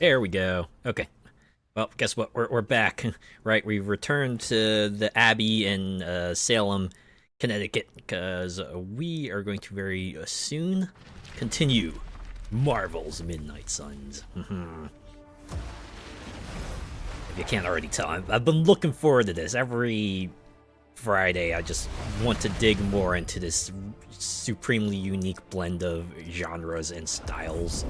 There we go. Okay. Well, guess what? We're back. Right, we've returned to the Abbey in Salem, Connecticut, because we are going to very soon continue Marvel's Midnight Suns. If you can't already tell, I've been looking forward to this. Every Friday, I just want to dig more into this supremely unique blend of genres and styles.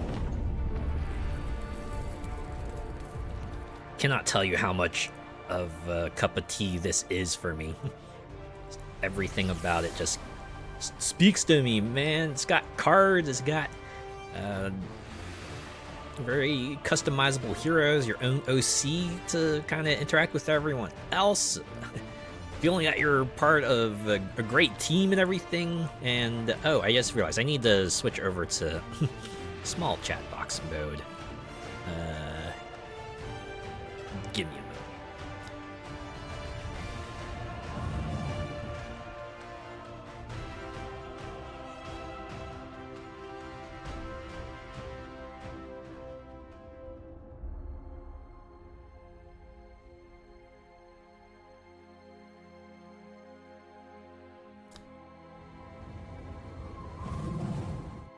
Cannot tell you how much of a cup of tea this is for me. Everything about it just speaks to me, man. It's got cards, it's got very customizable heroes, your own OC to kind of interact with everyone else. Feeling that you're part of a great team and everything. And oh, I just realized I need to switch over to small chat box mode. Give me a moment.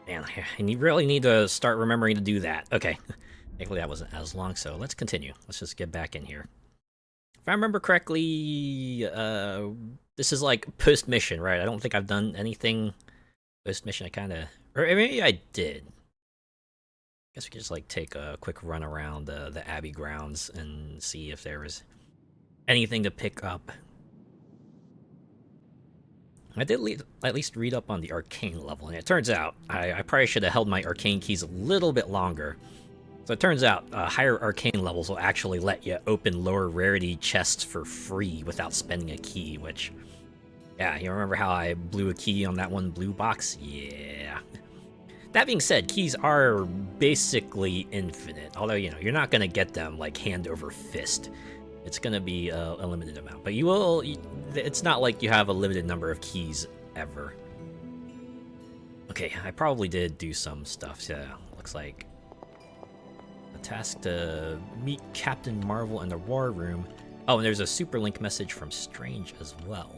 Man, I really need to start remembering to do that. Okay. Thankfully that wasn't as long, so let's continue. Let's just get back in here. If I remember correctly, this is like post-mission, right? I don't think I've done anything post-mission. I kind of... Or maybe I did. Guess we could just like take a quick run around the Abbey grounds and see if there was anything to pick up. I did at least read up on the arcane level, and it turns out I probably should have held my arcane keys a little bit longer. So it turns out higher arcane levels will actually let you open lower rarity chests for free without spending a key, which, yeah, you remember how I blew a key on that one blue box? Yeah. That being said, keys are basically infinite, although, you know, you're not going to get them like hand over fist. It's going to be a limited amount, but you will, it's not like you have a limited number of keys ever. Okay, I probably did do some stuff, so looks like task to meet Captain Marvel in the War Room. Oh, and there's a super link message from Strange as well.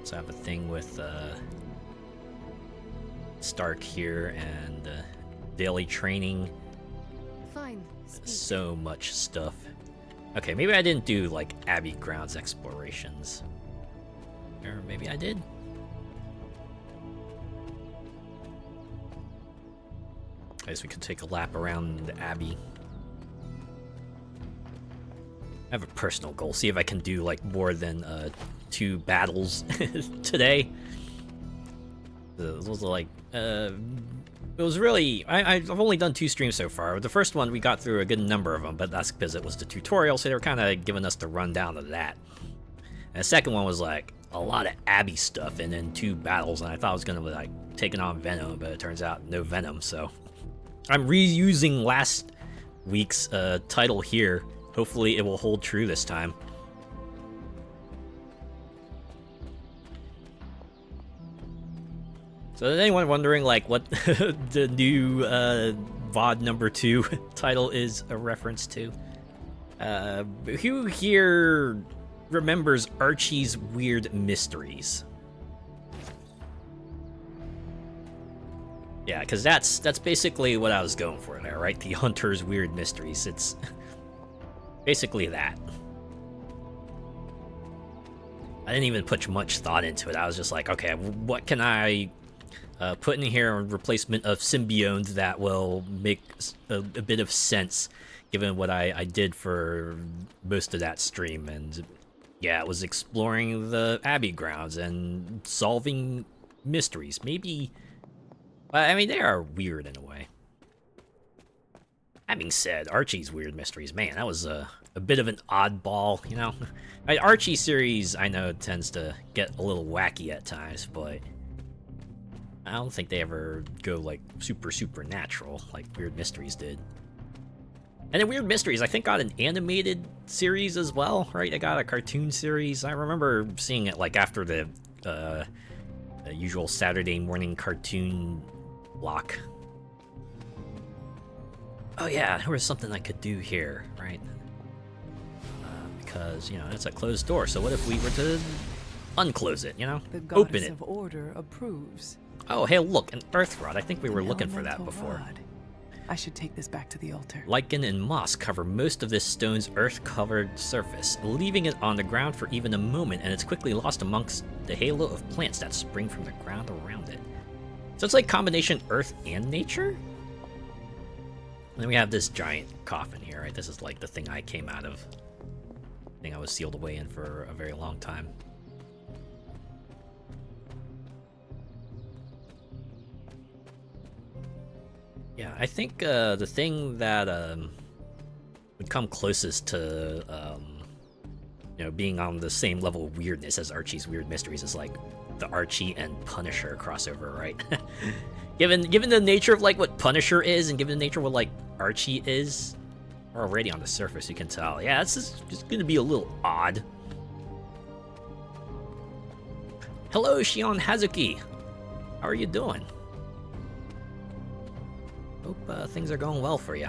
So I have a thing with Stark here and daily training. Fine. So much stuff. Okay, maybe I didn't do like Abbey grounds explorations. Or maybe I did. I guess we could take a lap around the Abbey. I have a personal goal. See if I can do like more than 2 battles today. It was like it was really I've only done 2 streams so far. The first one we got through a good number of them, but that's because it was the tutorial, so they were kind of giving us the rundown of that. And the second one was like a lot of Abbey stuff and then 2 battles, and I thought I was gonna be like taking on Venom, but it turns out no Venom, so. I'm reusing last week's title here. Hopefully it will hold true this time. So is anyone wondering like what the new VOD number 2 title is a reference to? Who here remembers Archie's Weird Mysteries? Yeah, because that's basically what I was going for there, right? The Hunter's Weird Mysteries. It's basically that. I didn't even put much thought into it. I was just like, okay, what can I put in here in replacement of symbiote that will make a bit of sense, given what I did for most of that stream. And yeah, it was exploring the Abbey grounds and solving mysteries. Maybe... I mean, they are weird in a way. That being said, Archie's Weird Mysteries, man, that was a bit of an oddball, you know? Archie series, I know, tends to get a little wacky at times, but I don't think they ever go, like, super supernatural like Weird Mysteries did. And then Weird Mysteries, I think, got an animated series as well, right? It got a cartoon series. I remember seeing it, like, after the usual Saturday morning cartoon block. Oh yeah, there was something I could do here, right? Because, you know, it's a closed door, so what if we were to unclose it, you know? The Open goddess it. of order approves. Oh, hey, look, an earth rod. I think we were An looking for that elemental before. rod. I should take this back to the altar. Lichen and moss cover most of this stone's earth-covered surface, leaving it on the ground for even a moment, and it's quickly lost amongst the halo of plants that spring from the ground around it. So it's like combination earth and nature? And then we have this giant coffin here, right? This is like the thing I came out of. Thing I was sealed away in for a very long time. Yeah, I think the thing that would come closest to you know, being on the same level of weirdness as Archie's Weird Mysteries is like the Archie and Punisher crossover, right? given the nature of like what Punisher is, and given the nature of what like Archie is, we're already on the surface, you can tell. Yeah, this is just gonna be a little odd. Hello, Shion Hazuki. How are you doing? Hope things are going well for you.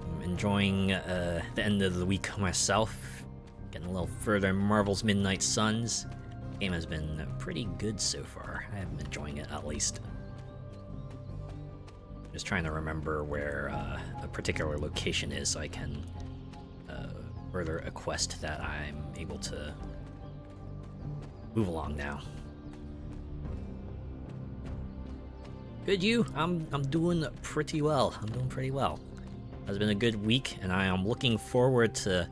I'm enjoying the end of the week myself. Getting a little further in Marvel's Midnight Suns. Game has been pretty good so far. I am enjoying it, at least. Just trying to remember where a particular location is so I can further a quest that I'm able to move along now. Good, you? I'm doing pretty well. I'm doing pretty well. It's been a good week, and I am looking forward to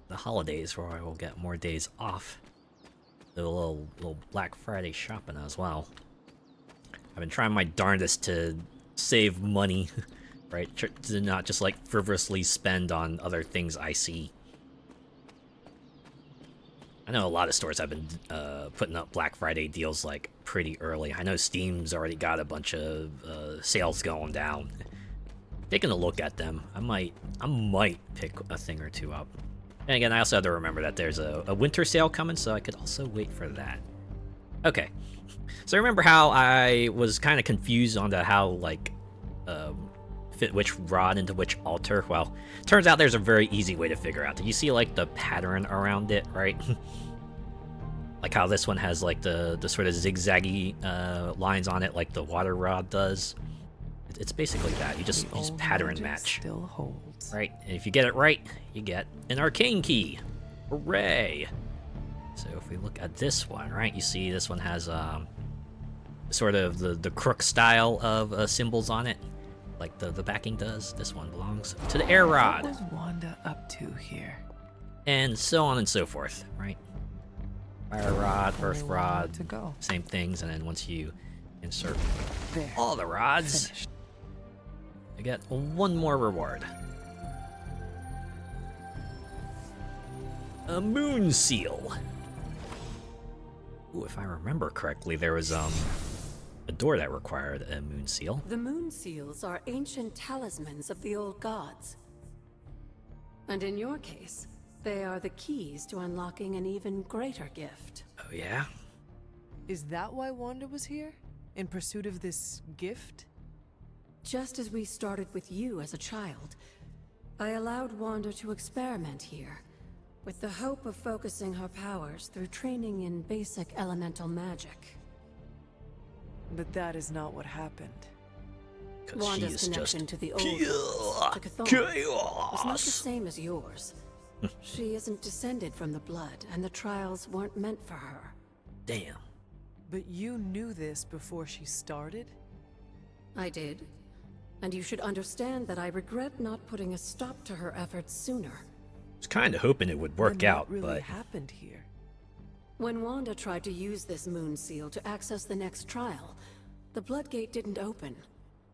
the holidays where I will get more days off. Do a little Black Friday shopping as well. I've been trying my darndest to save money, right? To not just like frivolously spend on other things I see. I know a lot of stores have been putting up Black Friday deals like pretty early. I know Steam's already got a bunch of sales going down. Taking a look at them, I might pick a thing or two up. And again, I also have to remember that there's a winter sale coming, so I could also wait for that. Okay, so remember how I was kind of confused on how like fit which rod into which altar? Well, turns out there's a very easy way to figure out. Did you see like the pattern around it, right? Like how this one has like the sort of zigzaggy lines on it, like the water rod does. It's basically that. You just pattern match. Still holds. Right? And if you get it right, you get an arcane key. Hooray! So if we look at this one, right, you see this one has sort of the crook style of symbols on it, like the backing does. This one belongs to the air rod. What was Wanda up to here? And so on and so forth, right? Fire rod, earth rod, to go. same things, and then once you insert There. all the rods, Finished. you get one more reward. A moon seal. Ooh, if I remember correctly, there was a door that required a moon seal. The moon seals are ancient talismans of the old gods. And in your case, they are the keys to unlocking an even greater gift. Oh yeah? Is that why Wanda was here? In pursuit of this gift? Just as we started with you as a child, I allowed Wanda to experiment here, with the hope of focusing her powers through training in basic elemental magic. But that is not what happened. Wanda's connection to the old pure to Cthulhu chaos. was not the same as yours. She isn't descended from the blood, and the trials weren't meant for her. Damn. But you knew this before she started? I did. And you should understand that I regret not putting a stop to her efforts sooner. I was kind of hoping it would work Then out, what really but happened here? When Wanda tried to use this moon seal to access the next trial, the blood gate didn't open.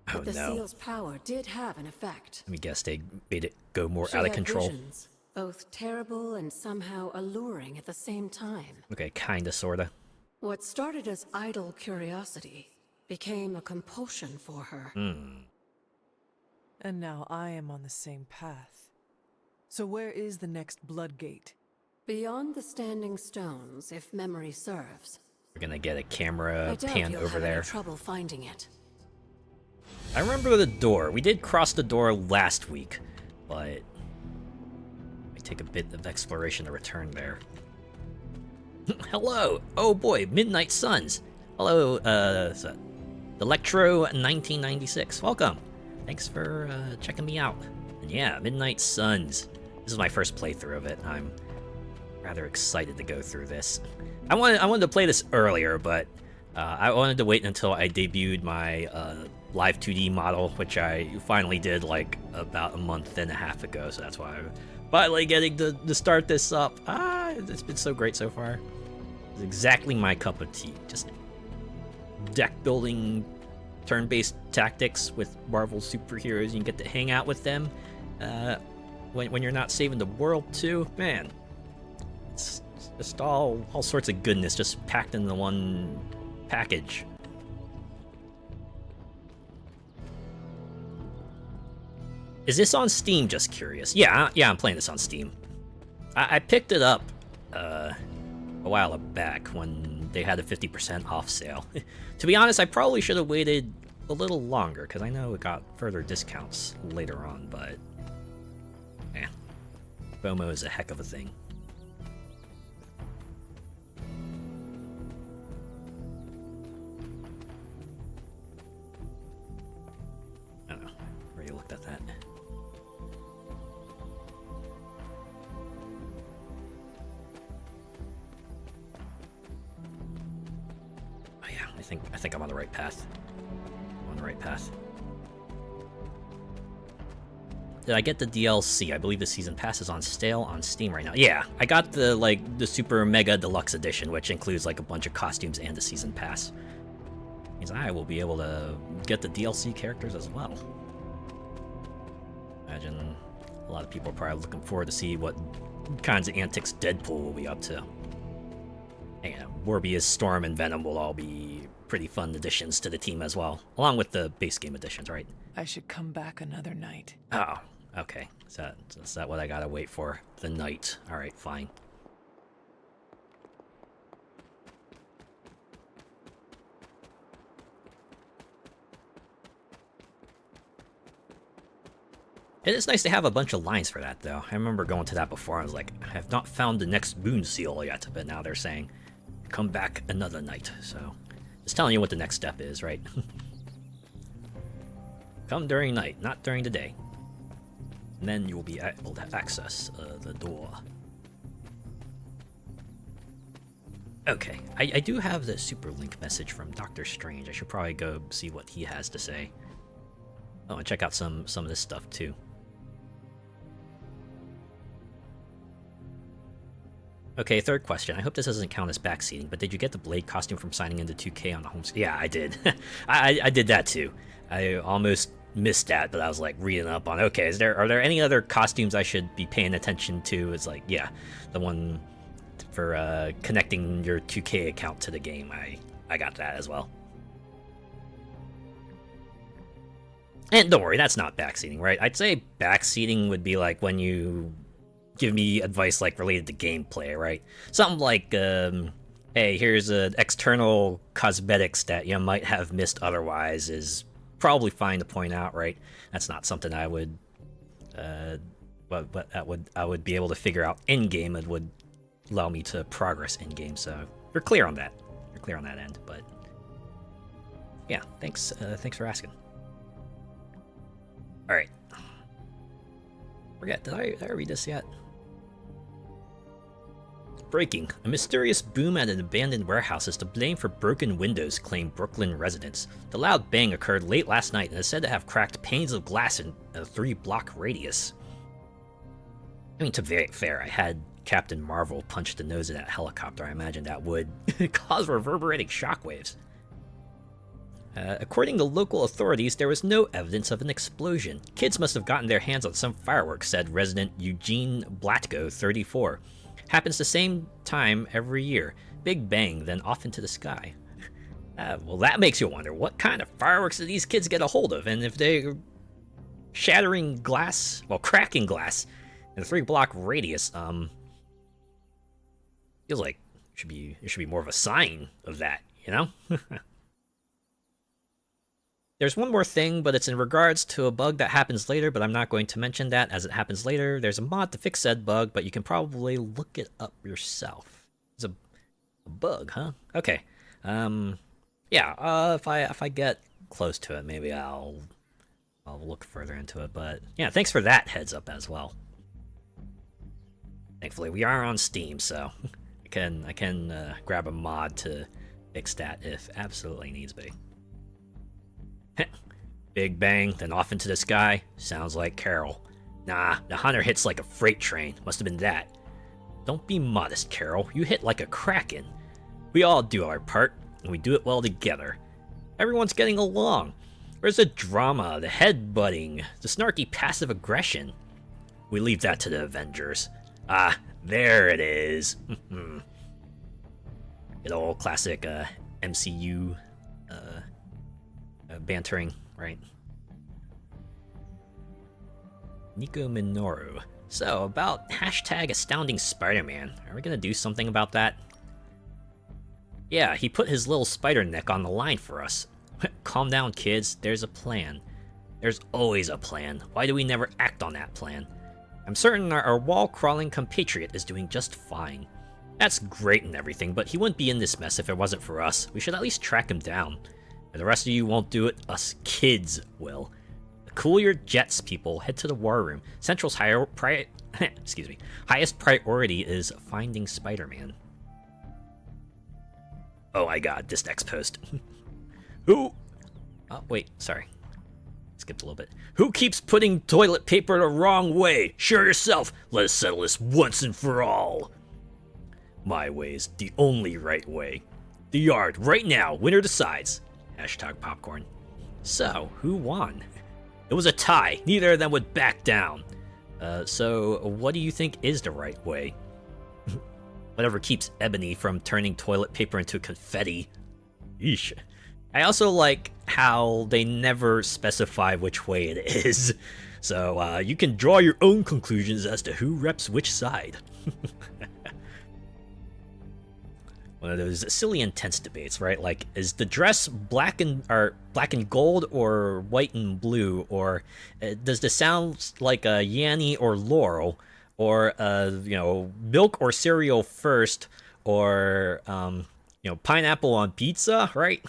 oh But the no. seal's power did have an effect. Let me guess, they made it go more She out of had control. visions, both terrible and somehow alluring at the same time. Okay, kinda, sorta. What started as idle curiosity became a compulsion for her. And now I am on the same path. So where is the next blood gate? Beyond the standing stones, if memory serves. We're gonna get a I camera doubt pan you'll over have any there. trouble finding it. I remember the door. We did cross the door last week, but it take a bit of exploration to return there. Hello! Oh boy, Midnight Suns! Hello, Electro 1996. Welcome! Thanks for checking me out. And yeah, Midnight Suns. This is my first playthrough of it. I'm rather excited to go through this. I wanted to play this earlier, but I wanted to wait until I debuted my live 2D model, which I finally did like about a month and a half ago, so that's why I'm finally getting to start this up. It's been so great so far. It's exactly my cup of tea. Just deck building, turn-based tactics with Marvel superheroes. You get to hang out with them when you're not saving the world too. Man, it's just all sorts of goodness just packed into one package. Is this on Steam? Just curious. Yeah, I'm playing this on Steam. I picked it up a while back when they had a 50% off sale. To be honest, I probably should have waited a little longer, because I know it got further discounts later on, but FOMO is a heck of a thing. I don't know. Already looked at that. Oh yeah, I think I'm on the right path. I'm on the right path. Did I get the DLC? I believe the season pass is on sale on Steam right now. Yeah, I got the super mega deluxe edition, which includes like a bunch of costumes and the season pass. Means I will be able to get the DLC characters as well. Imagine a lot of people are probably looking forward to see what kinds of antics Deadpool will be up to. And Morbius, Storm, and Venom will all be pretty fun additions to the team as well, along with the base game additions, right? I should come back another night. Oh. Okay, is that what I gotta wait for? The night. Alright, fine. It is nice to have a bunch of lines for that, though. I remember going to that before, I was like, I have not found the next moon seal yet, but now they're saying, come back another night, so... It's telling you what the next step is, right? Come during night, not during the day. And then you will be able to access the door. Okay, I do have the super link message from Doctor Strange. I should probably go see what he has to say. Oh, and check out some of this stuff too. Okay, third question. I hope this doesn't count as backseating, but did you get the Blade costume from signing into 2K on the home screen? Yeah, I did. I did that too. I almost missed that, but I was like reading up on, okay, are there any other costumes I should be paying attention to? It's like, yeah, the one for connecting your 2K account to the game. I got that as well. And don't worry, that's not backseating, right? I'd say backseating would be like when you give me advice like related to gameplay, right? Something like, hey, here's an external cosmetics that you might have missed otherwise is probably fine to point out, right? That's not something I would, but I would be able to figure out in game. It would allow me to progress in game. So you're clear on that. You're clear on that end. But yeah, thanks for asking. All right. Forget, did I read this yet? Breaking. A mysterious boom at an abandoned warehouse is to blame for broken windows, claim Brooklyn residents. The loud bang occurred late last night and is said to have cracked panes of glass in a 3-block radius. I mean, to be fair, I had Captain Marvel punch the nose of that helicopter. I imagine that would cause reverberating shockwaves. According to local authorities, there was no evidence of an explosion. Kids must have gotten their hands on some fireworks, said resident Eugene Blatko, 34. Happens the same time every year. Big bang, then off into the sky. Well, that makes you wonder, what kind of fireworks do these kids get a hold of? And if they're shattering glass, well, cracking glass in a 3-block radius, feels like it should be more of a sign of that, you know? there's one more thing, but it's in regards to a bug that happens later, but I'm not going to mention that as it happens later. There's a mod to fix said bug, but you can probably look it up yourself. It's a bug, huh? Okay. Yeah, if I get close to it, maybe I'll look further into it, but yeah, thanks for that heads up as well. Thankfully, we are on Steam, so I can grab a mod to fix that if absolutely needs be. Big bang, then off into the sky. Sounds like Carol. Nah, the hunter hits like a freight train. Must have been that. Don't be modest, Carol. You hit like a kraken. We all do our part, and we do it well together. Everyone's getting along. Where's the drama, the head-butting, the snarky passive aggression? We leave that to the Avengers. Ah, there it is. Good old classic MCU bantering, right? Nico Minoru. So, about hashtag Astounding Spider-Man. Are we gonna do something about that? Yeah, he put his little spider neck on the line for us. Calm down, kids. There's a plan. There's always a plan. Why do we never act on that plan? I'm certain our wall-crawling compatriot is doing just fine. That's great and everything, but he wouldn't be in this mess if it wasn't for us. We should at least track him down. If the rest of you won't do it, us kids will. Cool your jets, people. Head to the war room. Central's highest priority is finding Spider-Man. Oh my god, this next post. Who? Oh, wait, sorry. Skipped a little bit. Who keeps putting toilet paper the wrong way? Sure yourself. Let us settle this once and for all. My way's the only right way. The yard, right now. Winner decides. Hashtag popcorn. So, who won? It was a tie. Neither of them would back down. So what do you think is the right way? Whatever keeps Ebony from turning toilet paper into confetti. Yeesh. I also like how they never specify which way it is. So you can draw your own conclusions as to who reps which side. One of those silly intense debates, right? Like, is the dress black and gold or white and blue, or does the sound like a Yanny or Laurel, or milk or cereal first, or pineapple on pizza, right?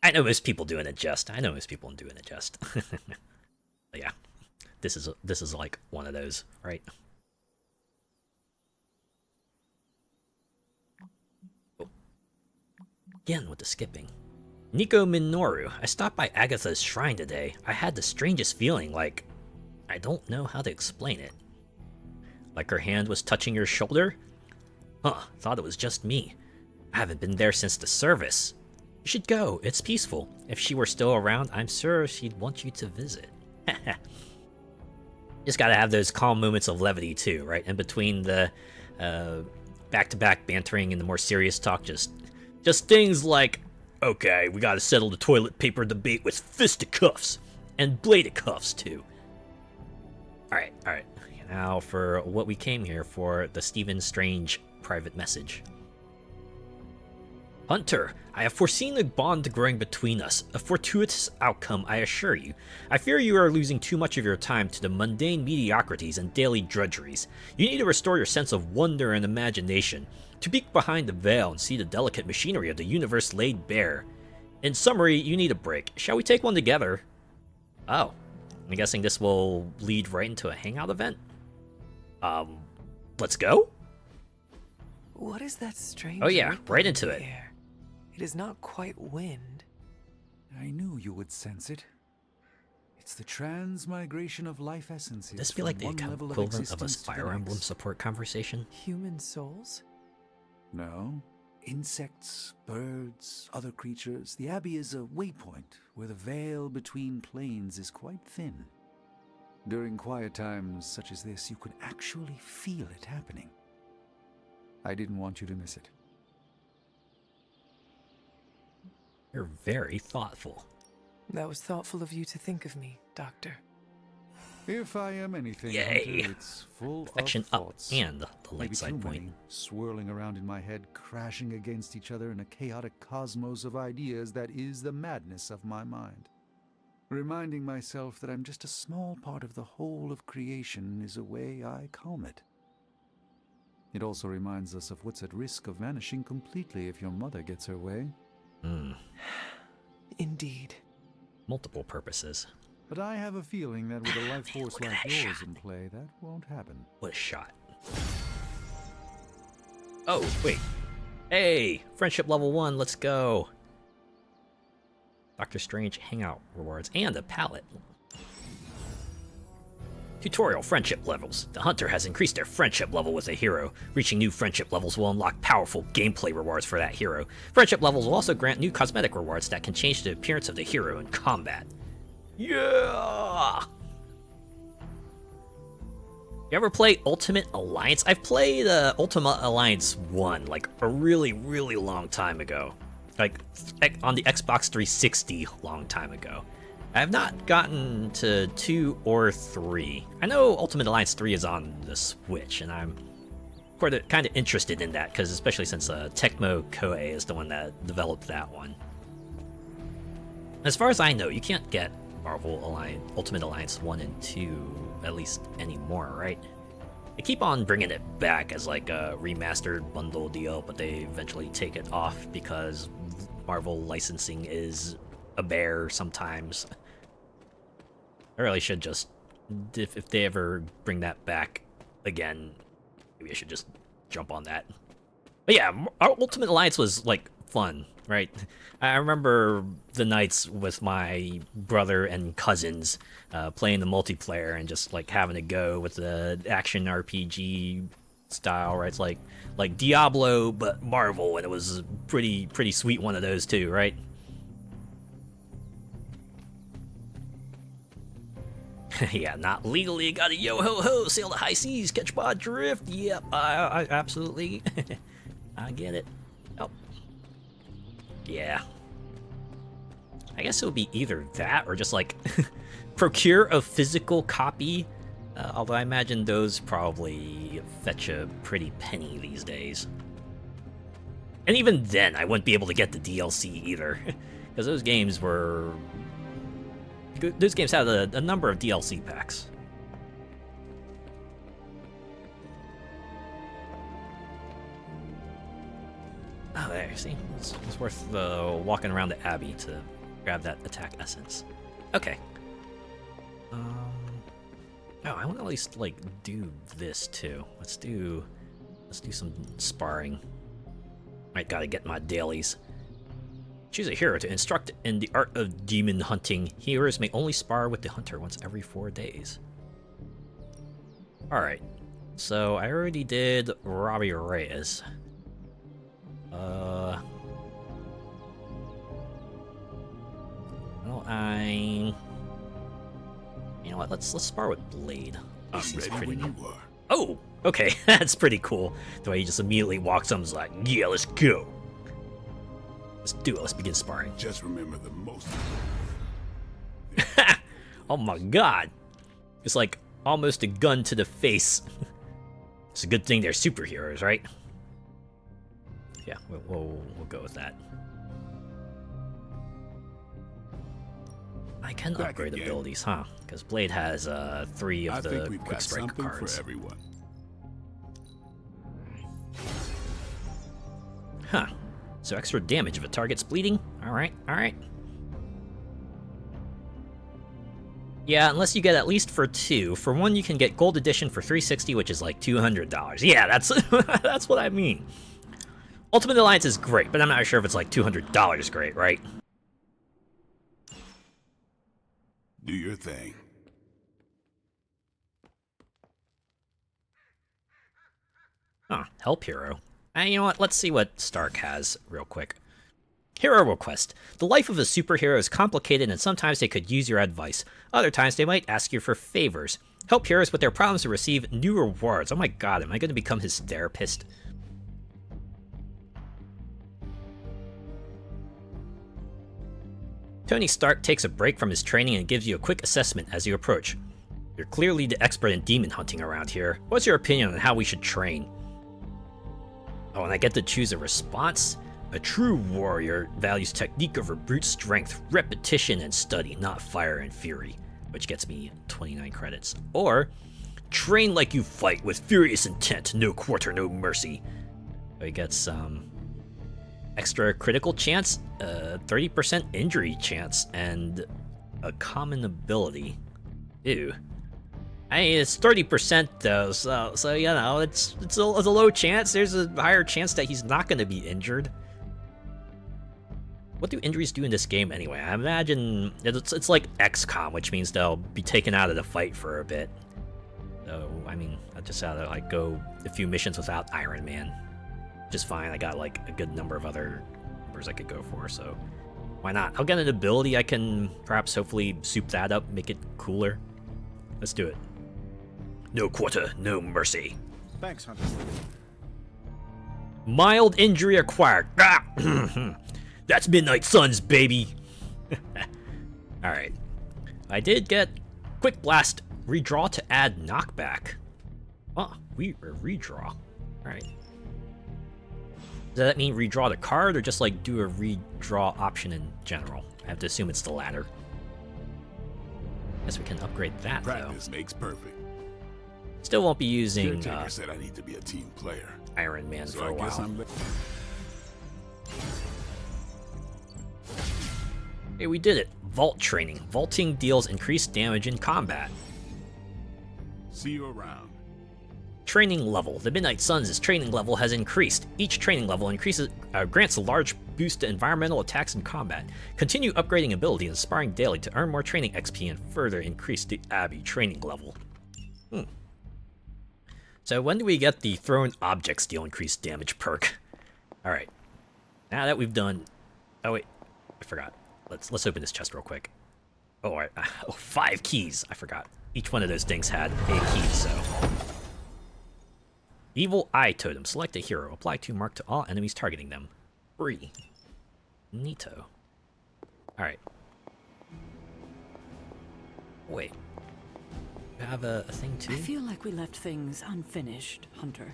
I know most people doing it just. But yeah, this is like one of those, right? Again with the skipping. Nico Minoru. I stopped by Agatha's shrine today. I had the strangest feeling, like, I don't know how to explain it. Like her hand was touching your shoulder? Huh, thought it was just me. I haven't been there since the service. You should go, it's peaceful. If she were still around, I'm sure she'd want you to visit. Just gotta have those calm moments of levity too, right? In between the back-to-back bantering and the more serious talk, just things like, okay, we gotta settle the toilet paper debate with fisticuffs. And bladed-cuffs, too. Alright. Now for what we came here for, the Stephen Strange private message. Hunter, I have foreseen the bond growing between us, a fortuitous outcome, I assure you. I fear you are losing too much of your time to the mundane mediocrities and daily drudgeries. You need to restore your sense of wonder and imagination, to peek behind the veil and see the delicate machinery of the universe laid bare. In summary, you need a break. Shall we take one together? Oh, I'm guessing this will lead right into a hangout event? Let's go? What is that strange? Oh yeah, ripple right in into the it. air? It is not quite wind. I knew you would sense it. It's the transmigration of life essences. Would this be like the from one level equivalent of a existence to the Fire Emblem next. support conversation? Human souls? No. Insects, birds, other creatures. The Abbey is a waypoint where the veil between planes is quite thin. During quiet times such as this, you could actually feel it happening. I didn't want you to miss it. You're very thoughtful. That was thoughtful of you to think of me, Doctor. If I am anything, Yay. Hunter, it's full Affection of up thoughts. and the light Maybe side too point. many, swirling around in my head, crashing against each other in a chaotic cosmos of ideas that is the madness of my mind. Reminding myself that I'm just a small part of the whole of creation is a way I calm it. It also reminds us of what's at risk of vanishing completely if your mother gets her way. Indeed. Multiple purposes. But I have a feeling that with a life force Look at like that yours shot. in play, that won't happen. What a shot. Oh, wait. Hey, friendship level 1, let's go. Doctor Strange hangout rewards and a palette. Tutorial friendship levels. The hunter has increased their friendship level with a hero. Reaching new friendship levels will unlock powerful gameplay rewards for that hero. Friendship levels will also grant new cosmetic rewards that can change the appearance of the hero in combat. Yeah! You ever play Ultimate Alliance? I've played Ultimate Alliance 1, like, a really, really long time ago. Like, on the Xbox 360 long time ago. I have not gotten to 2 or 3. I know Ultimate Alliance 3 is on the Switch, and I'm kind of interested in that, because especially since Tecmo Koei is the one that developed that one. As far as I know, you can't get Marvel Alliance, Ultimate Alliance 1 and 2 at least anymore, right? They keep on bringing it back as like a remastered bundle deal, but they eventually take it off because Marvel licensing is a bear sometimes. I really should just, if they ever bring that back again, maybe I should just jump on that. But yeah, our Ultimate Alliance was like fun, right? I remember the nights with my brother and cousins playing the multiplayer and just like having to go with the action RPG style, right? It's like Diablo but Marvel, and it was a pretty sweet one of those too, right? Yeah, not legally. Gotta yo ho ho, sail the high seas, catch pod drift. Yep, I absolutely. I get it. Oh, yeah. I guess it would be either that or just like procure a physical copy. Although I imagine those probably fetch a pretty penny these days. And even then, I wouldn't be able to get the DLC either, because those games were. Those games had a number of DLC packs. Oh, there, see? It's worth walking around the Abbey to grab that attack essence. Okay. Oh, I want to at least, like, do this, too. Let's do some sparring. I gotta get my dailies. Choose a hero to instruct in the art of demon hunting. Heroes may only spar with the hunter once every 4 days. Alright. So, I already did Robbie Reyes. Well, you know what? Let's spar with Blade. I'm ready when you are. Oh, okay, that's pretty cool. The way he just immediately walks up and is like, yeah, let's go. Let's do it. Let's begin sparring. Just remember the most. Oh my god. It's like almost a gun to the face. It's a good thing they're superheroes, right? Yeah, we'll go with that. I can Back upgrade again. abilities, huh? Because Blade has 3 of I the think we've quick got strike something cards. for everyone. Huh. So extra damage if a target's bleeding? Alright, alright. Yeah, unless you get at least for 2. For 1, you can get Gold Edition for $360, which is like $200. Yeah, that's that's what I mean. Ultimate Alliance is great, but I'm not sure if it's like $200 great, right? Do your thing. Huh, Help Hero. You know what, let's see what Stark has real quick. Hero request. The life of a superhero is complicated and sometimes they could use your advice. Other times they might ask you for favors. Help heroes with their problems to receive new rewards. Oh my god, am I going to become his therapist? Tony Stark takes a break from his training and gives you a quick assessment as you approach. You're clearly the expert in demon hunting around here. What's your opinion on how we should train? Oh, and I get to choose a response? A true warrior values technique over brute strength, repetition, and study, not fire and fury, which gets me 29 credits. Or, train like you fight with furious intent, no quarter, no mercy. He gets extra critical chance, 30% injury chance, and a common ability. Ew. I mean, it's 30% though, so you know, it's a low chance. There's a higher chance that he's not going to be injured. What do injuries do in this game anyway? I imagine it's like XCOM, which means they'll be taken out of the fight for a bit. So, I mean, I just had to like go a few missions without Iron Man. Just fine. I got like a good number of other numbers I could go for, so why not? I'll get an ability I can perhaps hopefully soup that up, make it cooler. Let's do it. No quarter, no mercy. Thanks, Hunter. Mild injury acquired. Ah! That's Midnight Suns, baby. Alright. I did get Quick Blast redraw to add knockback. Oh, redraw. Alright. Does that mean redraw the card or just like do a redraw option in general? I have to assume it's the latter. Guess we can upgrade that Practice makes perfect. Still won't be using Caretaker said I need to be a team player. Iron Man So for a I guess while. I'm Hey, we did it. Vault training. Vaulting deals increased damage in combat. See you around. Training level. The Midnight Suns' training level has increased. Each training level grants a large boost to environmental attacks in combat. Continue upgrading ability and sparring daily to earn more training XP and further increase the Abbey training level. So when do we get the thrown objects deal increased damage perk? Alright. Now that we've done... Oh wait, I forgot. Let's open this chest real quick. Oh, all right. Oh, 5 keys. I forgot. Each one of those things had a key, so... Evil Eye Totem. Select a hero. Apply to mark to all enemies targeting them. Free. Neato. Alright. Wait. You have a thing too? I feel like we left things unfinished, Hunter.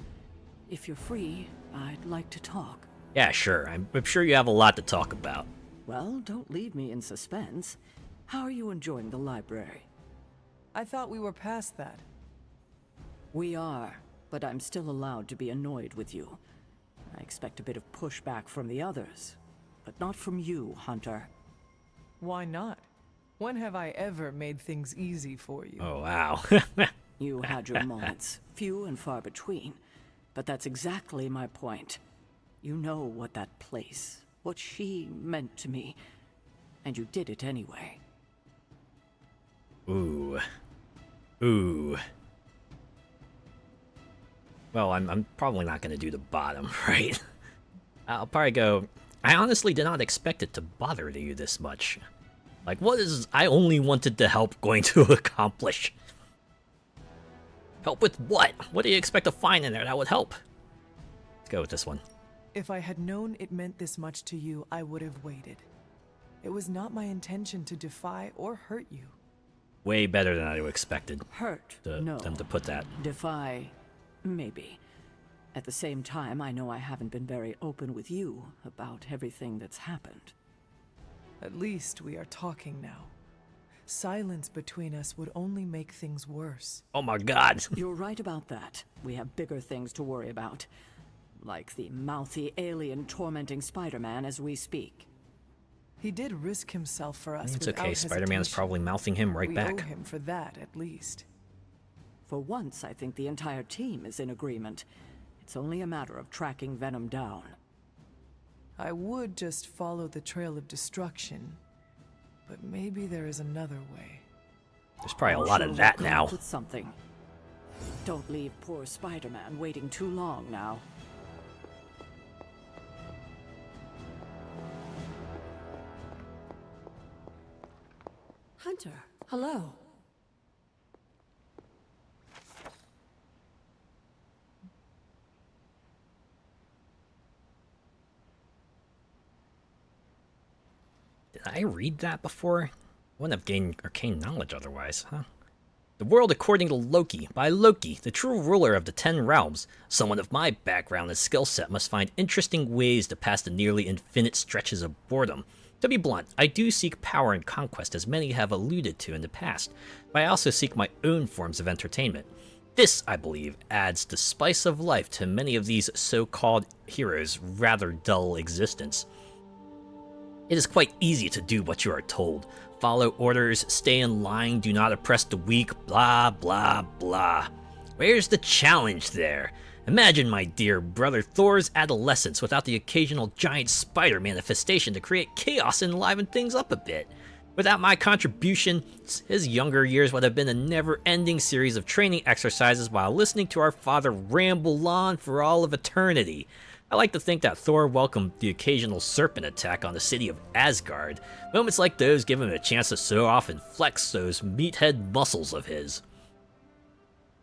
If you're free, I'd like to talk. Yeah, sure. I'm sure you have a lot to talk about. Well, don't leave me in suspense. How are you enjoying the library? I thought we were past that. We are, but I'm still allowed to be annoyed with you. I expect a bit of pushback from the others, but not from you, Hunter. Why not? When have I ever made things easy for you? Oh, wow. You had your moments, few and far between, but that's exactly my point. You know what that place, what she meant to me, and you did it anyway. Ooh. Ooh. Well, I'm probably not going to do the bottom, right? I'll probably go, I honestly did not expect it to bother you this much. Like, what is I only wanted to help going to accomplish? Help with what? What do you expect to find in there that would help? Let's go with this one. If I had known it meant this much to you, I would have waited. It was not my intention to defy or hurt you. Way better than I expected Hurt, them no. to put that. Defy, maybe. At the same time, I know I haven't been very open with you about everything that's happened. At least we are talking now. Silence between us would only make things worse. Oh my god. You're right about that. We have bigger things to worry about. Like the mouthy alien tormenting Spider-Man as we speak. He did risk himself for us. It's without okay, Spider-Man's hesitation. probably mouthing him right we back. owe him for that, at least. For once, I think the entire team is in agreement. It's only a matter of tracking Venom down. I would just follow the trail of destruction, but maybe there is another way. There's probably a I'm lot sure of we'll that come now. up with something. Don't leave poor Spider-Man waiting too long now. Hunter, hello. Did I read that before? I wouldn't have gained arcane knowledge otherwise, huh? The world according to Loki, by Loki, the true ruler of the 10 realms. Someone of my background and skill set must find interesting ways to pass the nearly infinite stretches of boredom. To be blunt, I do seek power and conquest, as many have alluded to in the past, but I also seek my own forms of entertainment. This, I believe, adds the spice of life to many of these so-called heroes' rather dull existence. It is quite easy to do what you are told. Follow orders, stay in line, do not oppress the weak, blah blah blah. Where's the challenge there? Imagine, my dear brother, Thor's adolescence without the occasional giant spider manifestation to create chaos and liven things up a bit. Without my contribution, his younger years would have been a never-ending series of training exercises while listening to our father ramble on for all of eternity. I like to think that Thor welcomed the occasional serpent attack on the city of Asgard. Moments like those give him a chance to show off and flex those meathead muscles of his.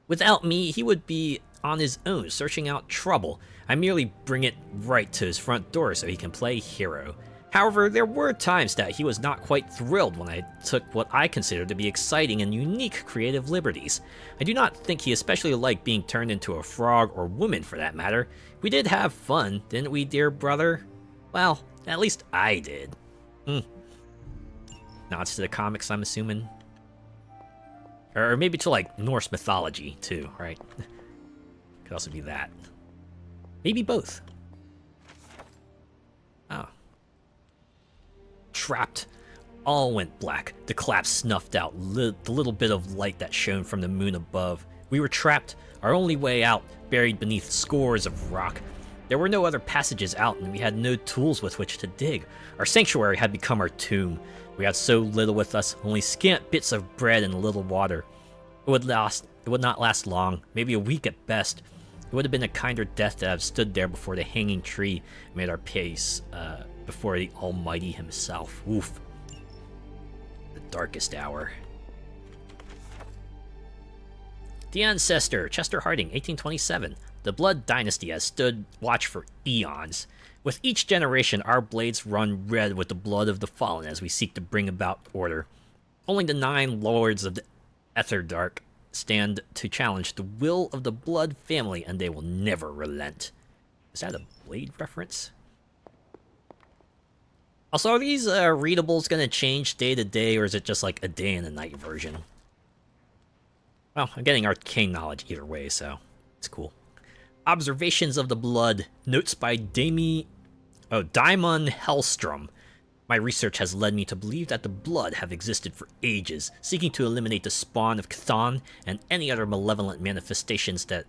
Without me, he would be on his own, searching out trouble. I merely bring it right to his front door so he can play hero. However, there were times that he was not quite thrilled when I took what I considered to be exciting and unique creative liberties. I do not think he especially liked being turned into a frog or woman for that matter. We did have fun, didn't we, dear brother? Well, at least I did. Nods to the comics, I'm assuming. Or maybe to, like, Norse mythology, too, right? Could also be that. Maybe both. Oh. Trapped. All went black. The collapse snuffed out the little bit of light that shone from the moon above. We were trapped, our only way out, buried beneath scores of rock. There were no other passages out, and we had no tools with which to dig. Our sanctuary had become our tomb. We had so little with us, only scant bits of bread and a little water. It would not last long, maybe a week at best. It would have been a kinder death to have stood there before the hanging tree and made our pace before the Almighty himself. Oof. The darkest hour. The Ancestor, Chester Harding, 1827. The Blood Dynasty has stood watch for eons. With each generation, our blades run red with the blood of the fallen as we seek to bring about order. Only the 9 lords of the Etherdark stand to challenge the will of the Blood family, and they will never relent. Is that a Blade reference? Also, are these readables going to change day to day, or is it just like a day and a night version? Well, I'm getting arcane knowledge either way, so it's cool. Observations of the Blood. Notes by Daimon Hellstrom. My research has led me to believe that the Blood have existed for ages, seeking to eliminate the spawn of Cthon and any other malevolent manifestations that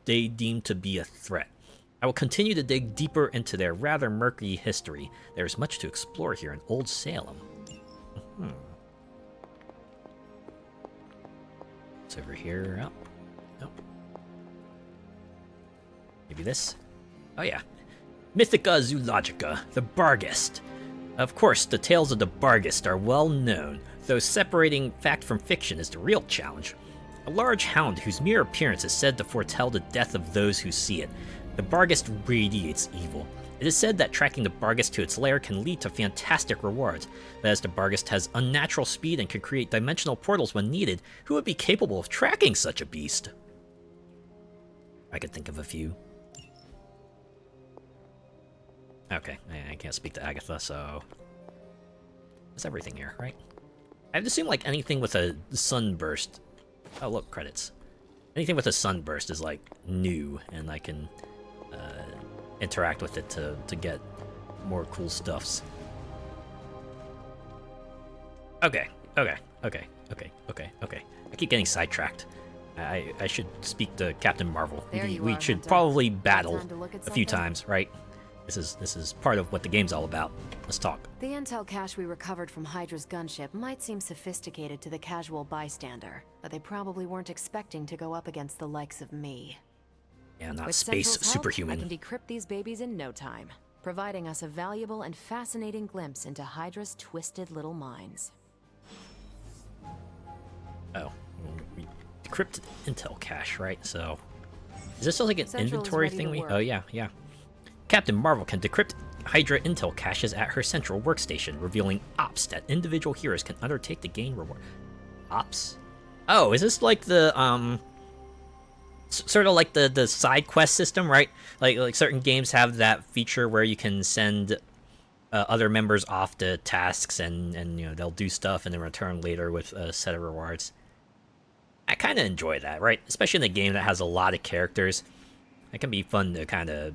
they deem to be a threat. I will continue to dig deeper into their rather murky history. There is much to explore here in Old Salem. It's over here. Oh. Nope. Maybe this? Oh yeah. Mythica Zoologica, the Barghest. Of course, the tales of the Barghest are well known, though separating fact from fiction is the real challenge. A large hound whose mere appearance is said to foretell the death of those who see it. The Barghest radiates evil. It is said that tracking the Barghest to its lair can lead to fantastic rewards, but as the Barghest has unnatural speed and can create dimensional portals when needed, who would be capable of tracking such a beast? I could think of a few. Okay, I can't speak to Agatha, so... That's everything here, right? I'd assume, like, anything with a sunburst... Oh, look, credits. Anything with a sunburst is, like, new, and I can interact with it to get more cool stuffs. Okay. I keep getting sidetracked. I should speak to Captain Marvel. We should probably battle a few times, right? This is part of what the game's all about. Let's talk. The intel cache we recovered from Hydra's gunship might seem sophisticated to the casual bystander, but they probably weren't expecting to go up against the likes of me. Yeah, not With space Central's help, superhuman. I can decrypt these babies in no time, providing us a valuable and fascinating glimpse into Hydra's twisted little minds. Oh, we decrypted intel cache, right? So, is this like an Central is inventory ready thing? to work. Oh yeah. Captain Marvel can decrypt Hydra intel caches at her central workstation, revealing ops that individual heroes can undertake to gain reward. Ops? Oh, is this like the sort of like the side quest system, right? Like certain games have that feature where you can send other members off to tasks, and you know they'll do stuff and then return later with a set of rewards. I kind of enjoy that, right? Especially in a game that has a lot of characters. It can be fun to kind of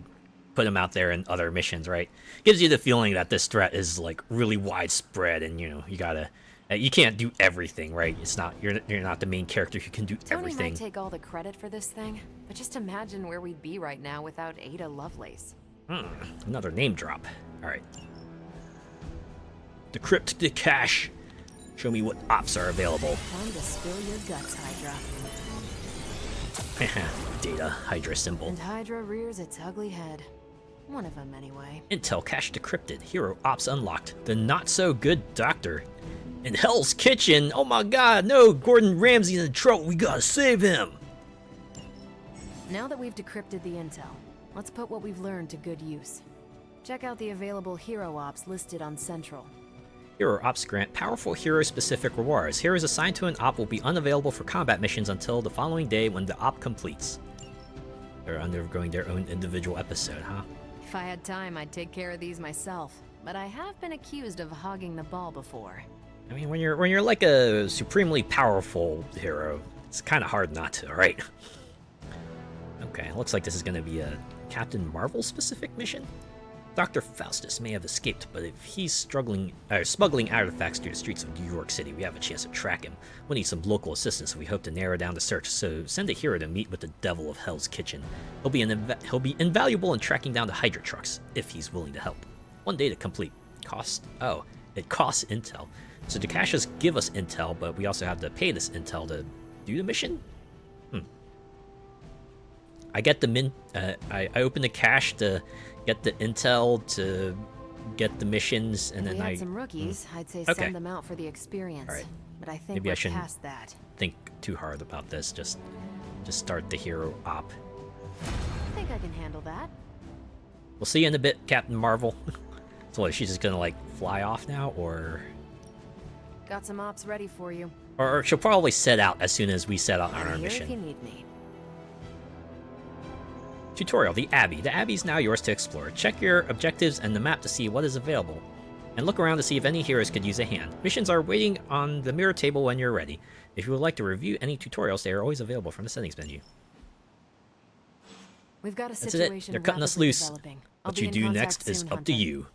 put them out there in other missions, right? Gives you the feeling that this threat is like really widespread, and you know you can't do everything, right? It's not you're not the main character who can do Tony everything. might take all the credit for this thing, but just imagine where we'd be right now without Ada Lovelace. Another name drop. All right. Decrypt the cache. Show me what ops are available. Time to spill your guts, Hydra. Data Hydra symbol. And Hydra rears its ugly head. One of them, anyway. Intel cache decrypted. Hero ops unlocked. The not so good doctor. In Hell's Kitchen. Oh my god, no! Gordon Ramsay's in trouble. We gotta save him. Now that we've decrypted the intel, let's put what we've learned to good use. Check out the available hero ops listed on Central. Hero ops grant powerful hero-specific rewards. Heroes assigned to an op will be unavailable for combat missions until the following day when the op completes. They're undergoing their own individual episode, huh? If I had time, I'd take care of these myself, but I have been accused of hogging the ball before. I mean, when you're like a supremely powerful hero, it's kind of hard not to, right? Okay, looks like this is going to be a Captain Marvel-specific mission. Dr. Faustus may have escaped, but if he's smuggling artifacts through the streets of New York City, we have a chance to track him. We'll need some local assistance, so we hope to narrow down the search, so send a hero to meet with the Devil of Hell's Kitchen. He'll be invaluable in tracking down the Hydra trucks, if he's willing to help. 1 day to complete. Cost? Oh, it costs intel. So the caches give us intel, but we also have to pay this intel to do the mission? I get the I open the cache to get the intel to get the missions, and If then we had some rookies, I'd say Okay. send them out for the experience. All right. But I think Maybe I we're shouldn't past that. think too hard about this. Just start the hero op. I think I can handle that. We'll see you in a bit, Captain Marvel. So what, she's just gonna like fly off now, or Got some ops ready for you. she'll probably set out as soon as we set out on our I'm here if you mission. need me. Tutorial, the Abbey. The Abbey is now yours to explore. Check your objectives and the map to see what is available, and look around to see if any heroes could use a hand. Missions are waiting on the mirror table when you're ready. If you would like to review any tutorials, they are always available from the settings menu. We've got a That's it. situation They're cutting us rapidly loose. developing. I'll What be you in do contact next is soon, up to Hunter. you.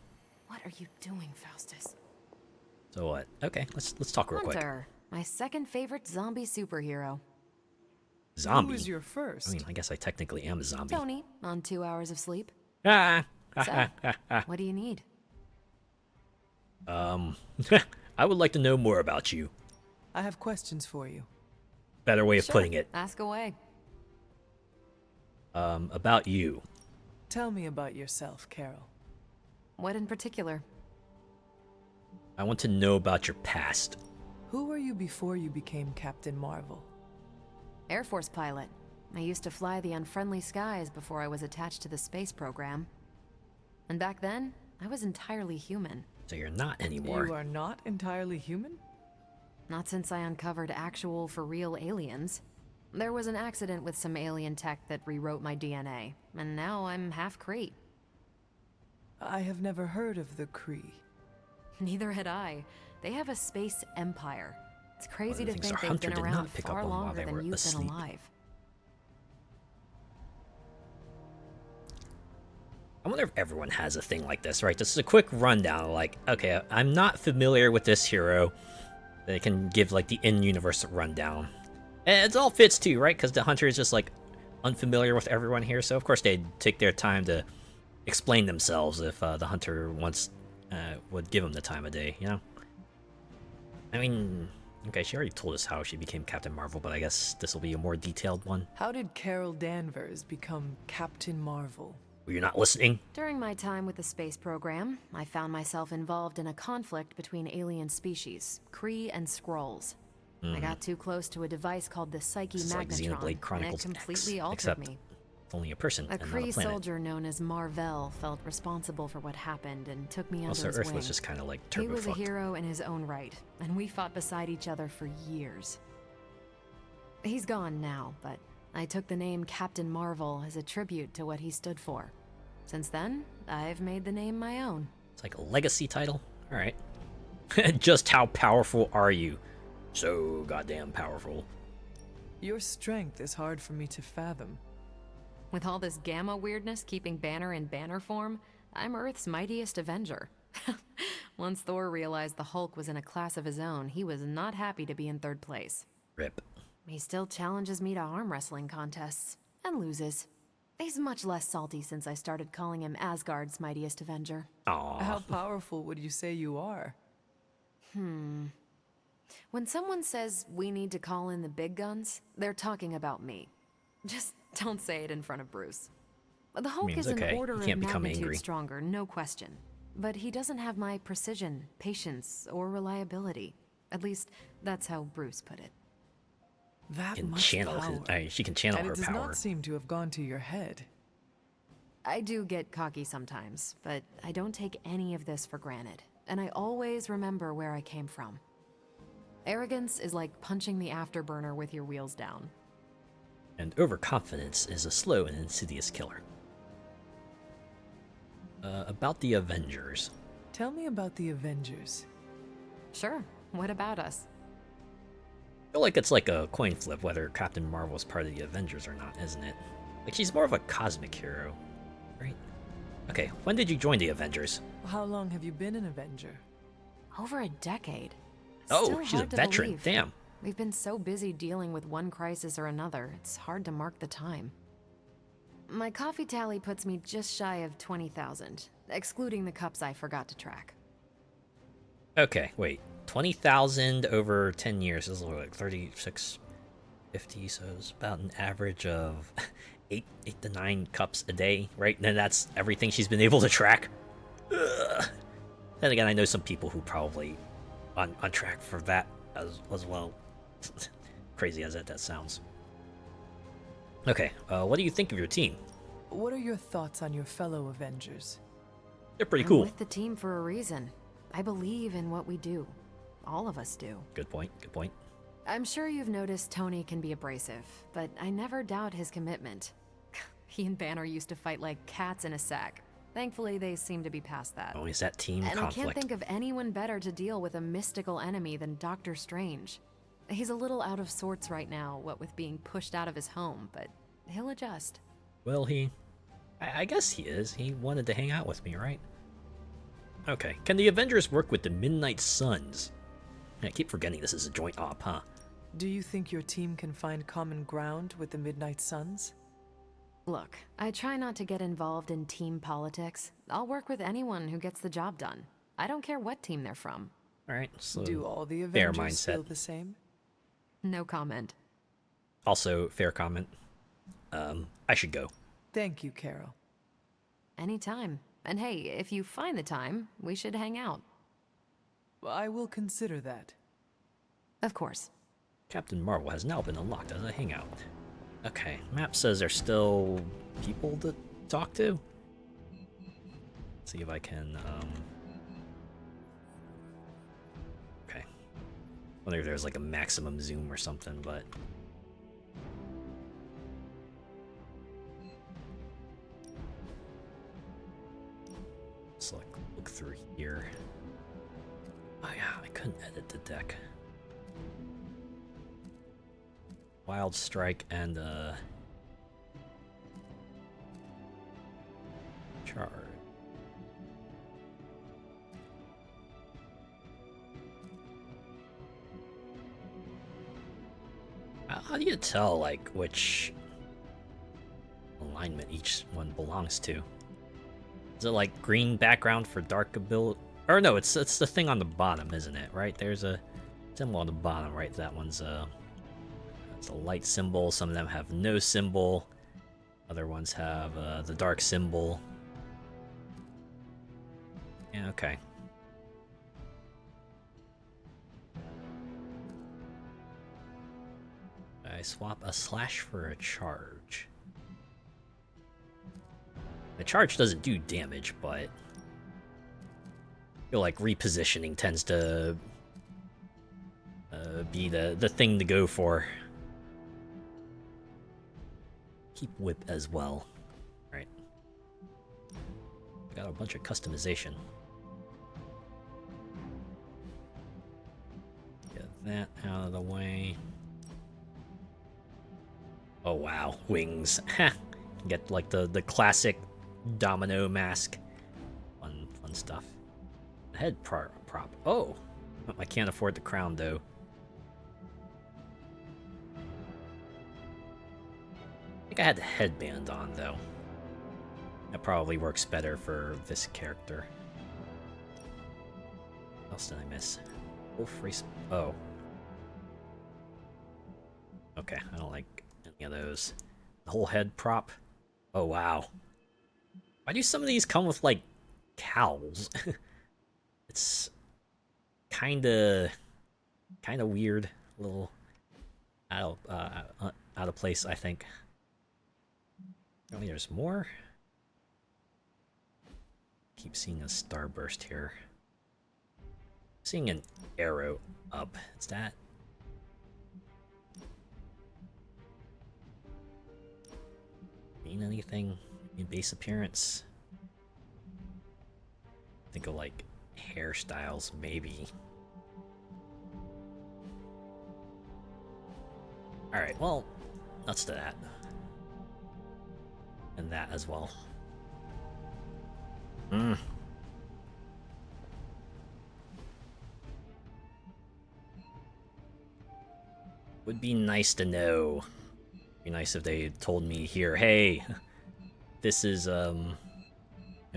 What are you doing, Faustus? So what? Okay, let's talk real quick. Hunter, my second favorite zombie superhero. Zombie. Who was your first? I mean, I guess I technically am a zombie. Tony, on 2 hours of sleep. Ah. So, what do you need? I would like to know more about you. I have questions for you. Better way of Sure, putting it. ask away. About you. Tell me about yourself, Carol. What in particular? I want to know about your past. Who were you before you became Captain Marvel? Air Force pilot. I used to fly the unfriendly skies before I was attached to the space program. And back then, I was entirely human. So you're not anymore. You are not entirely human? Not since I uncovered actual, for real aliens. There was an accident with some alien tech that rewrote my DNA, and now I'm half Kree. I have never heard of the Kree. Neither had I. They have a space empire. It's crazy One to of the things think our they've hunter been did around not pick up far on while longer they were than you've been asleep. alive. I wonder if everyone has a thing like this, right? This is a quick rundown. Like, okay, I'm not familiar with this hero. They can give like the in-universe rundown. And it all fits too, right? Because the hunter is just like unfamiliar with everyone here, so of course they'd take their time to explain themselves if the hunter would give him the time of day, you know? I mean, okay, she already told us how she became Captain Marvel, but I guess this will be a more detailed one. How did Carol Danvers become Captain Marvel? Were you not listening? During my time with the space program, I found myself involved in a conflict between alien species, Kree and Skrulls. I got too close to a device called the Psyche This is like Magnetron, Xenoblade and it Chronicles completely X, altered except me. only a person A and not a Kree planet. soldier known as Marvel felt responsible for what happened and took me under Also, his Earth wing. was just kind of like He was a turbo-fucked. hero in his own right, and we fought beside each other for years. He's gone now, but I took the name Captain Marvel as a tribute to what he stood for. Since then, I've made the name my own. It's like a legacy title? Alright. Just how powerful are you? So goddamn powerful. Your strength is hard for me to fathom. With all this gamma weirdness keeping Banner in banner form, I'm Earth's mightiest Avenger. Once Thor realized the Hulk was in a class of his own, he was not happy to be in third place. Rip. He still challenges me to arm wrestling contests, and loses. He's much less salty since I started calling him Asgard's mightiest Avenger. Aww. How powerful would you say you are? When someone says we need to call in the big guns, they're talking about me. Just don't say it in front of Bruce. The Hulk Means is an okay, order he of can't become magnitude angry. stronger, no question. But he doesn't have my precision, patience, or reliability. At least, that's how Bruce put it. That Can much channel power. his, she can channel And her it does power. not seem to have gone to your head. I do get cocky sometimes, but I don't take any of this for granted. And I always remember where I came from. Arrogance is like punching the afterburner with your wheels down. And overconfidence is a slow and insidious killer. About the Avengers. Tell me about the Avengers. Sure, what about us? I feel like it's like a coin flip whether Captain Marvel is part of the Avengers or not, isn't it? Like, she's more of a cosmic hero, right? Okay, when did you join the Avengers? How long have you been an Avenger? Over a decade. Oh, Still she's a hard to veteran. believe. Damn. We've been so busy dealing with one crisis or another, it's hard to mark the time. My coffee tally puts me just shy of 20,000, excluding the cups I forgot to track. Okay, wait. 20,000 over 10 years is like 36.50, so it's about an average of 8 to 9 cups a day, right? And then that's everything she's been able to track. Ugh. Then again, I know some people who probably on track for that as well. Crazy as that sounds. Okay, what do you think of your team? What are your thoughts on your fellow Avengers? They're pretty I'm cool. with the team for a reason. I believe in what we do. All of us do. Good point, good point. I'm sure you've noticed Tony can be abrasive, but I never doubt his commitment. He and Banner used to fight like cats in a sack. Thankfully, they seem to be past that. Always that team And conflict. I can't think of anyone better to deal with a mystical enemy than Doctor Strange. He's a little out of sorts right now, what with being pushed out of his home, but he'll adjust. Well, I guess he is. He wanted to hang out with me, right? Okay. Can the Avengers work with the Midnight Suns? I keep forgetting this is a joint op, huh? Do you think your team can find common ground with the Midnight Suns? Look, I try not to get involved in team politics. I'll work with anyone who gets the job done. I don't care what team they're from. Alright, so Do all the fair Avengers mindset. feel the same? No comment. Also, fair comment. I should go. Thank you, Carol. Anytime. And hey, if you find the time, we should hang out. I will consider that. Of course. Captain Marvel has now been unlocked as a hangout. Okay, map says there's still people to talk to. Let's see if I can, okay. Wonder if there's like a maximum zoom or something, but... Let's look through here. Oh yeah, I couldn't edit the deck. Wild Strike and Charge. How do you tell like which alignment each one belongs to? Is it like green background for dark ability? Or no, it's the thing on the bottom, isn't it? Right? There's a symbol on the bottom, right? That one's it's a light symbol. Some of them have no symbol. Other ones have the dark symbol. Yeah, okay. I swap a slash for a charge. The charge doesn't do damage, but I feel like repositioning tends to be the thing to go for. keep whip as well. Alright. Got a bunch of customization. Get that out of the way. Oh wow, wings. Get like the classic domino mask. Fun stuff. Head prop. Oh, I can't afford the crown though. I think I had the headband on though. That probably works better for this character. What else did I miss? Wolf race. Oh. Okay, I don't like any of those. The whole head prop. Oh wow. Why do some of these come with like cowls? It's kinda weird, a little out of place, I think. Oh, there's more. Keep seeing a starburst here. Seeing an arrow up. Is that? Mean anything in base appearance? Think of like hairstyles, maybe. Alright, well, nuts to that. And that as well. Would be nice to know. Be nice if they told me here, hey, this is you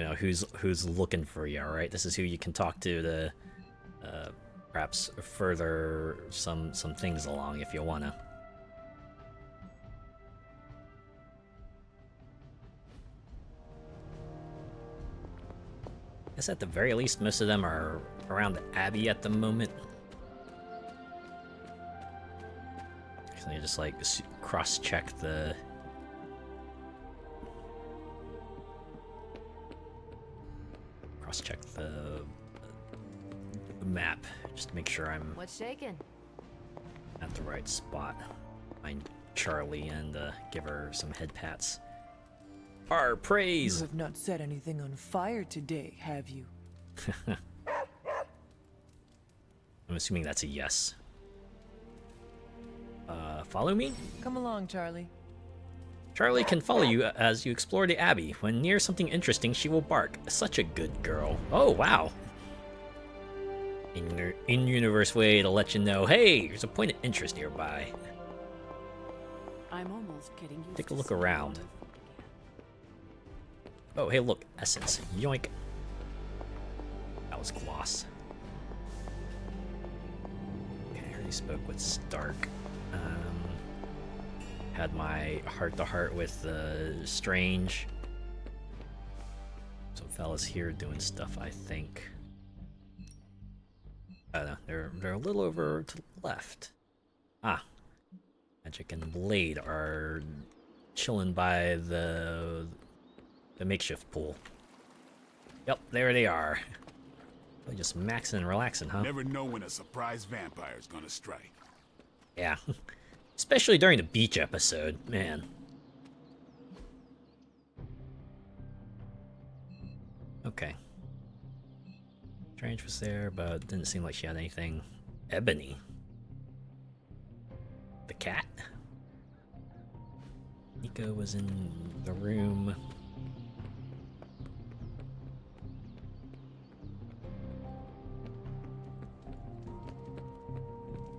know, who's looking for you, alright? This is who you can talk to perhaps further some things along if you wanna. I guess at the very least most of them are around the Abbey at the moment. So you just like cross-check the map just to make sure I'm What's shaking? at the right spot. Find Charlie and give her some head pats. Our praise. You have not set anything on fire today, have you? I'm assuming that's a yes. Follow me? Come along, Charlie. Charlie can follow you as you explore the Abbey. When near something interesting, she will bark. Such a good girl. Oh, wow. In-universe way to let you know, hey, there's a point of interest nearby. I'm almost getting used Take a to look seeing around. you. Oh, hey, look. Essence. Yoink. That was gloss. Okay, I already spoke with Stark. Had my heart-to-heart with Strange. Some fellas here doing stuff, I think. I don't know. They're a little over to the left. Ah. Magic and Blade are chilling by the makeshift pool. Yep, there they are. Really just maxing and relaxing, huh? Never know when a surprise vampire's gonna strike. Yeah. Especially during the beach episode, man. Okay. Strange was there, but didn't seem like she had anything. Ebony. The cat? Nico was in the room.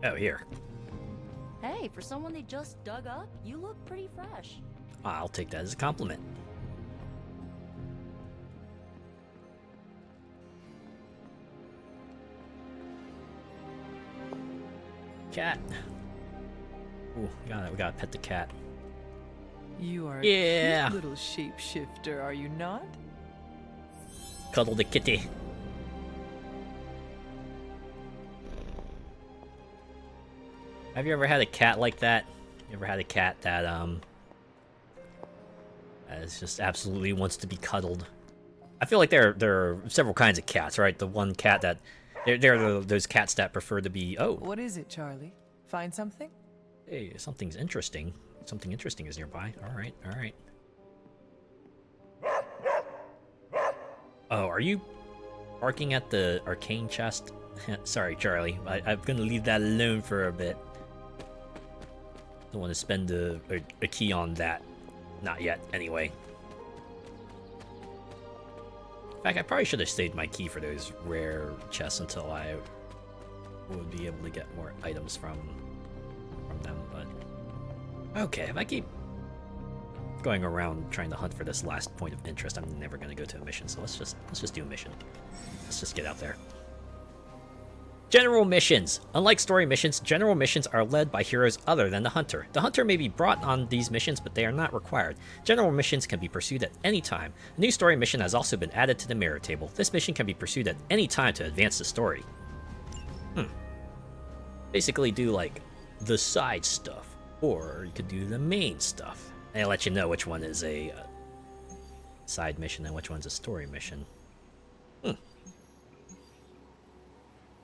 Oh, here. Hey, for someone they just dug up, you look pretty fresh. I'll take that as a compliment. Cat. Ooh, we gotta pet the cat. You are Yeah. a cute little shapeshifter, are you not? Cuddle the kitty. Have you ever had a cat like that? You ever had a cat that is just absolutely wants to be cuddled? I feel like there are several kinds of cats, right? The one cat that there are those cats that prefer to be What is it, Charlie? Find something? hey, something's interesting. something interesting is nearby. Alright, alright. Oh, are you barking at the arcane chest? Sorry, Charlie. I'm gonna leave that alone for a bit. Don't want to spend a key on that. Not yet, anyway. In fact, I probably should have saved my key for those rare chests until I would be able to get more items from them, but... Okay, if I keep going around trying to hunt for this last point of interest, I'm never gonna go to a mission, so let's just do a mission. Let's just get out there. General missions! Unlike story missions, general missions are led by heroes other than the hunter. The hunter may be brought on these missions, but they are not required. General missions can be pursued at any time. A new story mission has also been added to the mirror table. This mission can be pursued at any time to advance the story. Basically do, like, the side stuff, or you could do the main stuff. And I'll let you know which one is a side mission and which one's a story mission.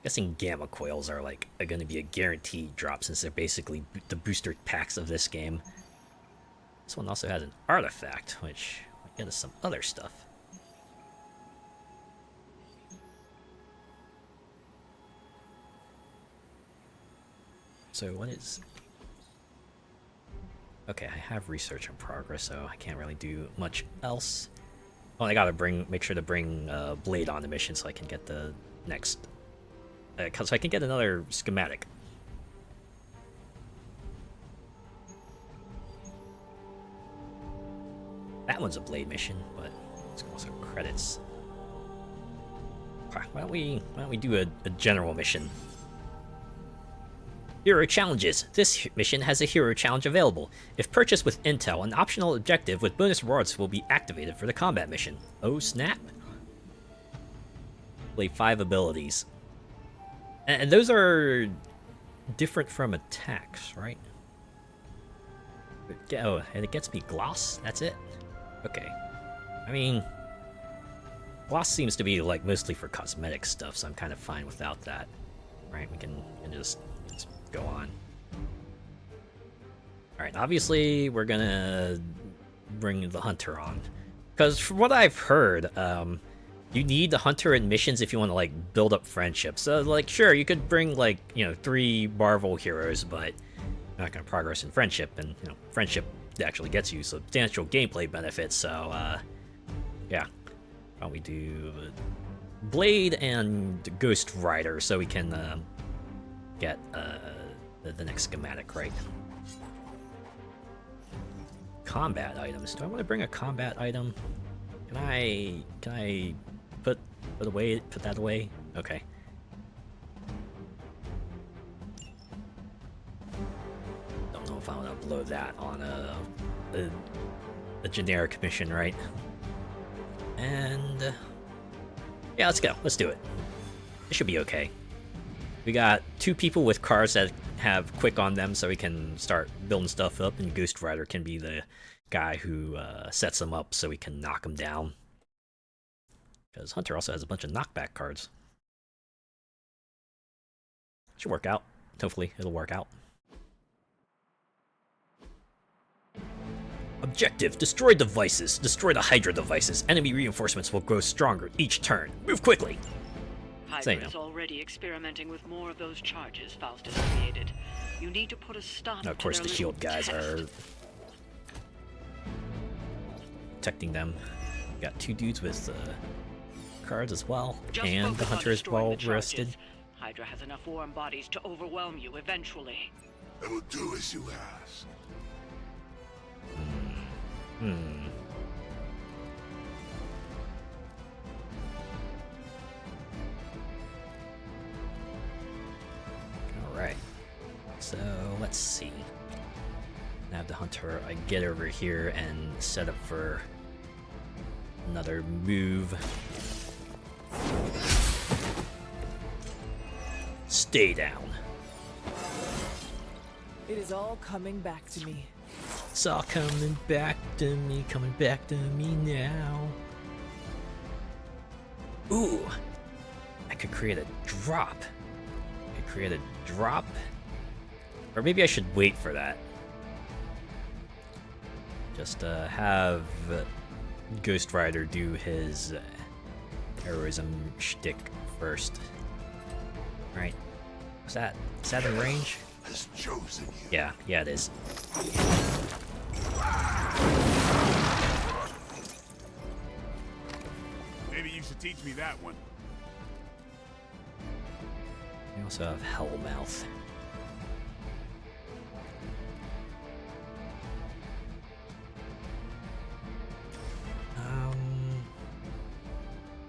Guessing gamma coils are going to be a guaranteed drop since they're basically the booster packs of this game. This one also has an artifact, which might get us some other stuff. So what is... Okay, I have research in progress, so I can't really do much else. Oh, I gotta make sure to bring Blade on the mission so I can get the next... so I can get another schematic. That one's a Blade mission, but it's also credits. Why don't we do a general mission? Hero challenges. This mission has a hero challenge available. If purchased with intel, an optional objective with bonus rewards will be activated for the combat mission. Oh snap! Play 5 abilities. And those are different from attacks, right? Oh, and it gets me gloss? That's it? Okay. I mean, gloss seems to be like mostly for cosmetic stuff, so I'm kind of fine without that. Right, we can just go on. Alright, obviously we're gonna bring the hunter on. Because from what I've heard, you need the hunter in missions if you want to, like, build up friendships. So, like, sure, you could bring, like, 3 Marvel heroes, but you're not going to progress in friendship. And, friendship actually gets you substantial gameplay benefits, so, yeah. Probably do Blade and Ghost Rider so we can, get, the next schematic right. Combat items. Do I want to bring a combat item? Can I put that away? Okay. Don't know if I want to upload that on a generic mission, right? And yeah, let's go. Let's do it. It should be okay. We got 2 people with cars that have quick on them, so we can start building stuff up, and Ghost Rider can be the guy who sets them up so we can knock them down. Because Hunter also has a bunch of knockback cards. Should work out. Hopefully, it'll work out. Objective: destroy devices. Destroy the Hydra devices. Enemy reinforcements will grow stronger each turn. Move quickly! Hydra is already experimenting with more of those charges Faust has created. You need to put a stop to of course, the shield guys are protecting them. We got 2 dudes with cards as well, and the hunter is well rested. Hydra has enough warm bodies to overwhelm you eventually. I will do as you ask. Alright. So, let's see. Now the hunter, I get over here and set up for another move. Stay down. It is all coming back to me. It's all coming back to me now. Ooh, I could create a drop. Or maybe I should wait for that. Just have Ghost Rider do his heroism shtick first. Alright. Is that in range? Has chosen you. Yeah, it is. Maybe you should teach me that one. We also have Hellmouth.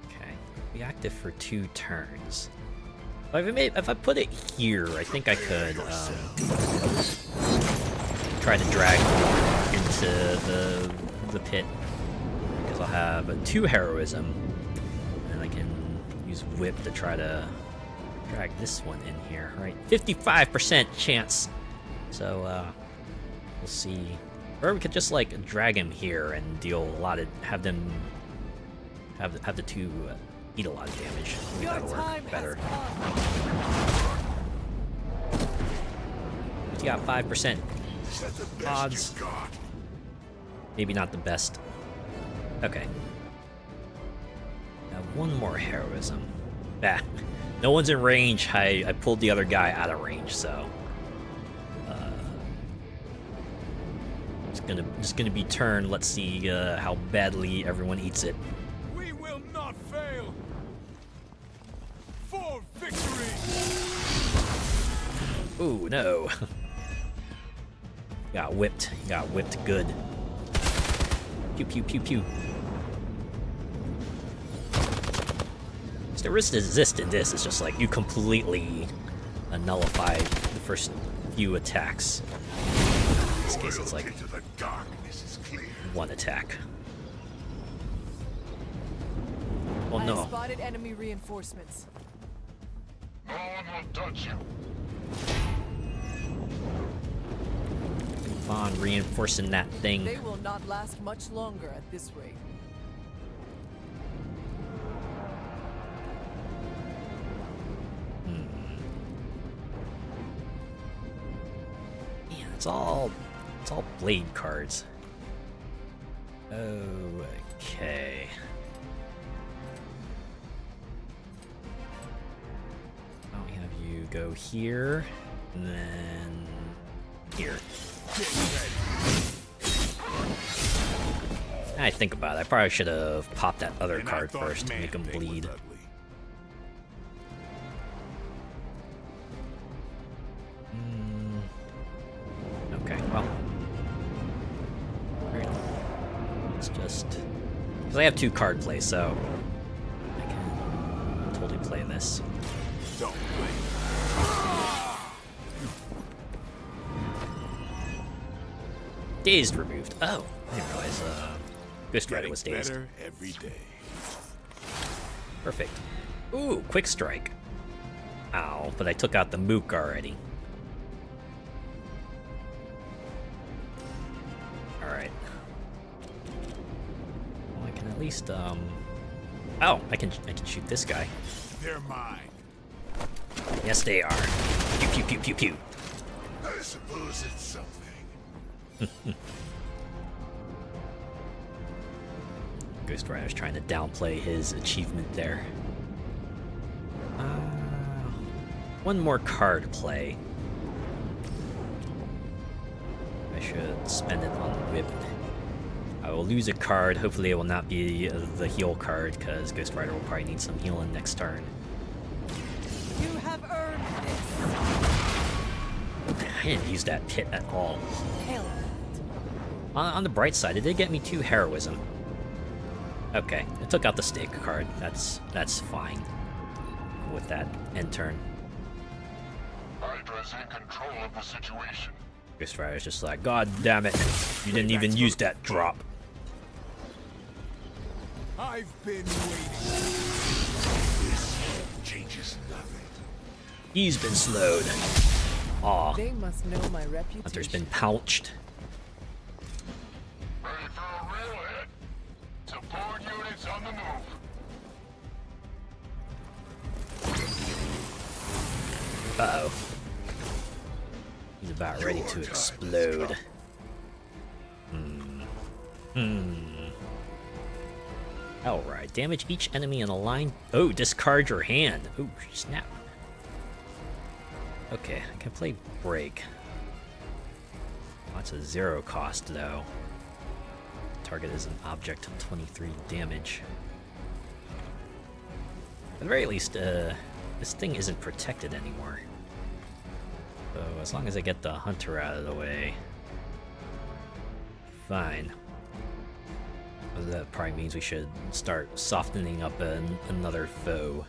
Okay. Be active for 2 turns. If I put it here, I think I could try to drag into the pit, because I'll have 2 heroism, and I can use whip to try to drag this one in here. Right, 55% chance. So we'll see. Or we could just like drag him here and deal a lot of have the 2 eat a lot of damage. Maybe that'll work better. You got 5% odds. Maybe not the best. Okay. Now 1 more heroism. Ah, no one's in range. I pulled the other guy out of range, so it's gonna be turn. Let's see how badly everyone eats it. We will not fail. For victory. Ooh, no. Got whipped good. Pew pew pew pew. The resist in this is just like you completely nullify the first few attacks. In this case, it's like 1 attack. Oh no. I spotted enemy reinforcements. No one will touch you. Come on, reinforcing that thing. They will not last much longer at this rate. Man, it's all blade cards. Okay. I'll have you go here, and then here. I think about it. I probably should have popped that other card first to make him bleed. Okay, well. Let's just... Because I have 2 card plays, so I can totally play this. Don't play. Dazed removed. Oh, I didn't realize Ghost Rider was dazed. Better every day. Perfect. Ooh, quick strike. Ow, but I took out the mook already. Alright. Well, I can at least, Oh, I can shoot this guy. They're mine. Yes, they are. Pew, pew, pew, pew, pew. I suppose it's something. Ghost Rider's trying to downplay his achievement there. 1 more card play. I should spend it on Whip. I will lose a card. Hopefully it will not be the heal card, because Ghost Rider will probably need some healing next turn. You have earned this. I didn't use that pit at all. Hell. On the bright side, it did get me 2 heroism. Okay, I took out the stake card. That's fine. With that end turn. Hydra's in control of the situation. Ghost Rider's just like, God damn it! You didn't even use that drop. I've been waiting. This changes nothing. He's been slowed. Aw, They must know my reputation. Hunter's been pouched. Ready for a real hit? Support units on the move. Uh-oh. He's about ready to explode. Alright, damage each enemy in a line. Oh, discard your hand. Oh, snap. Okay, I can play break. That's a 0 cost, though. Target is an object of 23 damage. At the very least, this thing isn't protected anymore. So as long as I get the hunter out of the way, fine. That probably means we should start softening up another foe.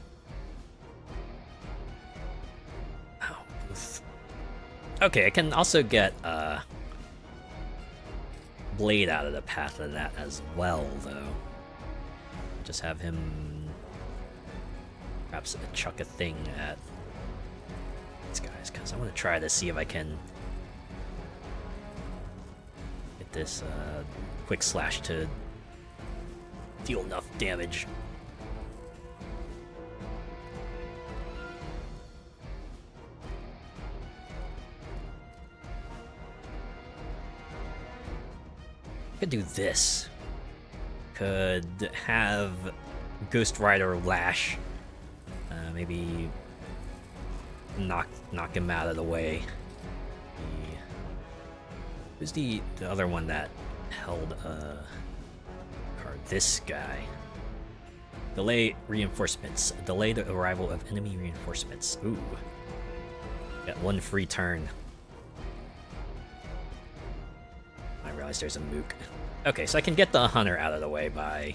Oh, oof. Okay, I can also get Blade out of the path of that as well, though. Just have him perhaps chuck a thing at these guys, because I want to try to see if I can get this quick slash to deal enough damage. Could do this. Could have Ghost Rider Lash. Maybe knock him out of the way. Who's the other one that held card? This guy. Delay reinforcements. Delay the arrival of enemy reinforcements. Ooh. Got one free turn. I realize there's a mook. Okay, so I can get the hunter out of the way by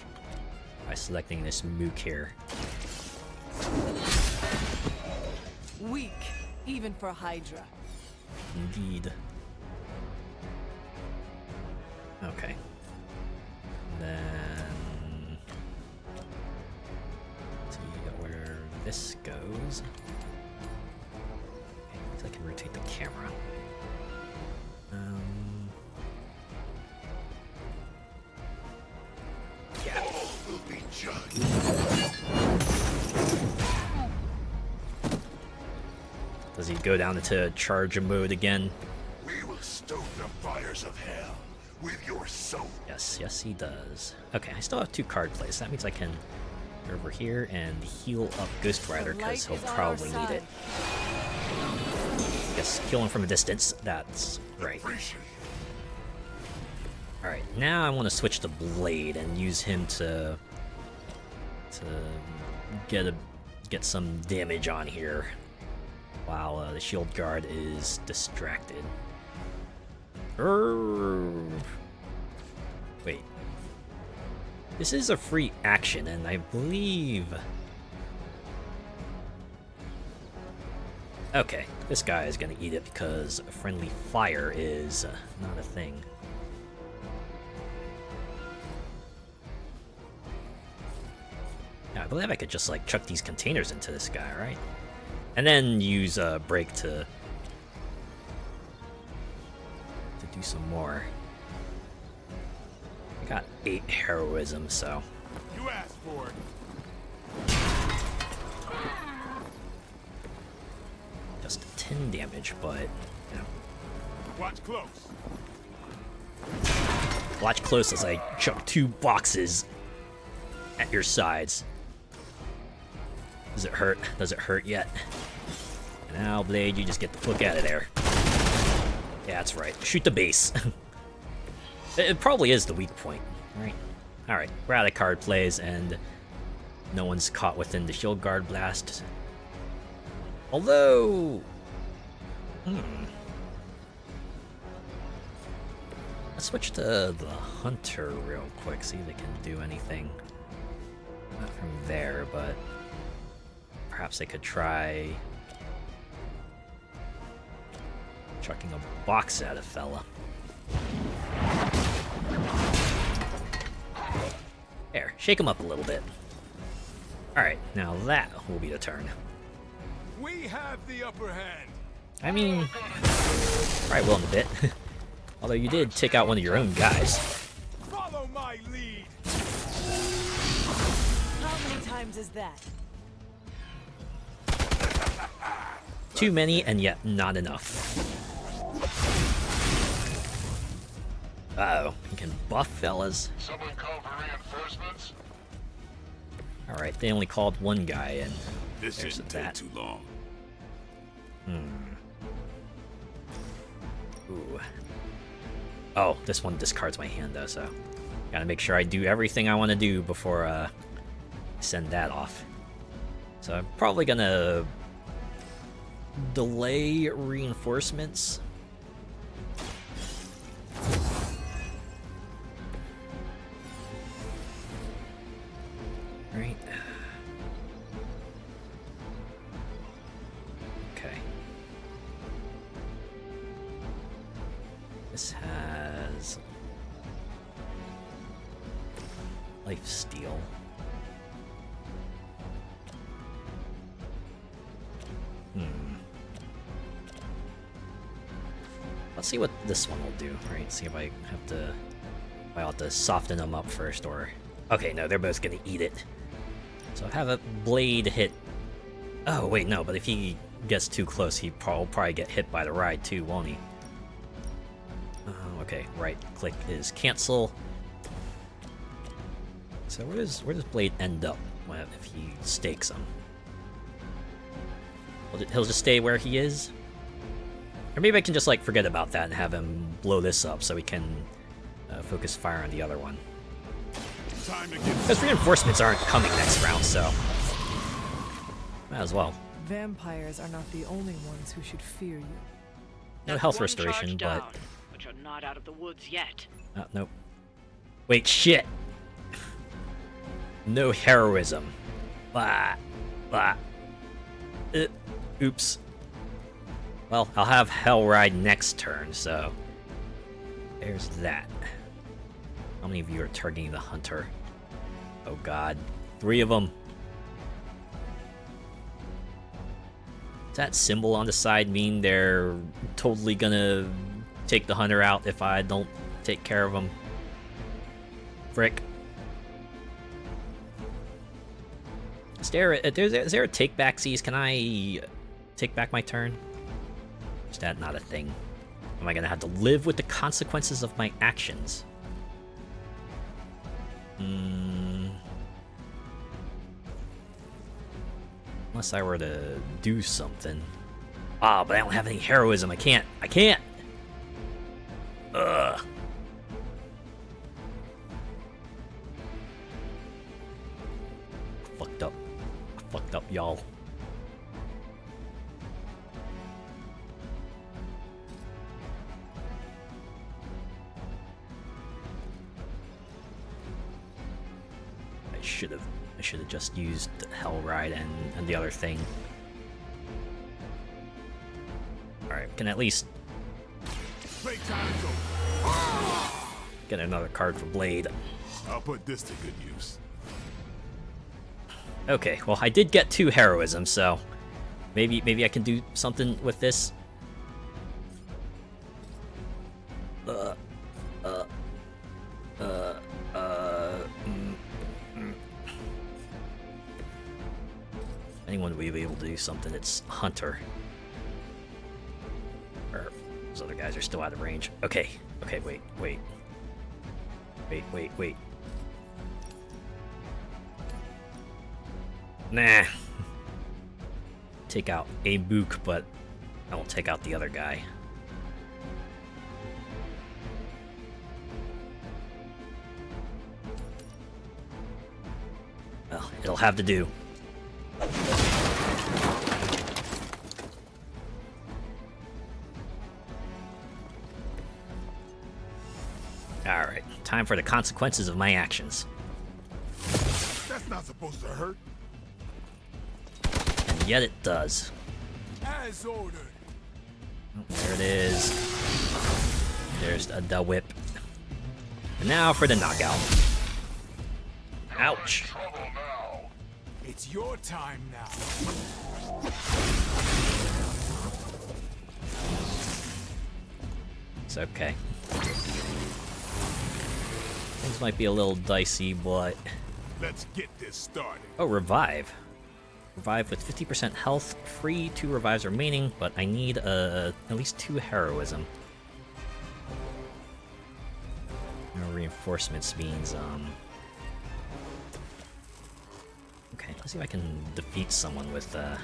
selecting this mook here. Weak, even for Hydra. Indeed. Okay. Then let's see where this goes. Okay, so I can rotate the camera. Yeah. All will be judged. Does he go down into charge mode again? We will stoke the fires of hell with your soul. Yes, he does. Okay, I still have 2 card plays. That means I can go over here and heal up Ghost Rider, because he'll probably need it. Yes, kill him from a distance. That's right. Alright, now I want to switch to Blade and use him to get some damage on here, while the shield guard is distracted. Wait. This is a free action, and I believe... Okay, this guy is gonna eat it because friendly fire is not a thing. Yeah, I believe I could just, like, chuck these containers into this guy, right? And then use break to do some more. I got 8 heroism, so. You asked for it. Just 10 damage, but you know. Watch close. Watch close as I chuck 2 boxes at your sides. Does it hurt? Does it hurt yet? Now, Blade, you just get the fuck out of there. Yeah, that's right. Shoot the base. It probably is the weak point, right? Alright, we're out of card plays, and no one's caught within the shield guard blast. Although... Let's switch to the hunter real quick, see if they can do anything. Not from there, but... Perhaps they could try... chucking a box at a fella. There, shake him up a little bit. Alright, now that will be the turn. We have the upper hand. I mean, probably will in a bit. Although you did take out one of your own guys. Follow my lead. How many times is that? Too many, and yet not enough. Uh-oh, you can buff fellas. Someone call for reinforcements? Alright, they only called one guy, and This there's shouldn't take that. too long. Ooh. Oh, this one discards my hand, though, so... Gotta make sure I do everything I want to do before, send that off. So I'm probably gonna... delay reinforcements. Right. Okay. This has life steal. Let's see what this one will do, right? See if I have to... If I have to soften them up first, or... Okay, no, they're both gonna eat it. So have a blade hit... Oh, wait, no, but if he gets too close, he will probably get hit by the ride too, won't he? Okay, right click is cancel. So where does blade end up if he stakes him? He'll just stay where he is? Or maybe I can just, like, forget about that and have him blow this up so we can focus fire on the other one. Because reinforcements aren't coming next round, so... Might as well. Vampires are not the only ones who should fear you. No health restoration, but... But you're not out of the woods yet. Oh, nope. Wait, shit! No heroism. Blah. Blah. Oops. Well, I'll have Hell Ride next turn, so... There's that. How many of you are targeting the hunter? Oh god. 3 of them. Does that symbol on the side mean they're totally gonna take the hunter out if I don't take care of them? Frick. Is there a take back seize? Can I take back my turn? Is that not a thing? Am I gonna have to live with the consequences of my actions? Unless I were to do something. Ah, but I don't have any heroism. I can't. Ugh. Fucked up, y'all. I should have just used Hell Ride and the other thing. Alright, can at least get another card for Blade. I'll put this to good use. Okay, well I did get 2 heroism, so maybe I can do something with this. Anyone will be able to do something, it's Hunter. Or those other guys are still out of range. Okay, wait. Nah. Take out a Mook, but I won't take out the other guy. Well, it'll have to do. Alright, time for the consequences of my actions. That's not supposed to hurt. And yet it does. As ordered. Oh, there it is. There's the whip. And now for the knockout. Ouch. It's your time now. It's okay. Things might be a little dicey, but... Let's get this started. Oh, revive. Revive with 50% health, free 2 revives remaining, but I need at least 2 heroism. No reinforcements means, okay, let's see if I can defeat someone with, no,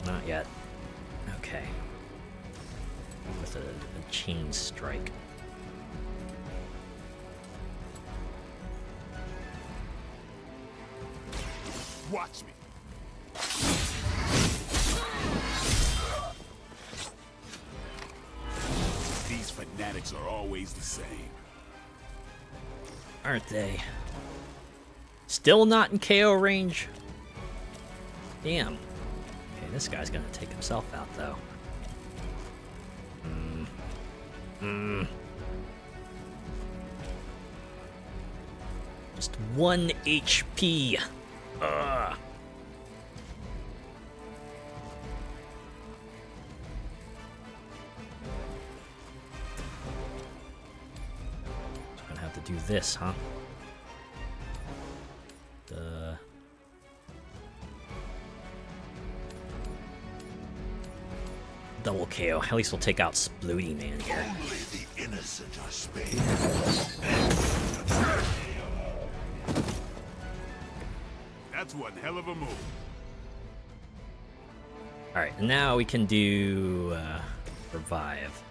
not yet. Okay. With a chain strike. Watch me. These fanatics are always the same. Aren't they? Still not in KO range? Damn. Okay, this guy's gonna take himself out, though. Just 1 HP. Ugh. Just gonna have to do this, huh? Double KO. At least we'll take out Splooty Man here. Only the innocent are spared. That's one hell of a move. Alright, now we can do Revive.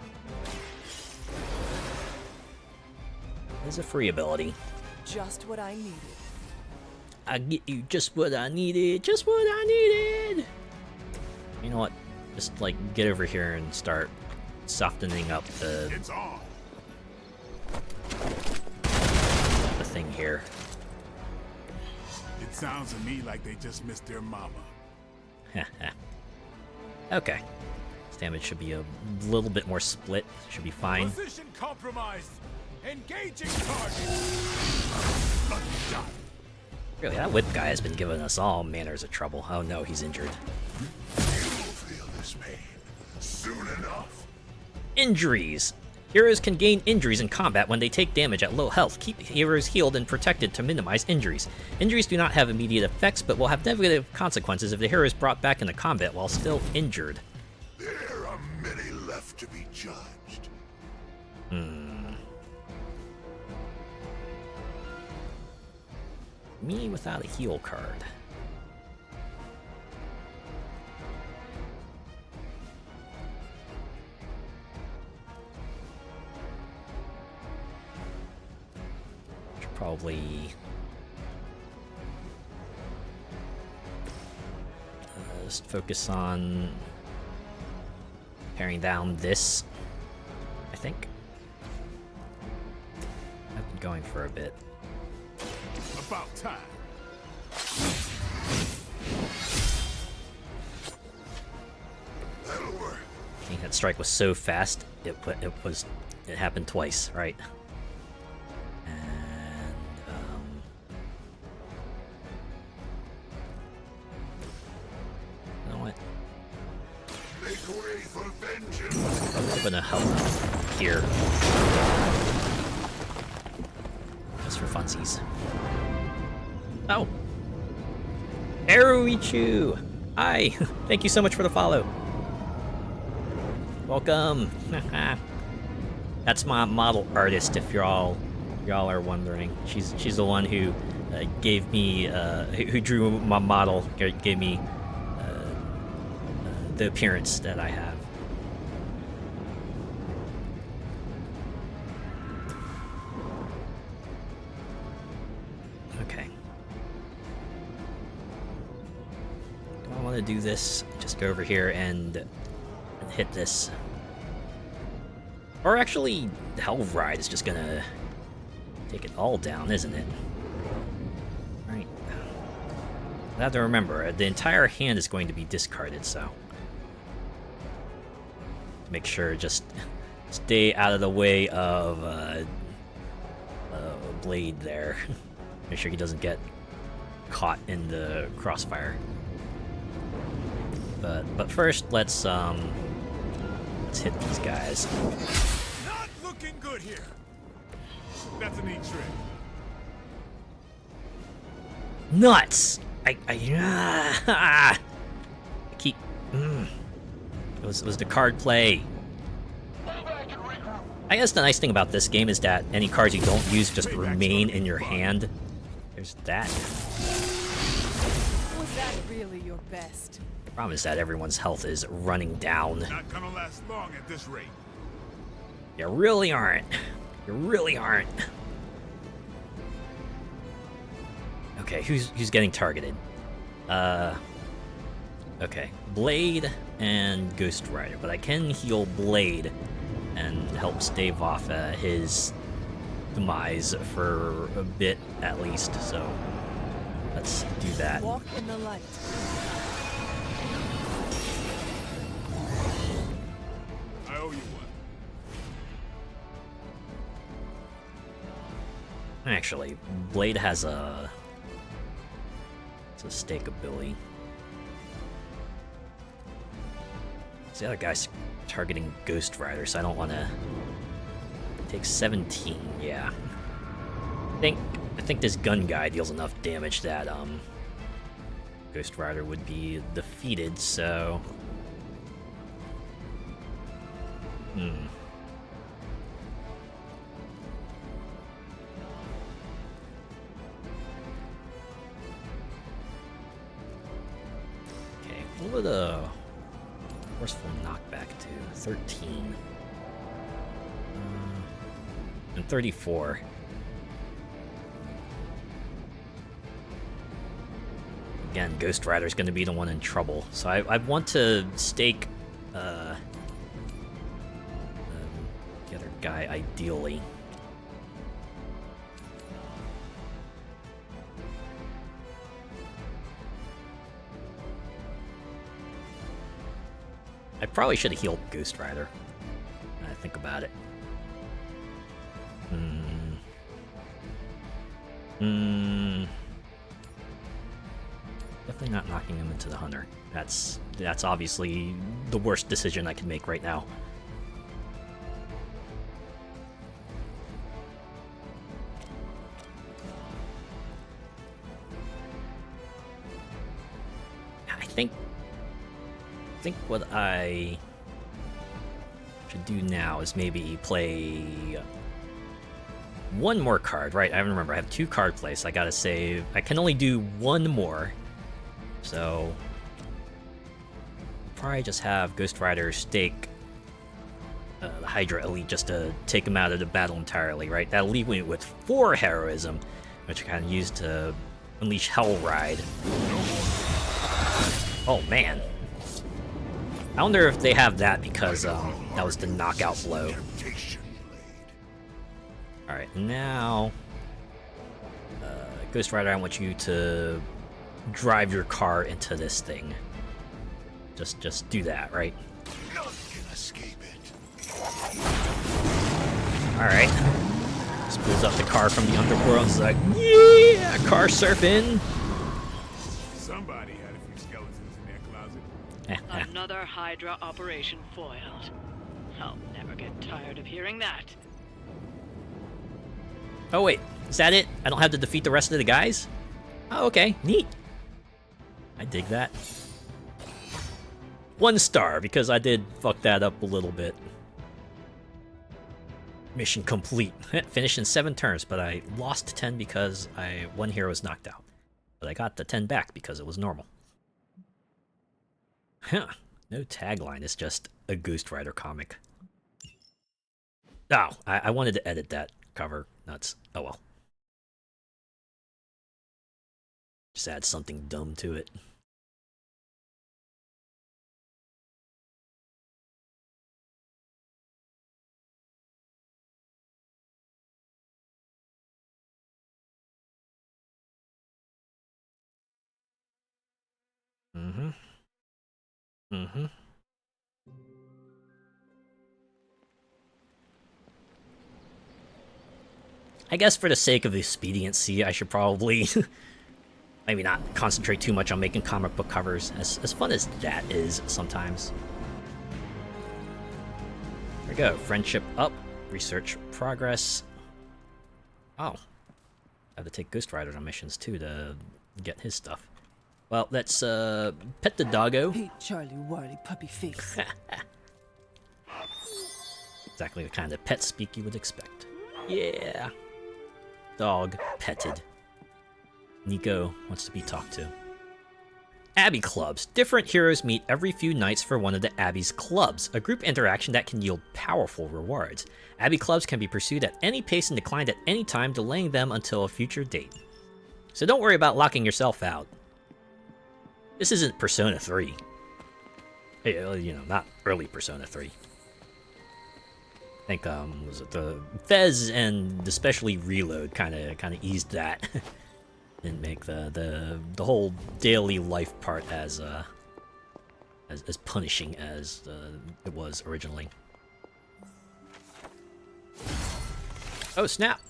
This is a free ability. Just what I needed. I get you just what I needed. Just what I needed! You know what? Just, like, get over here and start softening up the It's on. thing here. It sounds to me like they just missed their mama. Okay. This damage should be a little bit more split. Should be fine. Position compromised. Engaging target. A shot. Really, that whip guy has been giving us all manners of trouble. Oh no, he's injured. You will feel this pain soon enough. Injuries! Heroes can gain injuries in combat when they take damage at low health. Keep heroes healed and protected to minimize injuries. Injuries do not have immediate effects, but will have negative consequences if the hero is brought back into combat while still injured. There are many left to be judged. Me without a heal card. Should probably just focus on paring down this, I think. I've been going for a bit. About time. That'll work. I think that strike was so fast, it happened twice, right? And you know what? Make way for vengeance. I'm gonna help here, just for funsies. Oh, Aruichu! Hi, thank you so much for the follow. Welcome. That's my model artist, if y'all are wondering. She's the one who gave me who drew my model, gave me the appearance that I have. Okay. Do I want to do this? Just go over here and hit this. Or actually, Hell Ride is just gonna take it all down, isn't it? Right. I have to remember, the entire hand is going to be discarded, so make sure just stay out of the way of a blade there. Make sure he doesn't get caught in the crossfire. But first, let's hit these guys. Not looking good here. That's a neat trick. Nuts! I keep. It was the card play. I guess the nice thing about this game is that any cards you don't use just remain in your hand. There's that. Was that really your best? Problem is that everyone's health is running down. Not gonna last long at this rate. You really aren't. You really aren't. Okay, who's getting targeted? Okay, Blade and Ghost Rider, but I can heal Blade and help stave off his demise for a bit at least. So let's do that. Walk in the light. I owe you one. Actually, Blade has a stake ability. The other guy's targeting Ghost Rider, so I don't want to take 17. Yeah, I think this gun guy deals enough damage that Ghost Rider would be defeated. So, Okay, what would a forceful knockback to? 13. And 34. Again, Ghost Rider's going to be the one in trouble. So I want to stake the other guy ideally. I probably should have healed Ghost Rider. When I think about it. Definitely not knocking him into the Hunter. That's obviously the worst decision I can make right now. I think what I should do now is maybe play one more card, right? I remember I have 2 card plays. I gotta save. I can only do one more. So probably just have Ghost Rider stake the Hydra Elite just to take him out of the battle entirely, right? That'll leave me with 4 heroism, which I can use to unleash Hell Ride. Oh man. I wonder if they have that because that was the knockout blow. Alright, now Ghost Rider, I want you to drive your car into this thing. Just do that, right? None can escape it. Alright. Just pulls up the car from the underworld and is like, yeah, car surfing! Somebody had a few skeletons in their closet. Another Hydra operation foiled. I'll never get tired of hearing that. Oh wait, is that it? I don't have to defeat the rest of the guys? Oh, okay, neat. I dig that. 1 star, because I did fuck that up a little bit. Mission complete. Finished in 7 turns, but I lost 10 because one hero was knocked out. But I got the 10 back because it was normal. Huh. No tagline, it's just a Ghost Rider comic. Oh, I wanted to edit that cover. Nuts. Oh well. Just add something dumb to it. I guess for the sake of expediency, I should probably maybe not concentrate too much on making comic book covers, as fun as that is sometimes. There we go. Friendship up. Research progress. Oh. I have to take Ghost Rider on missions too to get his stuff. Well, let's pet the doggo. Hey, Charlie Warly puppy face. exactly the kind of pet speak you would expect. Yeah. Dog petted. Nico wants to be talked to. Abbey clubs. Different heroes meet every few nights for one of the Abbey's clubs, a group interaction that can yield powerful rewards. Abbey clubs can be pursued at any pace and declined at any time, delaying them until a future date. So don't worry about locking yourself out. This isn't Persona 3. You know, not early Persona 3. I think, was it the Fez and especially Reload kind of eased that. Didn't make the whole daily life part as punishing as it was originally. Oh snap!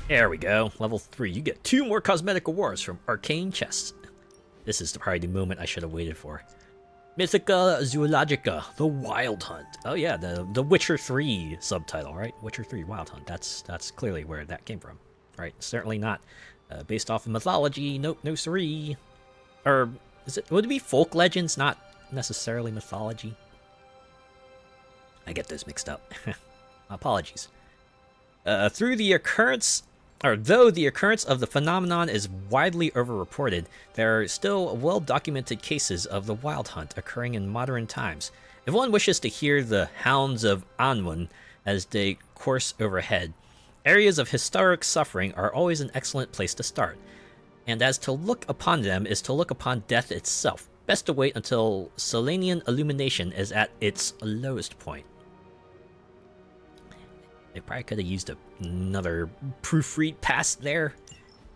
There we go, level 3. You get 2 more cosmetic awards from Arcane Chests. This is probably the moment I should have waited for. Mythica Zoologica, The Wild Hunt. Oh yeah, the Witcher 3 subtitle, right? Witcher 3 Wild Hunt. That's clearly where that came from, right? Certainly not based off of mythology. Nope, no siree. Or would it be folk legends, not necessarily mythology? I get those mixed up. Apologies. Though the occurrence of the phenomenon is widely overreported, there are still well-documented cases of the Wild Hunt occurring in modern times. If one wishes to hear the hounds of Anwen as they course overhead, areas of historic suffering are always an excellent place to start. And as to look upon them is to look upon death itself. Best to wait until Selenian illumination is at its lowest point. They probably could have used another proofread pass there.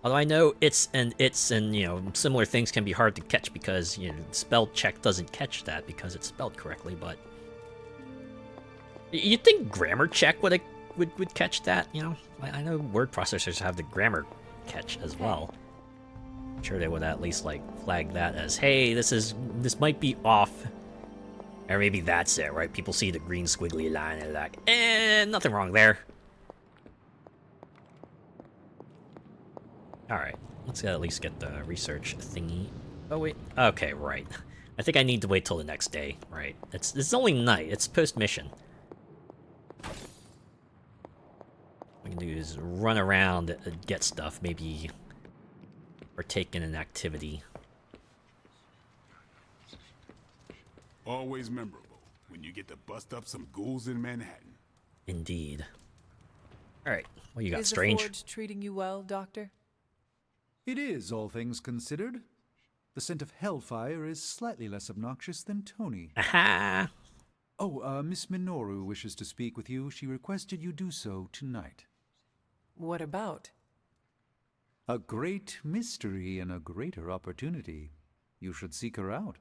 Although I know it's and you know, similar things can be hard to catch because, you know, spell check doesn't catch that because it's spelled correctly, but you'd think grammar check would catch that, you know? I know word processors have the grammar catch as well. I'm sure they would at least like flag that as, hey, this might be off. Or maybe that's it, right? People see the green squiggly line and they're like, nothing wrong there. Alright, let's at least get the research thingy. Oh wait, okay, right. I think I need to wait till the next day, right? It's only night, it's post-mission. What we can do is run around, get stuff, maybe partake in an activity. Always memorable when you get to bust up some ghouls in Manhattan. Indeed. Alright, what you got, Is Strange? the Forge treating you well, Doctor? It is, all things considered. The scent of hellfire is slightly less obnoxious than Tony. Aha! Oh, Miss Minoru wishes to speak with you. She requested you do so tonight. What about? A great mystery and a greater opportunity. You should seek her out.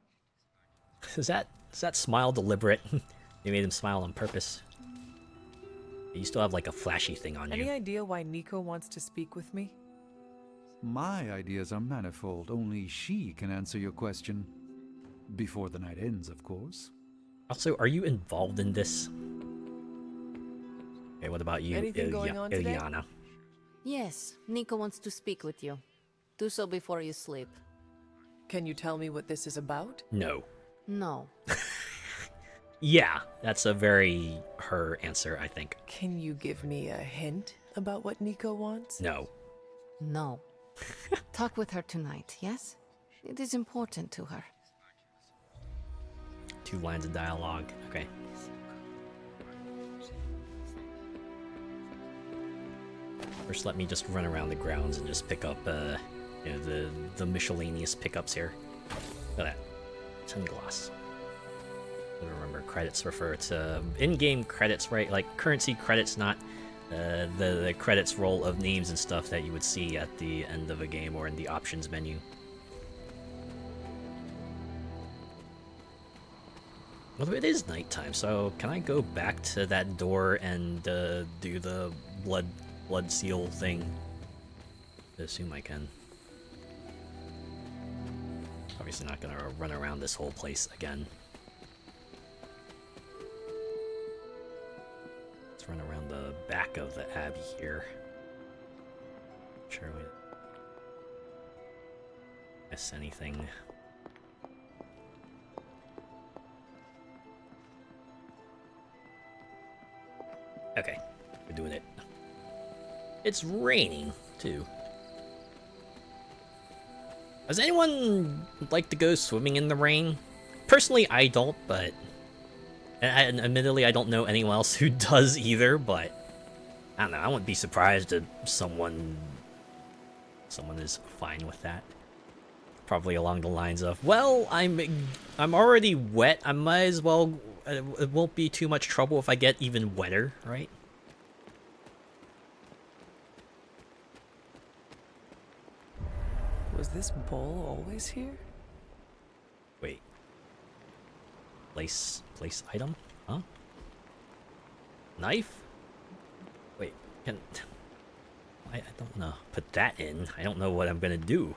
Is that smile deliberate? You made him smile on purpose. You still have like a flashy thing on you. Any idea why Nico wants to speak with me? My ideas are manifold. Only she can answer your question. Before the night ends, of course. Also, are you involved in this? Okay, what about you, Anything going on today? Ileana? Yes, Nico wants to speak with you. Do so before you sleep. Can you tell me what this is about? No. No. Yeah, that's a very her answer, I think. Can you give me a hint about what Nico wants? No. No. Talk with her tonight, yes? It is important to her. 2 lines of dialogue. Okay. First, let me just run around the grounds and just pick up, you know, the miscellaneous pickups here. Look at that. Sunglass. Remember, credits refer to in-game credits, right? Like currency credits, not the credits roll of names and stuff that you would see at the end of a game or in the options menu. Although it is nighttime, so can I go back to that door and do the blood seal thing? I assume I can. Obviously not gonna run around this whole place again. Let's run around the back of the Abbey here. Sure we miss anything. Okay, we're doing it. It's raining, too. Does anyone like to go swimming in the rain? Personally, I don't, but... And admittedly, I don't know anyone else who does either, but... I don't know, I wouldn't be surprised if someone is fine with that. Probably along the lines of, well, I'm already wet, I might as well... It won't be too much trouble if I get even wetter, right? Was this bowl always here? Wait. Place item? Huh? Knife? Wait, I don't know. Put that in. I don't know what I'm gonna do.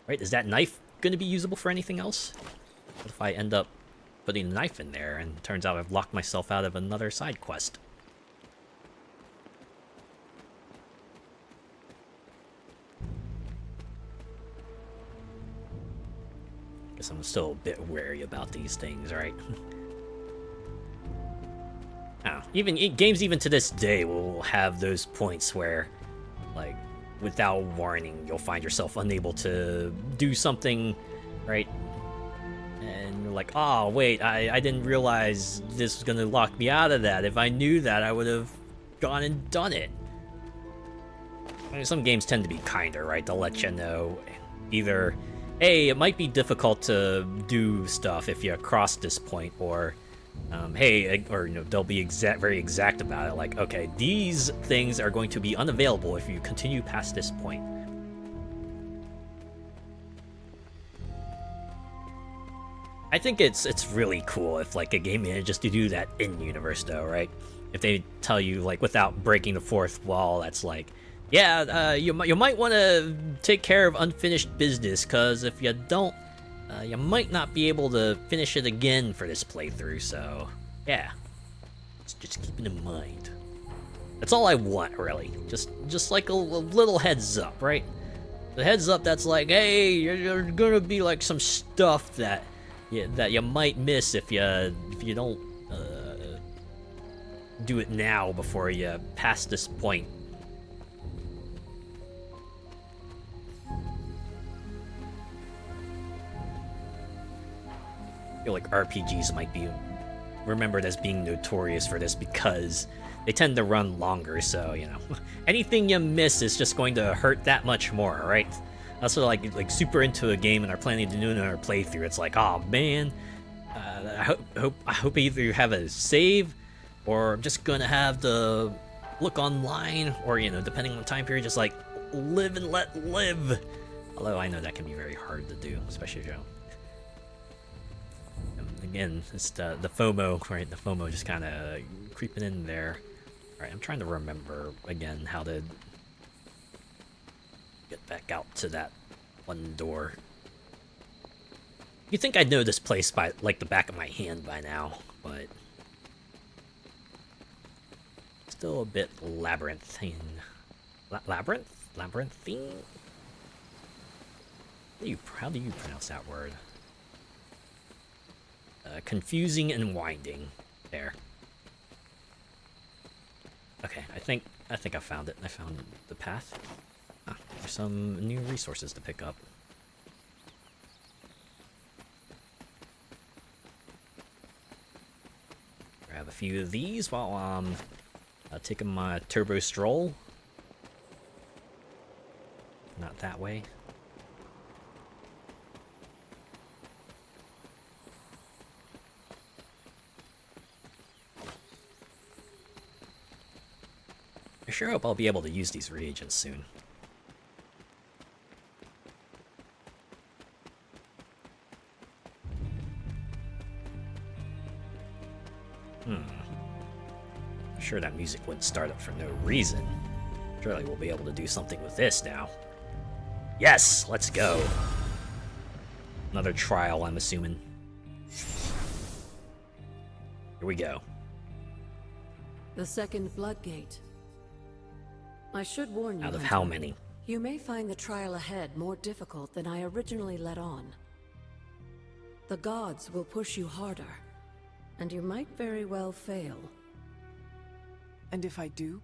Right, is that knife gonna be usable for anything else? What if I end up putting the knife in there and it turns out I've locked myself out of another side quest? Guess I'm still a bit wary about these things, right? Oh, games even to this day will have those points where, like, without warning, you'll find yourself unable to do something, right? And you're like, oh, wait, I didn't realize this was gonna lock me out of that. If I knew that, I would have gone and done it. I mean, some games tend to be kinder, right? They'll let you know either, hey, it might be difficult to do stuff if you cross this point, or, hey, or, you know, they'll be very exact about it, like, okay, these things are going to be unavailable if you continue past this point. I think it's really cool if, like, a game manages to do that in universe, though, right? If they tell you, like, without breaking the fourth wall, that's like, yeah, you might want to take care of unfinished business, because if you don't, you might not be able to finish it again for this playthrough, so, yeah. Just keep it in mind. That's all I want, really. Just like a little heads up, right? The heads up that's like, hey, there's gonna be, like, some stuff that you might miss if you don't do it now before you pass this point. I feel like RPGs might be remembered as being notorious for this because they tend to run longer, so, you know, anything you miss is just going to hurt that much more, right? Also, like super into a game and are planning to do another playthrough. It's like, oh man, I hope either you have a save, or I'm just gonna have to look online, or, you know, depending on the time period, just like live and let live. Although I know that can be very hard to do, especially if you know. Again, it's the FOMO, right? The FOMO just kind of creeping in there. All right, I'm trying to remember again how to get back out to that one door. You'd think I'd know this place by, like, the back of my hand by now, but still a bit labyrinthine. Labyrinthine? How do you pronounce that word? Confusing and winding. There. Okay, I think I found it. I found the path. Ah, there's some new resources to pick up. Grab a few of these while I'm taking my turbo stroll. Not that way. I sure hope I'll be able to use these reagents soon. I'm sure that music wouldn't start up for no reason. Surely we'll be able to do something with this now. Yes, let's go. Another trial, I'm assuming. Here we go. The second Bloodgate. I should warn you, Out of Hunter, how many? you may find the trial ahead more difficult than I originally let on. The gods will push you harder, and you might very well fail. And if I do?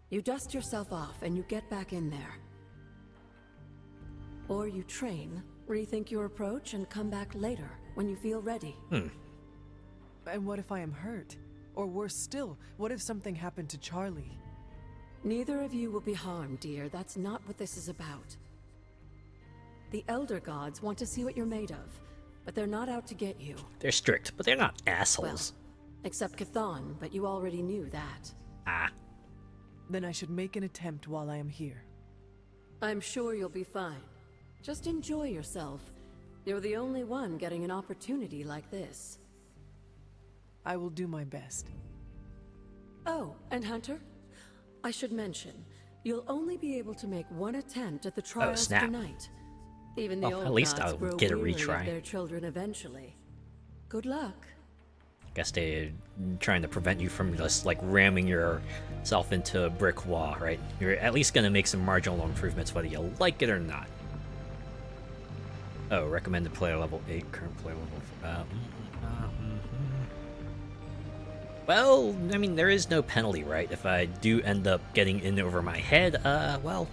You dust yourself off and you get back in there. Or you train, rethink your approach, and come back later when you feel ready. And what if I am hurt? Or worse still, what if something happened to Charlie? Neither of you will be harmed, dear. That's not what this is about. The Elder Gods want to see what you're made of, but they're not out to get you. They're strict, but they're not assholes. Well, except Chthon, but you already knew that. Ah. Then I should make an attempt while I am here. I'm sure you'll be fine. Just enjoy yourself. You're the only one getting an opportunity like this. I will do my best. Oh, and Hunter? I should mention, you'll only be able to make one attempt at the trials snap. tonight. Even the Well, old at least gods I'll grow get a weary retry. of their children eventually. Good luck. Guess they're trying to prevent you from just like ramming yourself into a brick wall, right? You're at least gonna make some marginal improvements whether you like it or not. Oh, recommended player level 8, current player level. Well, I mean, there is no penalty, right? If I do end up getting in over my head, well,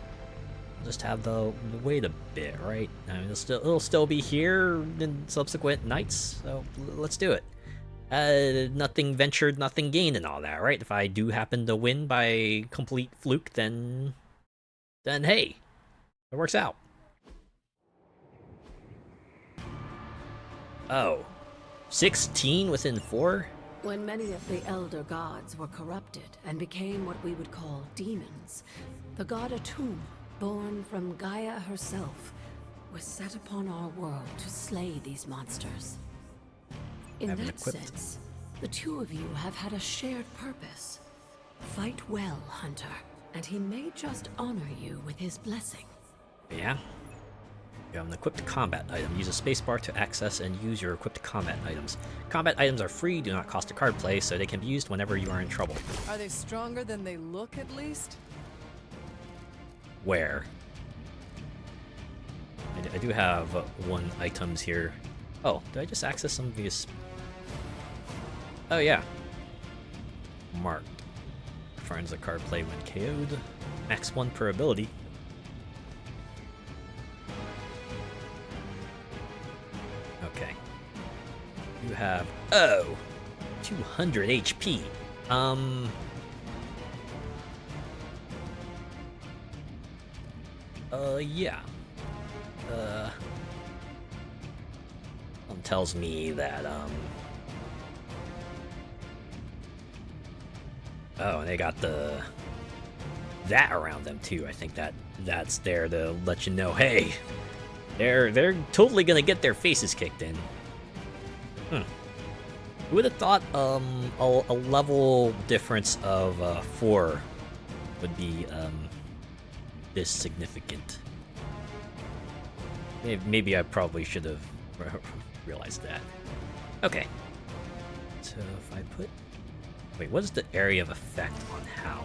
I'll just have the wait a bit, right? I mean, it'll still be here in subsequent nights, so let's do it. Nothing ventured, nothing gained, and all that, right? If I do happen to win by complete fluke, then hey, it works out. Oh, 16 within 4? When many of the Elder Gods were corrupted and became what we would call demons, the god Atum, born from Gaia herself, was set upon our world to slay these monsters. In that sense, the two of you have had a shared purpose. Fight well, Hunter, and he may just honor you with his blessing. Yeah. You have an equipped combat item. Use a spacebar to access and use your equipped combat items. Combat items are free, do not cost a card play, so they can be used whenever you are in trouble. Are they stronger than they look, at least? Where? I do have one items here. Oh, did I just access some of these? Oh yeah. Marked. Finds a card play when KO'd. Max 1 per ability. Okay. You have 200 HP. Yeah. Tells me that, oh, and they got that around them too. I think that's there to let you know, hey, they're totally gonna get their faces kicked in. Who would have thought a level difference of 4 would be this significant? Maybe I probably should have realized that. Okay. So if I put... Wait, what is the area of effect on how?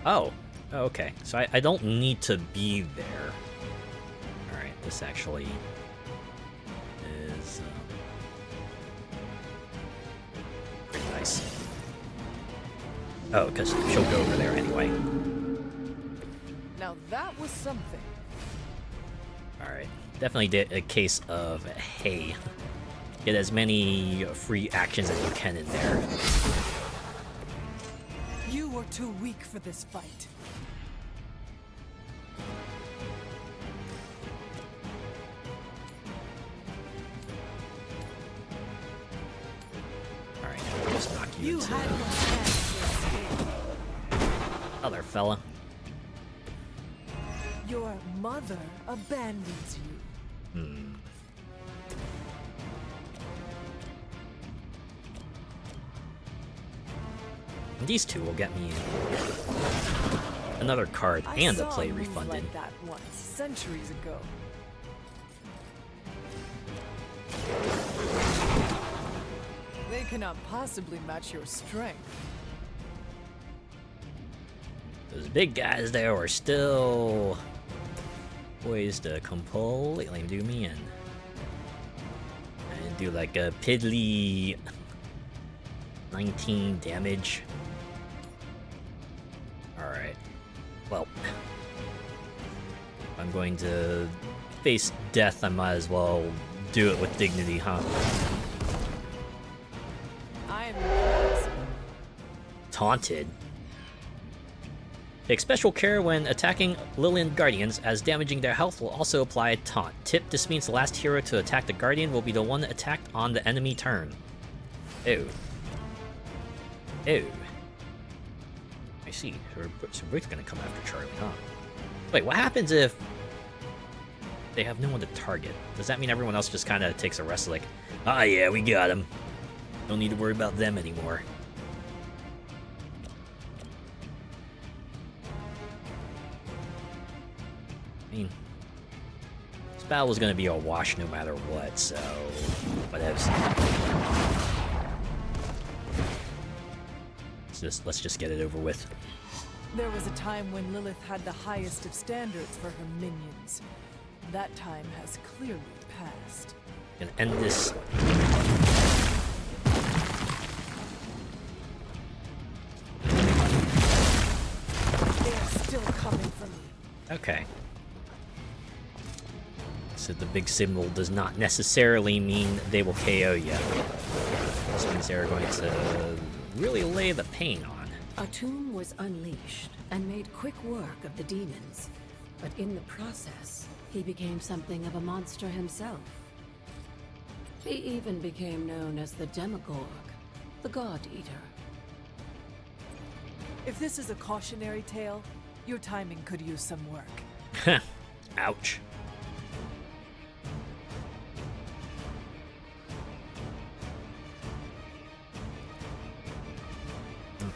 Oh, okay. So I don't need to be there. Alright, this actually is pretty nice. Oh, because she'll go over there anyway. Now that was something. Alright. Definitely did a case of, hey, get as many free actions as you can in there. You were too weak for this fight. Alright, I'll just knock you into had your chance. other fella. Your mother abandons you. These two will get me another card and a play I saw a move refunded. like that once, centuries ago. They cannot possibly match your strength. Those big guys there were still poised to completely do me in. And do like a piddly 19 damage. Alright. Well, if I'm going to face death, I might as well do it with dignity, huh? I'm Taunted. Take special care when attacking Lillian Guardians, as damaging their health will also apply a taunt. Tip, this means the last hero to attack the Guardian will be the one attacked on the enemy turn. Ew. Ew. I see. So Rick's gonna come after Charlie, huh? Wait, what happens if they have no one to target? Does that mean everyone else just kind of takes a rest, like, ah, yeah, we got him. Don't need to worry about them anymore. I mean, this battle was gonna be a wash no matter what, so whatevs. Let's just get it over with. There was a time when Lilith had the highest of standards for her minions. That time has clearly passed. Gonna end this. They are still coming for me. Okay. So the big symbol does not necessarily mean they will KO you. This means they're going to really lay the pain on. Atum was unleashed and made quick work of the demons, but in the process, he became something of a monster himself. He even became known as the Demogorg, the God Eater. If this is a cautionary tale, your timing could use some work. Ouch.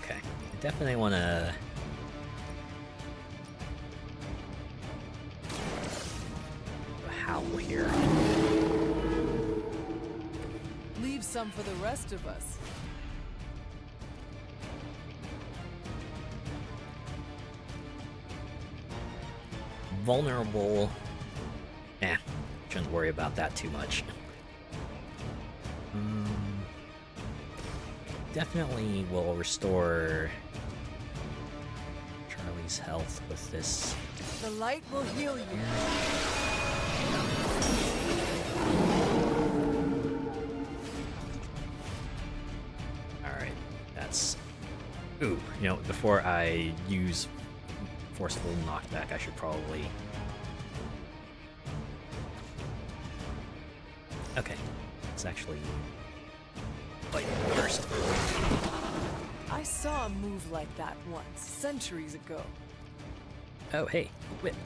Okay, I definitely want to howl here. Leave some for the rest of us. Vulnerable. Shouldn't worry about that too much. Definitely will restore Charlie's health with this. The light will heal you. Alright, that's... Ooh, you know, before I use forceful knockback, I should probably... Okay, let's actually fight first. I saw a move like that once, centuries ago. Oh, hey, whip.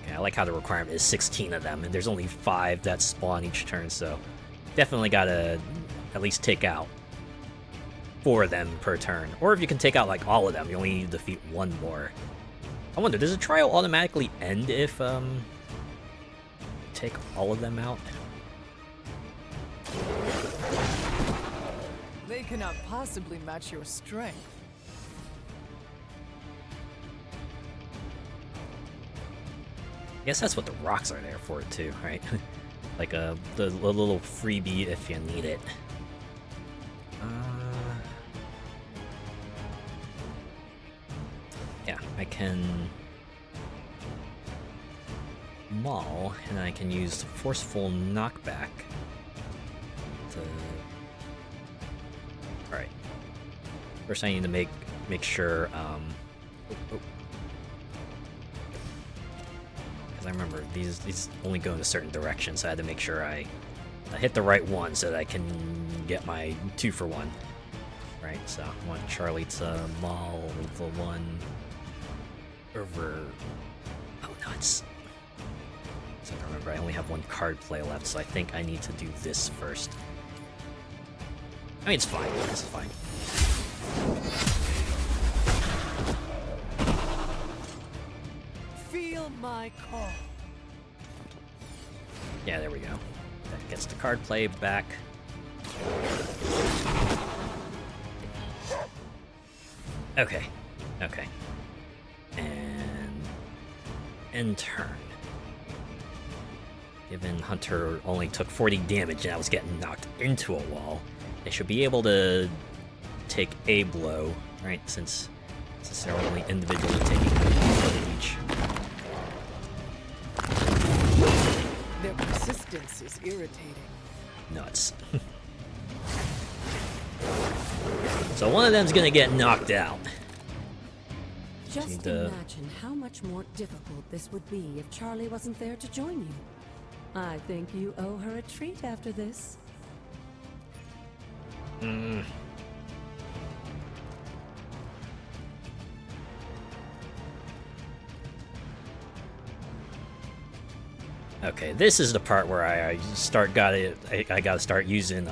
Okay, I like how the requirement is 16 of them, and there's only 5 that spawn each turn, so definitely gotta at least take out 4 of them per turn. Or if you can take out like all of them, you only need to defeat 1 more. I wonder, does a trial automatically end if take all of them out? They cannot possibly match your strength. I guess that's what the rocks are there for too, right? Like the little freebie if you need it. Yeah, I can maul, and I can use forceful knockback to... Alright. First I need to make sure, because I remember these only go in a certain direction, so I had to make sure I hit the right one so that I can get my 2-for-1. Right, so I want Charlie to maul the one over... Oh, nuts. So I remember I only have 1 card play left, so I think I need to do this first. I mean, it's fine. It's fine. Feel my call. Yeah, there we go. That gets the card play back. Okay. Okay. And... end turn. Given Hunter only took 40 damage and I was getting knocked into a wall, they should be able to take a blow, right? Since they're only individually taking one each. Their persistence is irritating. Nuts. So one of them's gonna get knocked out. Just imagine how much more difficult this would be if Charlie wasn't there to join you. I think you owe her a treat after this. Okay, this is the part where I gotta start using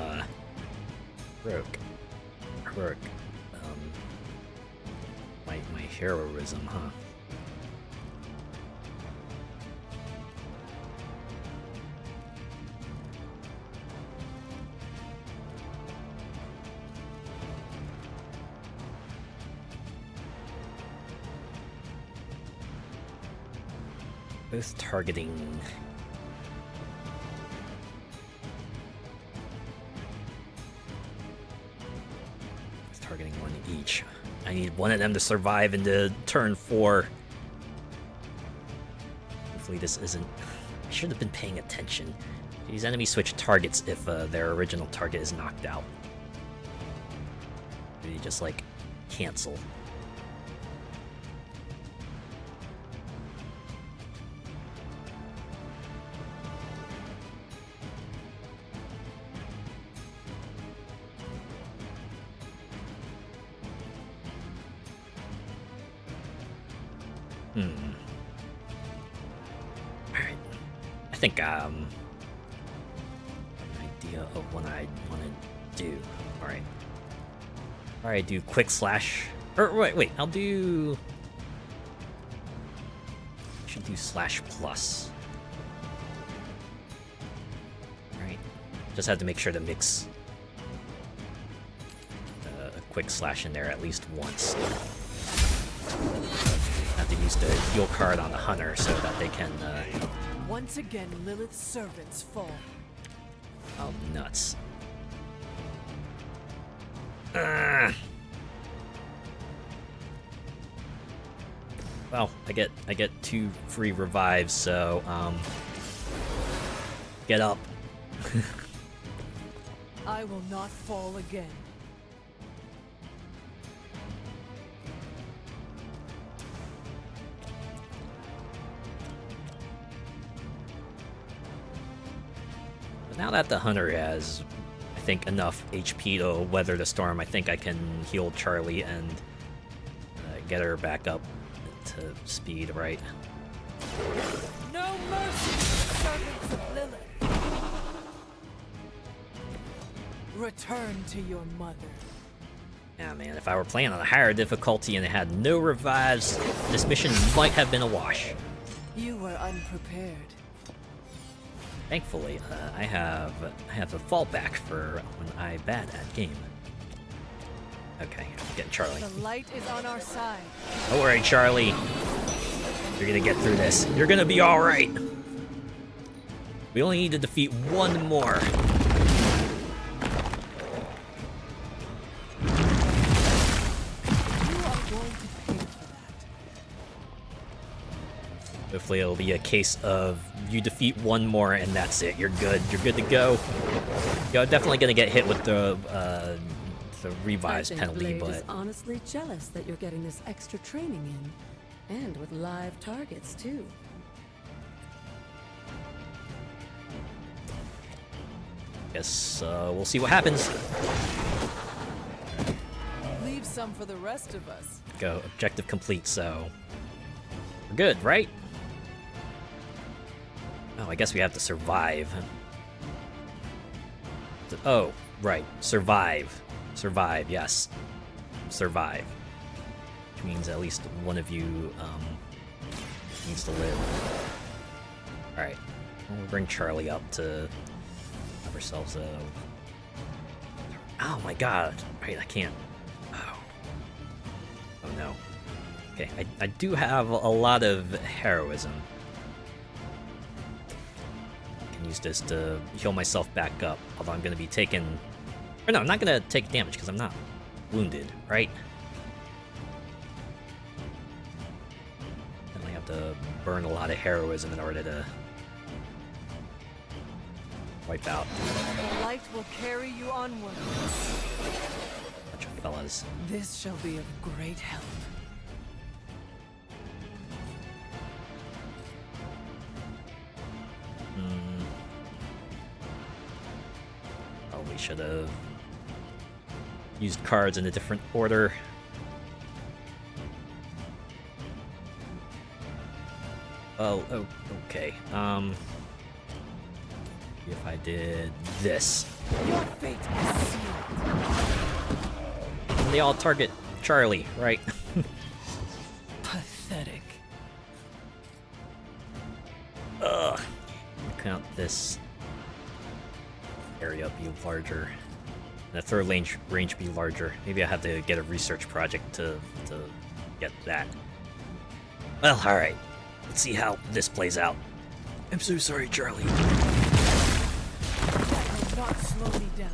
heroic, my heroism, huh? Both targeting. Targeting one each. I need one of them to survive into turn 4. Hopefully this isn't... I should have been paying attention. These enemies switch targets if their original target is knocked out. They just, like, cancel. Alright. I think, an idea of what I want to do. Alright. Alright, do quick slash. Or, wait, I'll do... I should do slash plus. Alright. Just have to make sure to mix a quick slash in there at least once. Have to use the heal card on the hunter so that they can Once again, Lilith's servants fall. oh, nuts. Well, I get 2 free revives, so get up. I will not fall again. Now that the hunter has, I think, enough HP to weather the storm, I think I can heal Charlie and get her back up to speed, right? No mercy, servants of Lilith. Return to your mother. Yeah, man, if I were playing on a higher difficulty and it had no revives, this mission might have been a wash. You were unprepared. Thankfully, I have a fallback for when I'm bad at game. Okay, I'm getting Charlie. The light is on our side. Don't worry, Charlie. You're gonna get through this. You're gonna be all right. We only need to defeat one more. You are going to pay for that. Hopefully it'll be a case of you defeat one more and that's it. You're good. You're good to go. You're definitely gonna get hit with the revives penalty, Blade but is honestly jealous that you're getting this extra training in, and with live targets too. guess we'll see what happens. Leave some for the rest of us. Go, objective complete, so we're good, right? Oh, I guess we have to survive. Oh, right, survive. Survive, yes. Survive. Which means at least one of you needs to live. Alright, we'll bring Charlie up to have ourselves a... Oh my god, right, I can't... Oh no. Okay, I do have a lot of heroism. I can use this to heal myself back up, although I'm going to be taking... Or no, I'm not going to take damage, because I'm not wounded, right? Definitely have to burn a lot of heroism in order to wipe out The light will carry you onward. a bunch of fellas. This shall be of great help. Oh, we should have used cards in a different order. Oh, okay. If I did this. Your fate is sealed. And they all target Charlie, right? Pathetic. Ugh. Count this area be larger. And the third range be larger. Maybe I have to get a research project to get that. Well, alright. Let's see how this plays out. I'm so sorry, Charlie. That will not slow me down.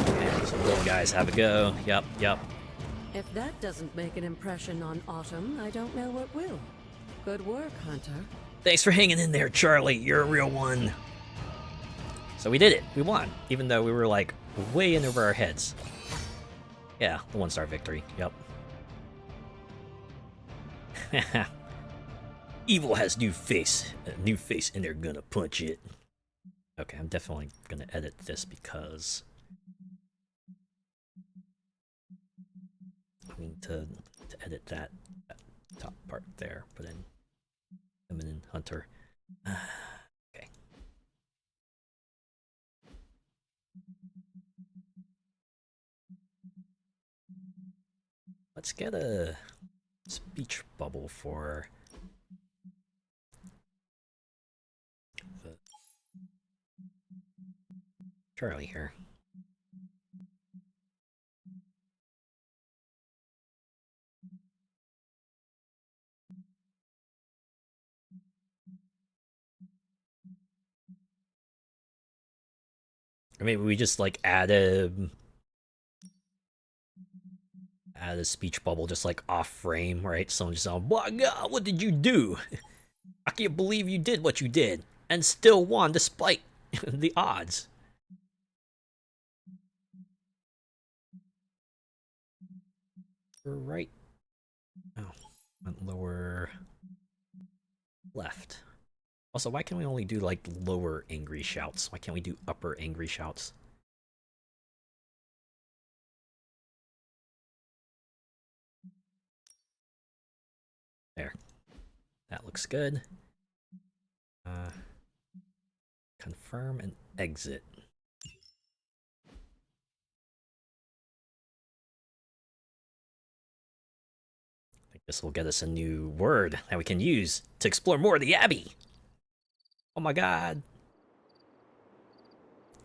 Okay, so little guys have a go. Yup. If that doesn't make an impression on Atum, I don't know what will. Good work, Hunter. Thanks for hanging in there, Charlie. You're a real one. So we did it. We won. Even though we were, like, way in over our heads. Yeah, the 1-star victory. Yep. Evil has new face. A new face, and they're gonna punch it. Okay, I'm definitely gonna edit this because I need to edit that top part there. Put in feminine hunter. Okay. Let's get a speech bubble for Charlie here. Or maybe we just like add a speech bubble just like off frame, right? Someone just said, "My God, what did you do? I can't believe you did what you did and still won despite the odds." Right. Oh, went lower left. Also, why can we only do like lower angry shouts? Why can't we do upper angry shouts? There. That looks good. Confirm and exit. I think this will get us a new word that we can use to explore more of the Abbey. Oh my God.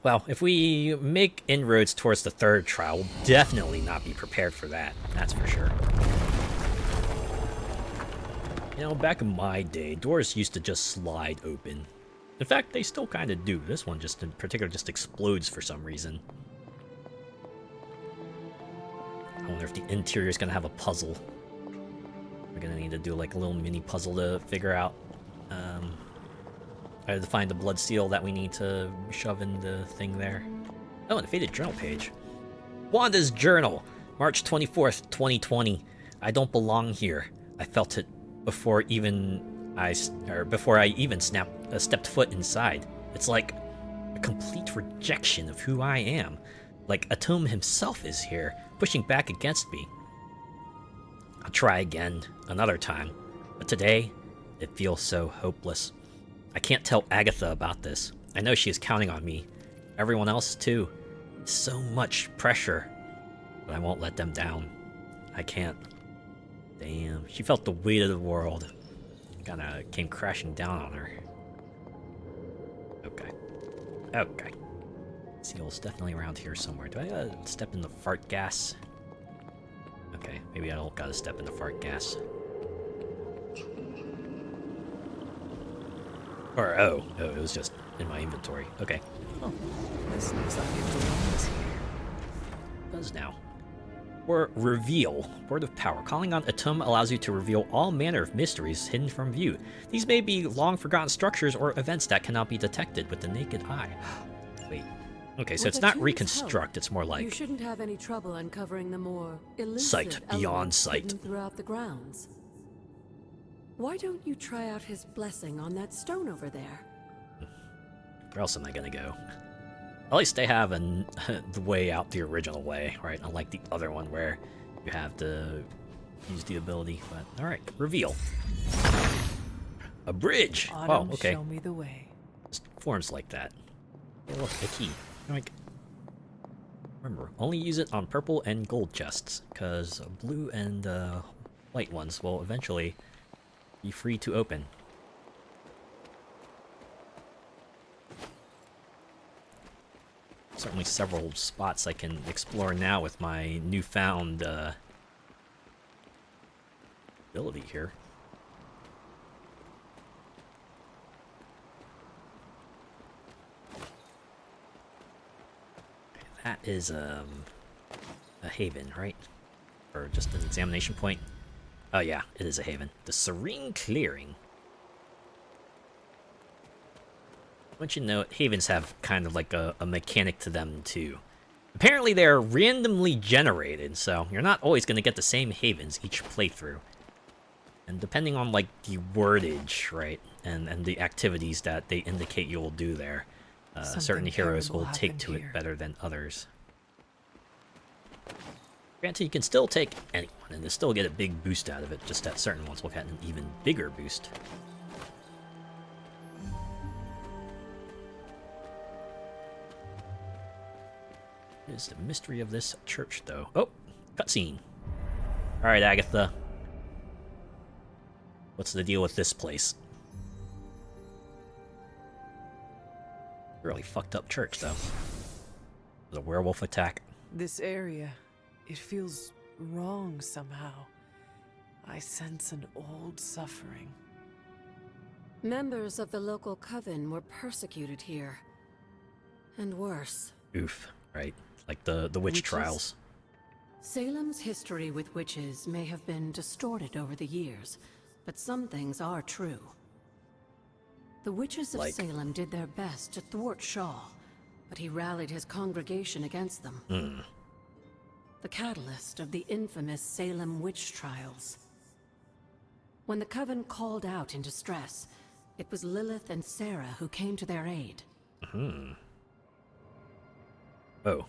Well, if we make inroads towards the third trial, we'll definitely not be prepared for that. That's for sure. You know, back in my day, doors used to just slide open. In fact, they still kind of do. This one just in particular just explodes for some reason. I wonder if the interior is going to have a puzzle. We're going to need to do like a little mini puzzle to figure out. I had to find the blood seal that we need to shove in the thing there. Oh, and a faded journal page. Wanda's journal, March 24th, 2020. I don't belong here. I felt it before I even stepped foot inside. It's like a complete rejection of who I am. Like Atum himself is here, pushing back against me. I'll try again, another time. But today, it feels so hopeless. I can't tell Agatha about this. I know she is counting on me. Everyone else, too. So much pressure. But I won't let them down. I can't. Damn, she felt the weight of the world. Kinda came crashing down on her. Okay. Seal's definitely around here somewhere. Do I gotta step in the fart gas? Okay, maybe I don't gotta step in the fart gas. Or, oh, it was just in my inventory. Okay. Oh, this looks like it belongs here. It does now. Or reveal. Word of power. Calling on Atum allows you to reveal all manner of mysteries hidden from view. These may be long-forgotten structures or events that cannot be detected with the naked eye. Wait. Okay, so With it's not Atum's reconstruct, help, it's more you like shouldn't have any trouble uncovering the more elusive sight beyond elements sight. hidden throughout the grounds. Why don't you try out his blessing on that stone over there? Where else am I gonna go? At least they have the way out the original way, right? Unlike the other one where you have to use the ability. But alright, reveal. A bridge! Autumn, Oh, okay. show me the way. Just forms like that. Hey, look, a key. Like, remember, only use it on purple and gold chests, because blue and white ones will eventually be free to open. Certainly several spots I can explore now with my newfound ability here. That is a haven, right? Or just an examination point? Oh yeah, it is a haven. The Serene Clearing. Once you know it, havens have kind of like a mechanic to them too. Apparently they're randomly generated, so you're not always going to get the same havens each playthrough. And depending on like the wordage, right, and the activities that they indicate you will do there, certain heroes will take to it better than others. Granted, you can still take anyone and they still get a big boost out of it, just that certain ones will get an even bigger boost. What is the mystery of this church, though? Oh, cutscene. Alright, Agatha. What's the deal with this place? Really fucked up church, though. There's a werewolf attack. This area, it feels wrong somehow. I sense an old suffering. Members of the local coven were persecuted here. And worse. Oof, right? Like the witch Witches? trials. Salem's history with witches may have been distorted over the years, but some things are true. The witches of Salem did their best to thwart Shaw, but he rallied his congregation against them. The catalyst of the infamous Salem witch trials. When the coven called out in distress, it was Lilith and Sarah who came to their aid. Oh.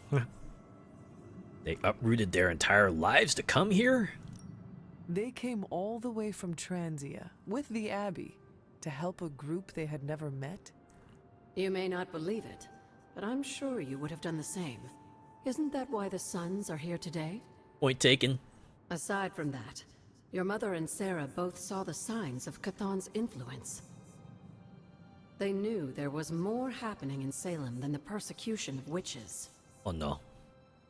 They uprooted their entire lives to come here? They came all the way from Transia, with the Abbey, to help a group they had never met? You may not believe it, but I'm sure you would have done the same. Isn't that why the Sons are here today? Point taken. Aside from that, your mother and Sarah both saw the signs of Chthon's influence. They knew there was more happening in Salem than the persecution of witches. Oh no.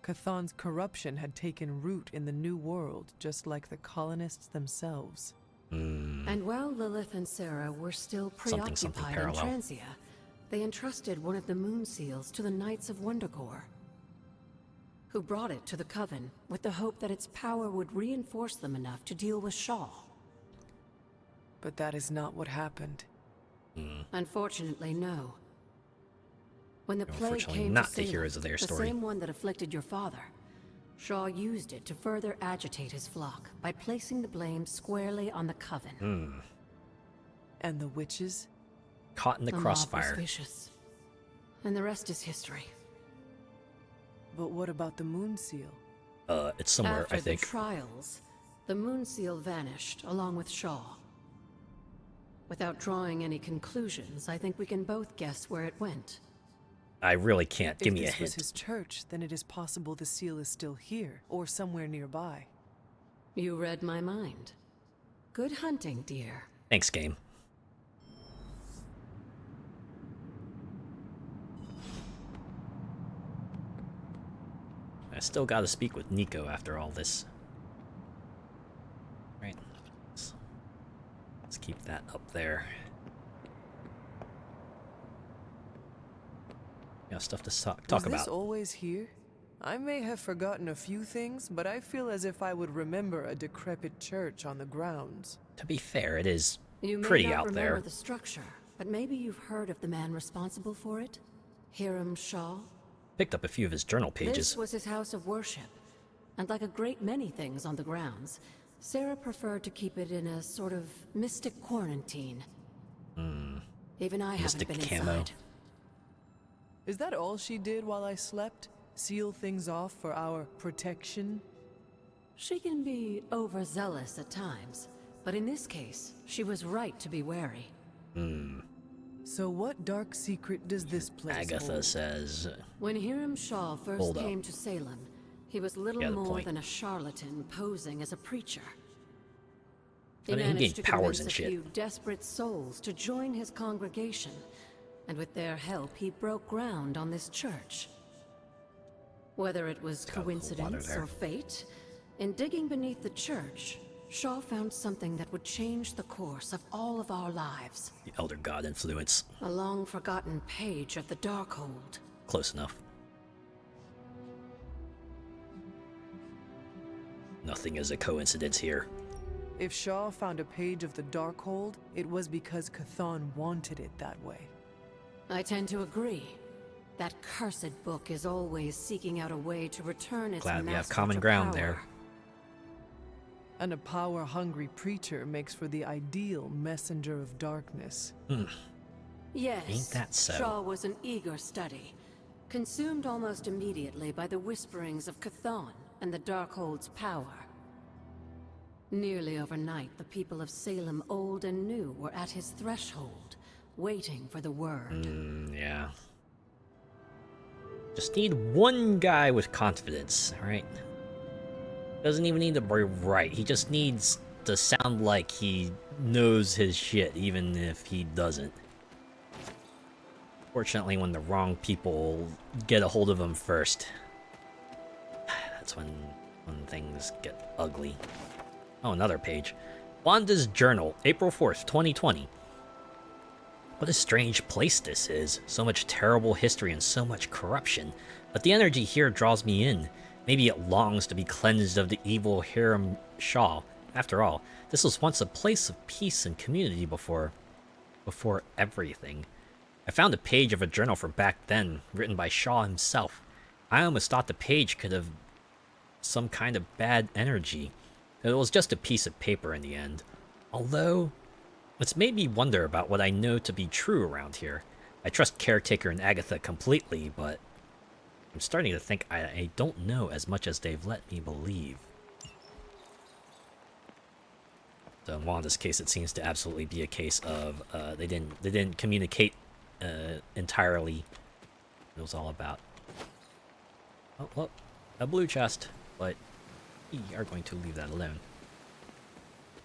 Chthon's corruption had taken root in the New World, just like the colonists themselves. And while Lilith and Sarah were still preoccupied in Transia, they entrusted one of the moon seals to the Knights of Wondercore, who brought it to the Coven with the hope that its power would reinforce them enough to deal with Shaw. But that is not what happened. Unfortunately, no. When the plague Unfortunately, came not to the Salem, heroes of their the story. same one that afflicted your father, Shaw used it to further agitate his flock by placing the blame squarely on the Coven. And the witches? Caught in the Mob crossfire. was vicious. And the rest is history. But what about the moon seal? It's somewhere, After I think. the trials, the moon seal vanished along with Shaw. Without drawing any conclusions, I think we can both guess where it went. I really can't. Give me a If this was hint. his church, then it is possible the seal is still here, or somewhere nearby. You read my mind. Good hunting, dear. Thanks, game. I still gotta speak with Nico after all this. Right. Let's keep that up there. have stuff to talk Was about. this always here? I may have forgotten a few things, but I feel as if I would remember a decrepit church on the grounds. To be fair, it is You may pretty not out remember there. the structure, but maybe you've heard of the man responsible for it? Hiram Shaw? Picked up a few of his journal pages. This was his house of worship. And like a great many things on the grounds, Sarah preferred to keep it in a sort of mystic quarantine. Even I Mystic haven't been camo. inside. Is that all she did while I slept? Seal things off for our protection? She can be overzealous at times, but in this case, she was right to be wary. So what dark secret does this place Agatha hold? says, When Hiram Shaw first Hold up. came to Salem, he was little Yeah, the more point. than a charlatan posing as a preacher. I mean, he managed gained to powers convince and a shit. few desperate souls to join his congregation, and with their help, he broke ground on this church. Whether it was got a little water coincidence there. or fate, in digging beneath the church, Shaw found something that would change the course of all of our lives. the Elder God influence. A long-forgotten page of the Darkhold. Close enough. Nothing is a coincidence here. If Shaw found a page of the Darkhold, it was because Chthon wanted it that way. I tend to agree. That cursed book is always seeking out a way to return its Glad we have master common to ground power. there. And a power-hungry preacher makes for the ideal messenger of darkness. Yes, Ain't that so? Shaw was an eager study, consumed almost immediately by the whisperings of Chthon and the Darkhold's power. Nearly overnight, the people of Salem, old and new, were at his threshold, waiting for the word. Yeah. Just need one guy with confidence, alright? Doesn't even need to be right. He just needs to sound like he knows his shit, even if he doesn't. Fortunately, when the wrong people get a hold of him first, that's when things get ugly. Oh, another page. Wanda's Journal, April 4th, 2020. What a strange place this is. So much terrible history and so much corruption. But the energy here draws me in. Maybe it longs to be cleansed of the evil Hiram Shaw. After all, this was once a place of peace and community before everything. I found a page of a journal from back then, written by Shaw himself. I almost thought the page could have some kind of bad energy. It was just a piece of paper in the end. Although, it's made me wonder about what I know to be true around here. I trust Caretaker and Agatha completely, but I'm starting to think I don't know as much as they've let me believe. So in Wanda's case, it seems to absolutely be a case of they didn't communicate entirely. It was all about look, a blue chest, but we are going to leave that alone.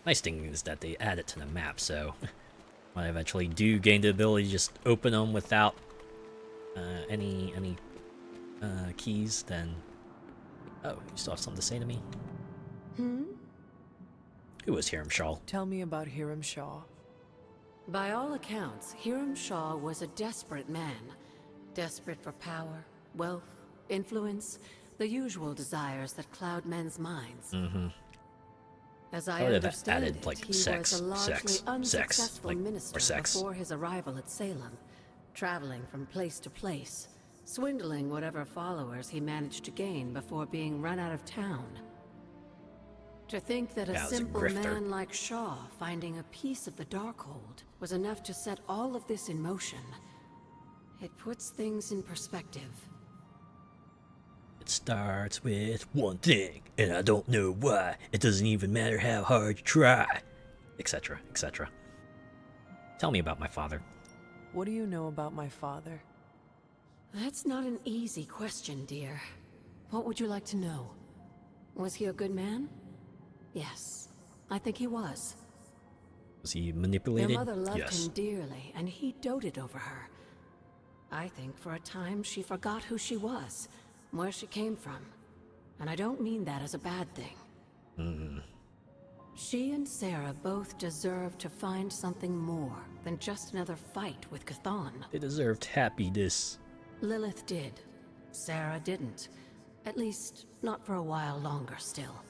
Nice thing is that they add it to the map, so when I eventually do gain the ability to just open them without any keys, then... Oh, you still have something to say to me? Who was Hiram Shaw? Tell me about Hiram Shaw. By all accounts, Hiram Shaw was a desperate man. Desperate for power, wealth, influence, the usual desires that cloud men's minds. As I would have understand added, it, like, he sex, was a largely sex, unsuccessful like, or minister sex. before his arrival at Salem, traveling from place to place, swindling whatever followers he managed to gain before being run out of town. To think that a Yeah, he was a simple grifter. man like Shaw finding a piece of the Darkhold was enough to set all of this in motion, it puts things in perspective. It starts with one thing, and I don't know why. It doesn't even matter how hard you try, etc., etc. Tell me about my father. What do you know about my father? That's not an easy question, dear. What would you like to know? Was he a good man? Yes, I think he was. Was he Their manipulated? mother loved Yes. him dearly, and he doted over her. I think for a time she forgot who she was, where she came from. And I don't mean that as a bad thing. She and Sarah both deserve to find something more than just another fight with Chthon. They deserved happiness. Lilith did. Sarah didn't. At least, not for a while longer still.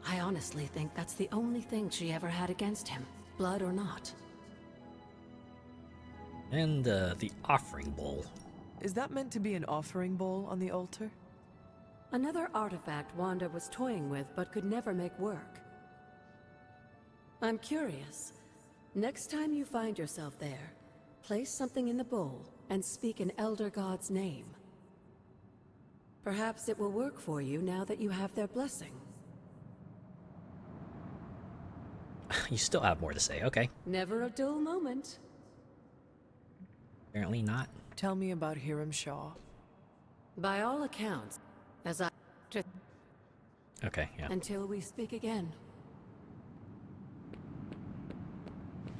I honestly think that's the only thing she ever had against him, blood or not. And the offering bowl. Is that meant to be an offering bowl on the altar? Another artifact Wanda was toying with but could never make work. I'm curious. Next time you find yourself there, place something in the bowl and speak an Elder God's name. Perhaps it will work for you now that you have their blessing. You still have more to say, okay. Never a dull moment. Apparently not. Tell me about Hiram Shaw. By all accounts, as I... Okay, yeah. Until we speak again.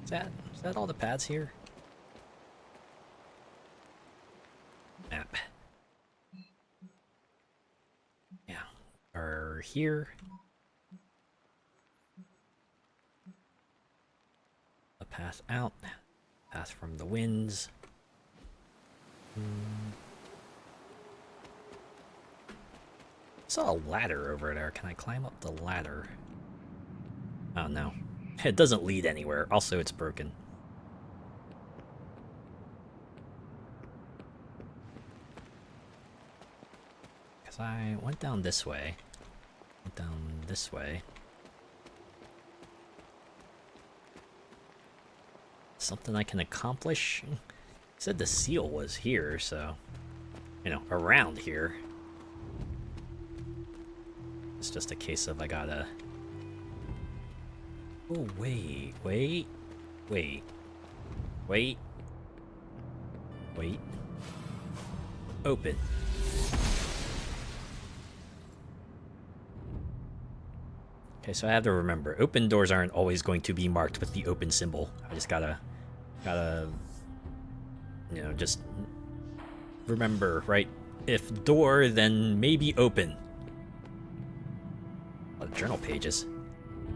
Is that all the pads here? Map. Yeah. Are here. A path out. Path from the winds. Saw a ladder over there. Can I climb up the ladder? Oh no. It doesn't lead anywhere. Also, it's broken. Because I went down this way. Went down this way. Something I can accomplish? It said the seal was here, so... You know, around here. It's just a case of I gotta... Oh, wait. Open. Okay, so I have to remember, open doors aren't always going to be marked with the open symbol. I just gotta, you know, just remember, right? If door, then maybe open. A lot of journal pages.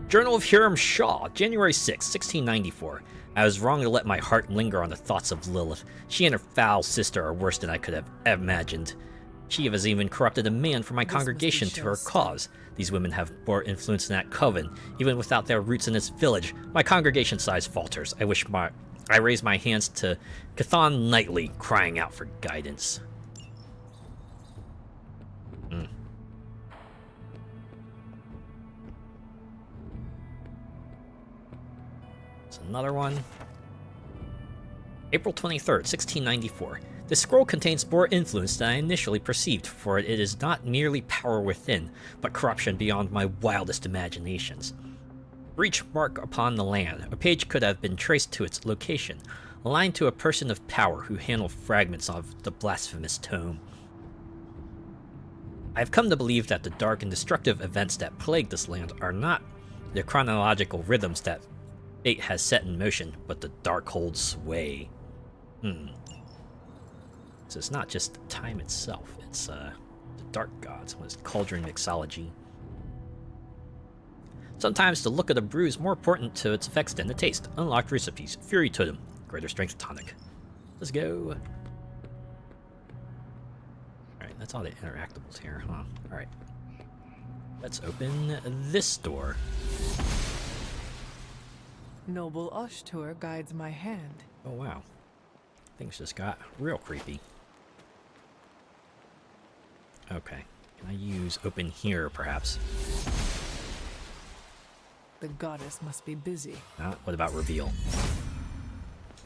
Journal of Hiram Shaw, January 6, 1694. I was wrong to let my heart linger on the thoughts of Lilith. She and her foul sister are worse than I could have imagined. She has even corrupted a man from my congregation to her cause. These women have more influence in that coven, even without their roots in this village. My congregation size falters. I raise my hands to Chthon nightly, crying out for guidance. Another one. April 23rd, 1694. This scroll contains more influence than I initially perceived, for it is not merely power within, but corruption beyond my wildest imaginations. Breach mark upon the land. A page could have been traced to its location, aligned to a person of power who handled fragments of the blasphemous tome. I have come to believe that the dark and destructive events that plague this land are not the chronological rhythms that fate has set in motion, but the dark holds sway. So it's not just time itself, it's the dark gods, what is it, cauldron mixology. Sometimes the look of the brew is more important to its effects than the taste. Unlocked recipes. Fury Totem. Greater Strength Tonic. Let's go. Alright, that's all the interactables here, huh? Alright. Let's open this door. Noble Ushtur guides my hand. Oh wow. Things just got real creepy. Okay. Can I use open here, perhaps? The goddess must be busy. What about reveal?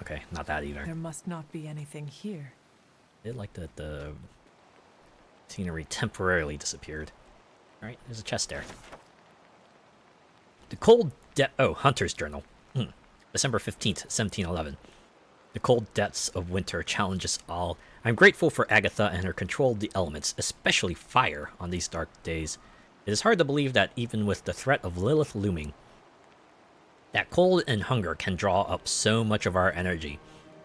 Okay, not that either. There must not be anything here. I did like that the scenery temporarily disappeared. Alright, there's a chest there. The cold Hunter's Journal. December 15th, 1711. The cold depths of winter challenge us all. I'm grateful for Agatha and her control of the elements, especially fire, on these dark days. It is hard to believe that even with the threat of Lilith looming, that cold and hunger can draw up so much of our energy.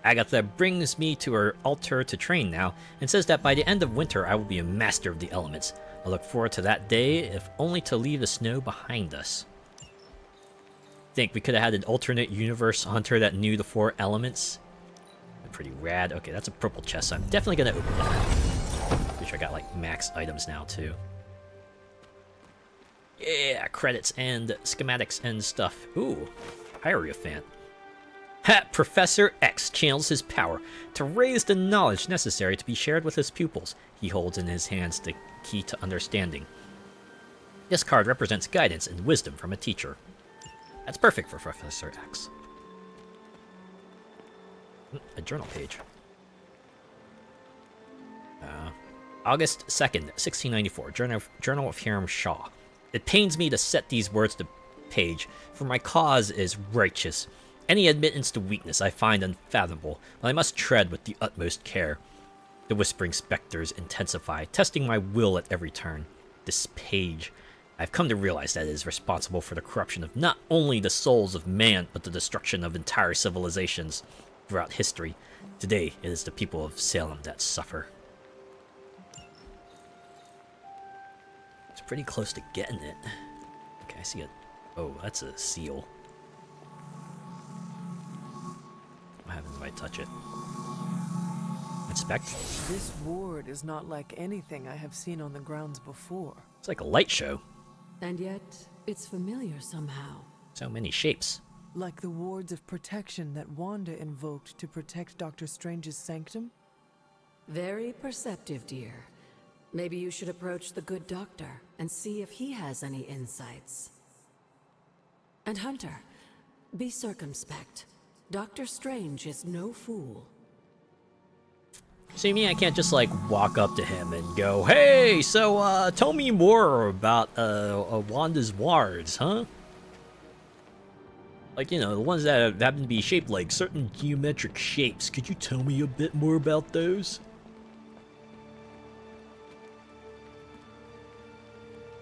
Agatha brings me to her altar to train now, and says that by the end of winter I will be a master of the elements. I look forward to that day, if only to leave the snow behind us. Think we could have had an alternate universe hunter that knew the 4 elements? That'd be pretty rad. Okay, that's a purple chest, so I'm definitely gonna open it. Wish I got like max items now too. Yeah, credits and schematics and stuff. Ooh, Hierophant. Ha! Professor X channels his power to raise the knowledge necessary to be shared with his pupils. He holds in his hands the key to understanding. This card represents guidance and wisdom from a teacher. That's perfect for Professor X. A journal page. August 2nd, 1694. Journal of Hiram Shaw. It pains me to set these words to page, for my cause is righteous. Any admittance to weakness I find unfathomable, but I must tread with the utmost care. The whispering specters intensify, testing my will at every turn. This page, I've come to realize that it is responsible for the corruption of not only the souls of man, but the destruction of entire civilizations throughout history. Today, it is the people of Salem that suffer. It's pretty close to getting it. Okay, I see it. Oh, that's a seal. What happens if I touch it? Inspect? This ward is not like anything I have seen on the grounds before. It's like a light show. And yet, it's familiar somehow. So many shapes. Like the wards of protection that Wanda invoked to protect Dr. Strange's sanctum? Very perceptive, dear. Maybe you should approach the good doctor and see if he has any insights. And Hunter, be circumspect. Dr. Strange is no fool. So you mean I can't just like walk up to him and go, "Hey, so tell me more about Wanda's wards, huh?" Like, you know, the ones that happen to be shaped like certain geometric shapes. Could you tell me a bit more about those?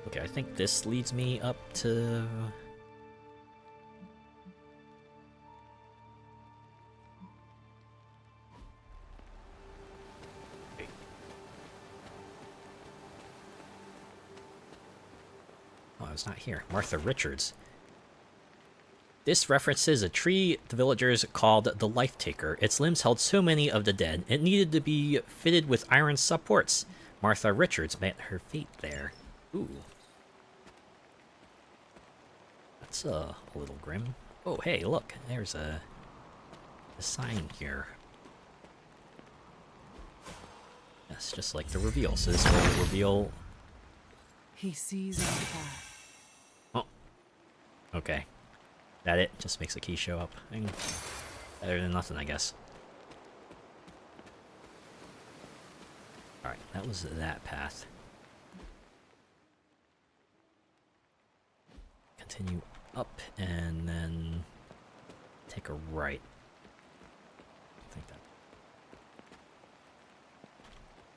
Okay, I think this leads me up to... Oh, it's not here. Martha Richards. This references a tree the villagers called the Life Taker. Its limbs held so many of the dead, it needed to be fitted with iron supports. Martha Richards met her fate there. Ooh. That's a little grim. Oh, hey, look. There's a sign here. That's just like the reveal. So this will reveal... He sees our path. Oh. Okay. That it? Just makes a key show up. Better than nothing, I guess. Alright, that was that path. Continue up and then take a right. I think that.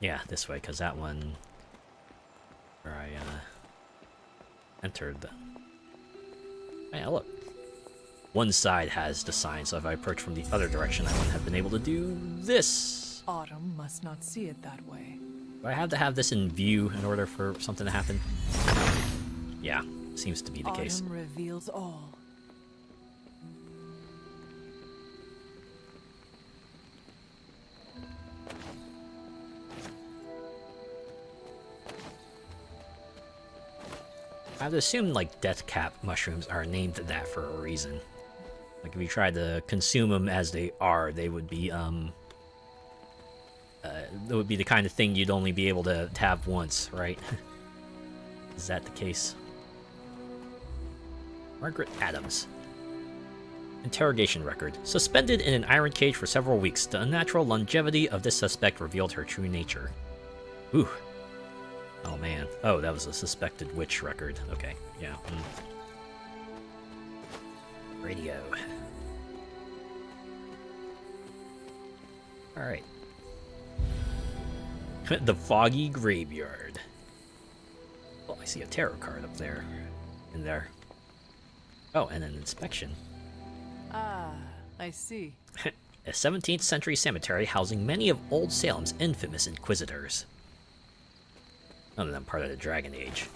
Yeah, this way, because that one where I entered. Yeah, look. One side has the sign, so if I approach from the other direction, I wouldn't have been able to do this. Autumn must not see it that way. Do I have to have this in view in order for something to happen? Yeah, seems to be the case. Autumn reveals all. I would assume, like, death cap mushrooms are named that for a reason. Like, if you tried to consume them as they are, they would be, that would be the kind of thing you'd only be able to have once, right? Is that the case? Margaret Adams. Interrogation record. Suspended in an iron cage for several weeks, the unnatural longevity of this suspect revealed her true nature. Ooh. Oh, man. Oh, that was a suspected witch record. Okay, yeah. Radio. Alright. The Foggy Graveyard. Oh, I see a tarot card up there. In there. Oh, and an inspection. Ah, I see. A 17th century cemetery housing many of Old Salem's infamous inquisitors. None of them part of the Dragon Age.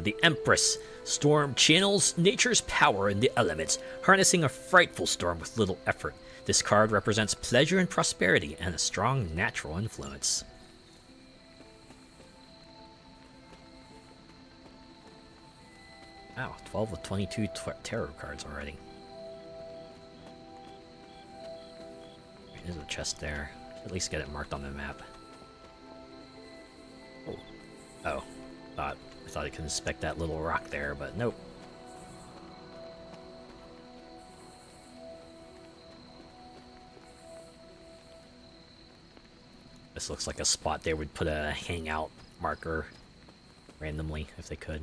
The Empress. Storm channels nature's power in the elements, harnessing a frightful storm with little effort. This card represents pleasure and prosperity and a strong natural influence. Wow, 12 of 22 tarot cards already. There's a chest there. At least get it marked on the map. Oh. I thought I could inspect that little rock there, but nope. This looks like a spot they would put a hangout marker randomly if they could.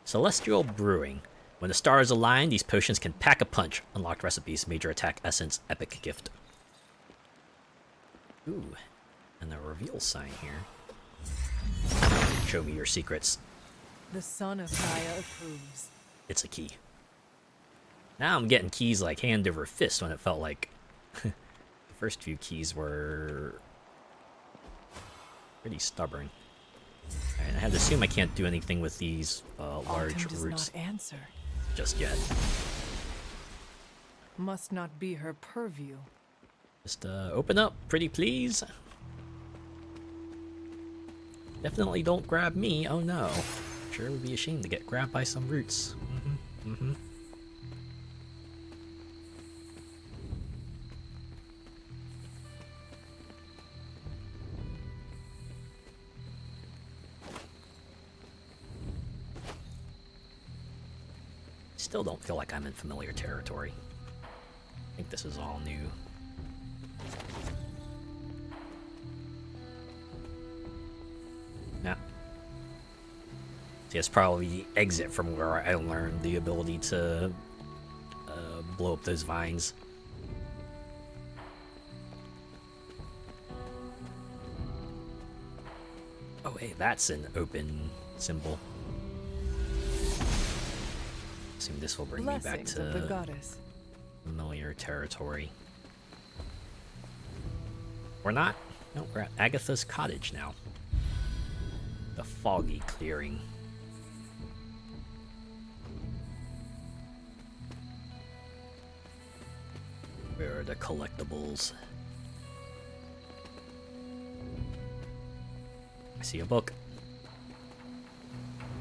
Celestial Brewing. When the stars align, these potions can pack a punch. Unlocked recipes, major attack, essence, epic gift. Ooh, and the reveal sign here. Show me your secrets. The son of Gaia approves. It's a key. Now I'm getting keys like hand over fist when it felt like the first few keys were pretty stubborn. Alright, I have to assume I can't do anything with these large Atum does roots not answer. just yet. Must not be her purview. Just open up, pretty please. Definitely don't grab me. Oh no. Sure would be ashamed to get grabbed by some roots. Still don't feel like I'm in familiar territory. I think this is all new. Yeah. See, it's probably the exit from where I learned the ability to blow up those vines. Oh, hey, that's an open symbol. Assume this will bring me back Blessings of the to goddess. familiar territory. Or not. No, we're at Agatha's cottage now. The foggy clearing. Where are the collectibles? I see a book.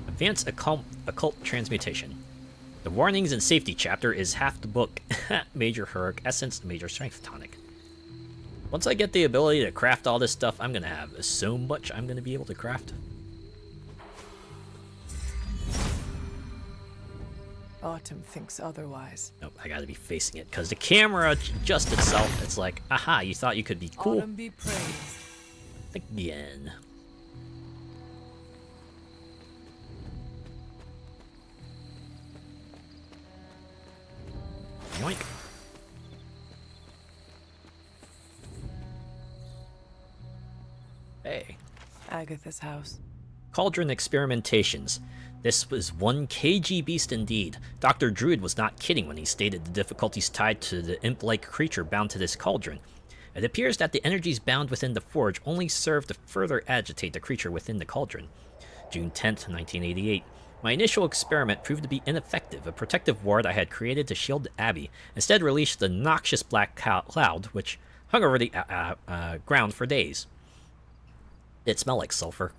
Advanced Occult Transmutation. The Warnings and Safety chapter is half the book. Major Heroic Essence, Major Strength Tonic. Once I get the ability to craft all this stuff, I'm gonna have so much I'm gonna be able to craft. Atum thinks otherwise. Nope, I gotta be facing it, because the camera adjusts itself. It's like, aha, you thought you could be cool. Autumn be praised. Think again. Yoink. Hey. Agatha's house. Cauldron Experimentations. This was one cagey beast indeed. Dr. Druid was not kidding when he stated the difficulties tied to the imp-like creature bound to this cauldron. It appears that the energies bound within the forge only serve to further agitate the creature within the cauldron. June 10th, 1988. My initial experiment proved to be ineffective. A protective ward I had created to shield the Abbey instead released the noxious black cloud, which hung over the ground for days. It smelled like sulfur.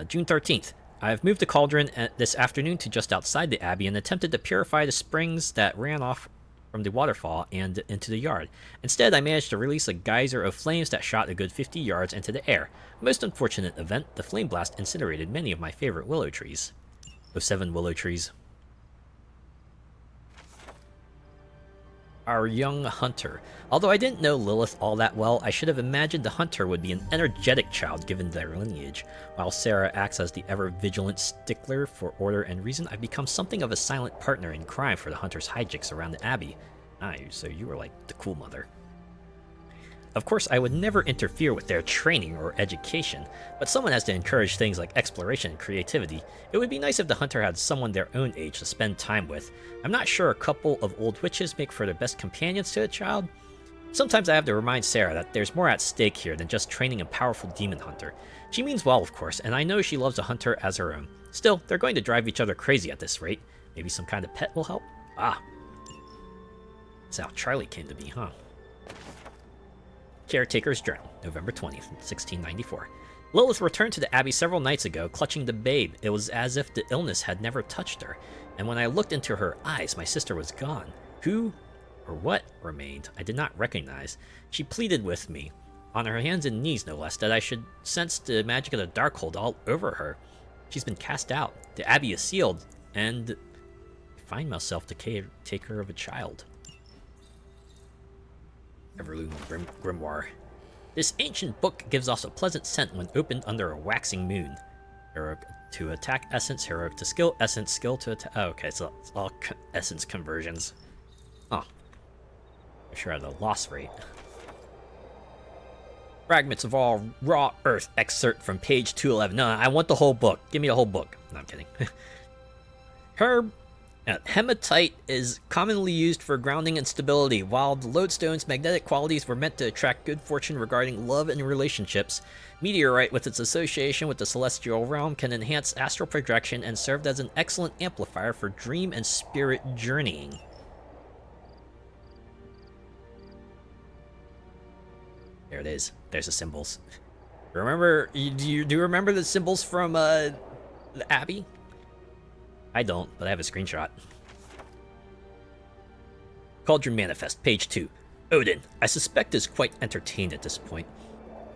June 13th. I've moved the cauldron this afternoon to just outside the Abbey and attempted to purify the springs that ran off from the waterfall and into the yard. Instead, I managed to release a geyser of flames that shot a good 50 yards into the air. A most unfortunate event, the flame blast incinerated many of my favorite willow trees. Those 7 willow trees. Our young hunter. Although I didn't know Lilith all that well, I should have imagined the hunter would be an energetic child given their lineage. While Sarah acts as the ever-vigilant stickler for order and reason, I've become something of a silent partner in crime for the hunter's hijinks around the Abbey. So you were like the cool mother. Of course, I would never interfere with their training or education, but someone has to encourage things like exploration and creativity. It would be nice if the hunter had someone their own age to spend time with. I'm not sure a couple of old witches make for the best companions to a child. Sometimes I have to remind Sarah that there's more at stake here than just training a powerful demon hunter. She means well, of course, and I know she loves a hunter as her own. Still, they're going to drive each other crazy at this rate. Maybe some kind of pet will help? Ah. That's how Charlie came to be, huh? Caretaker's Journal, November 20th, 1694. Lilith returned to the Abbey several nights ago, clutching the babe. It was as if the illness had never touched her, and when I looked into her eyes, my sister was gone. Who or what remained, I did not recognize. She pleaded with me, on her hands and knees no less, that I should sense the magic of the Darkhold all over her. She's been cast out, the Abbey is sealed, and I find myself the caretaker of a child. Everloom Grimoire. This ancient book gives off a pleasant scent when opened under a waxing moon. Heroic to attack essence, heroic to skill, essence, skill to attack. Oh, okay, so it's all essence conversions. Huh. I'm sure at a loss rate. Fragments of all raw earth excerpt from page 211. No, I want the whole book. Give me the whole book. No, I'm kidding. Hematite is commonly used for grounding and stability. While the lodestone's magnetic qualities were meant to attract good fortune regarding love and relationships, meteorite, with its association with the celestial realm, can enhance astral projection and served as an excellent amplifier for dream and spirit journeying. There it is. There's the symbols. Remember? Do you remember the symbols from the Abbey? I don't, but I have a screenshot. Cauldron Manifest, page 2. Odin, I suspect, is quite entertained at this point.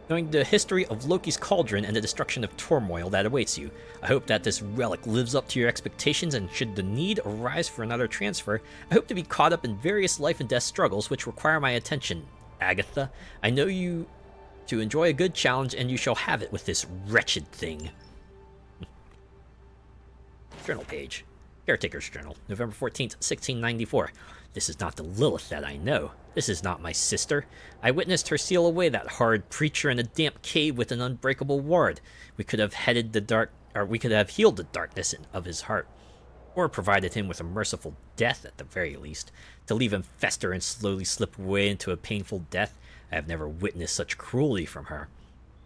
Knowing the history of Loki's cauldron and the destruction of turmoil that awaits you, I hope that this relic lives up to your expectations, and should the need arise for another transfer, I hope to be caught up in various life and death struggles which require my attention. Agatha, I know you to enjoy a good challenge, and you shall have it with this wretched thing. Journal page. Caretaker's Journal, November 14th, 1694. This is not the Lilith that I know. This is not my sister. I witnessed her seal away that horrid preacher in a damp cave with an unbreakable ward. We could have headed the dark, or we could have healed the darkness of his heart, or provided him with a merciful death at the very least. To leave him fester and slowly slip away into a painful death, I have never witnessed such cruelty from her.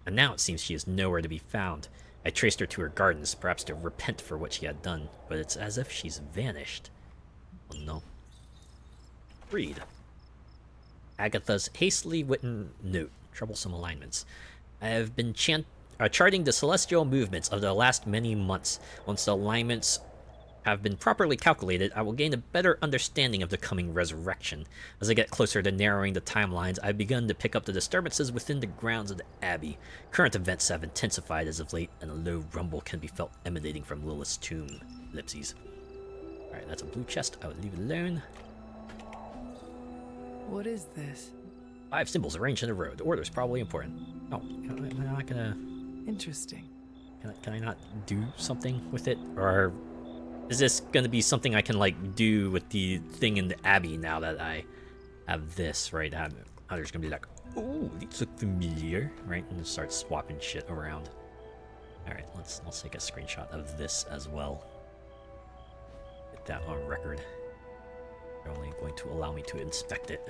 And now it seems she is nowhere to be found. I traced her to her gardens, perhaps to repent for what she had done, but it's as if she's vanished. Oh no. Read. Agatha's hastily written note. Troublesome alignments. I have been charting the celestial movements of the last many months. Once the alignments have been properly calculated, I will gain a better understanding of the coming resurrection. As I get closer to narrowing the timelines, I've begun to pick up the disturbances within the grounds of the Abbey. Current events have intensified as of late, and a low rumble can be felt emanating from Lilith's tomb. Ellipses. Alright, that's a blue chest. I would leave it alone. What is this? 5 symbols arranged in a row. The order is probably important. Oh, am I not gonna... Interesting. Can I not do something with it? Or is this gonna be something I can, like, do with the thing in the Abbey now that I have this, right? Others gonna be like, oh, these look familiar, right? And start swapping shit around. Alright, let's take a screenshot of this as well. Get that on record. They're only going to allow me to inspect it.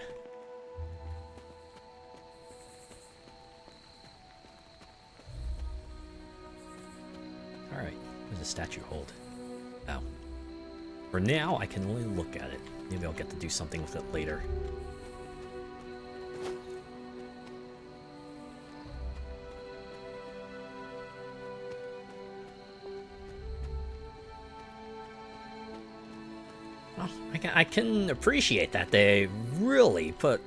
Alright, what does the statue hold? Oh. For now, I can only look at it. Maybe I'll get to do something with it later. Well, I can appreciate that they really put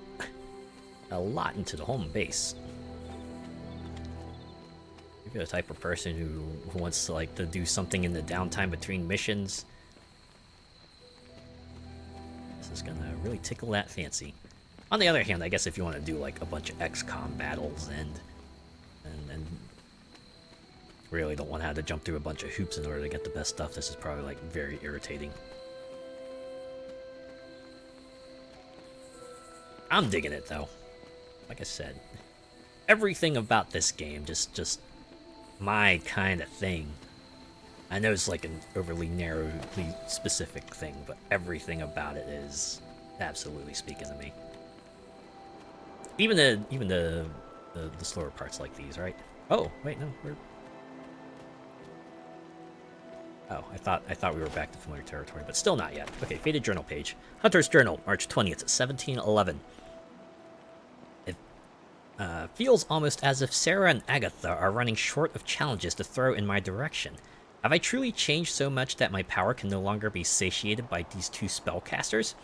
a lot into the home base. If you're the type of person who wants to, like, to do something in the downtime between missions, this is gonna really tickle that fancy. On the other hand, I guess if you want to do like a bunch of XCOM battles and really don't want to have to jump through a bunch of hoops in order to get the best stuff, this is probably like very irritating. I'm digging it though. Like I said, everything about this game just my kind of thing. I know it's like an overly narrowly specific thing, but everything about it is absolutely speaking to me. even the slower parts like these, right? Oh, wait, no, we're... Oh, I thought we were back to familiar territory, but still not yet. Okay, Faded Journal page. Hunter's Journal, March 20th, 1711. It feels almost as if Sarah and Agatha are running short of challenges to throw in my direction. Have I truly changed so much that my power can no longer be satiated by these two spellcasters?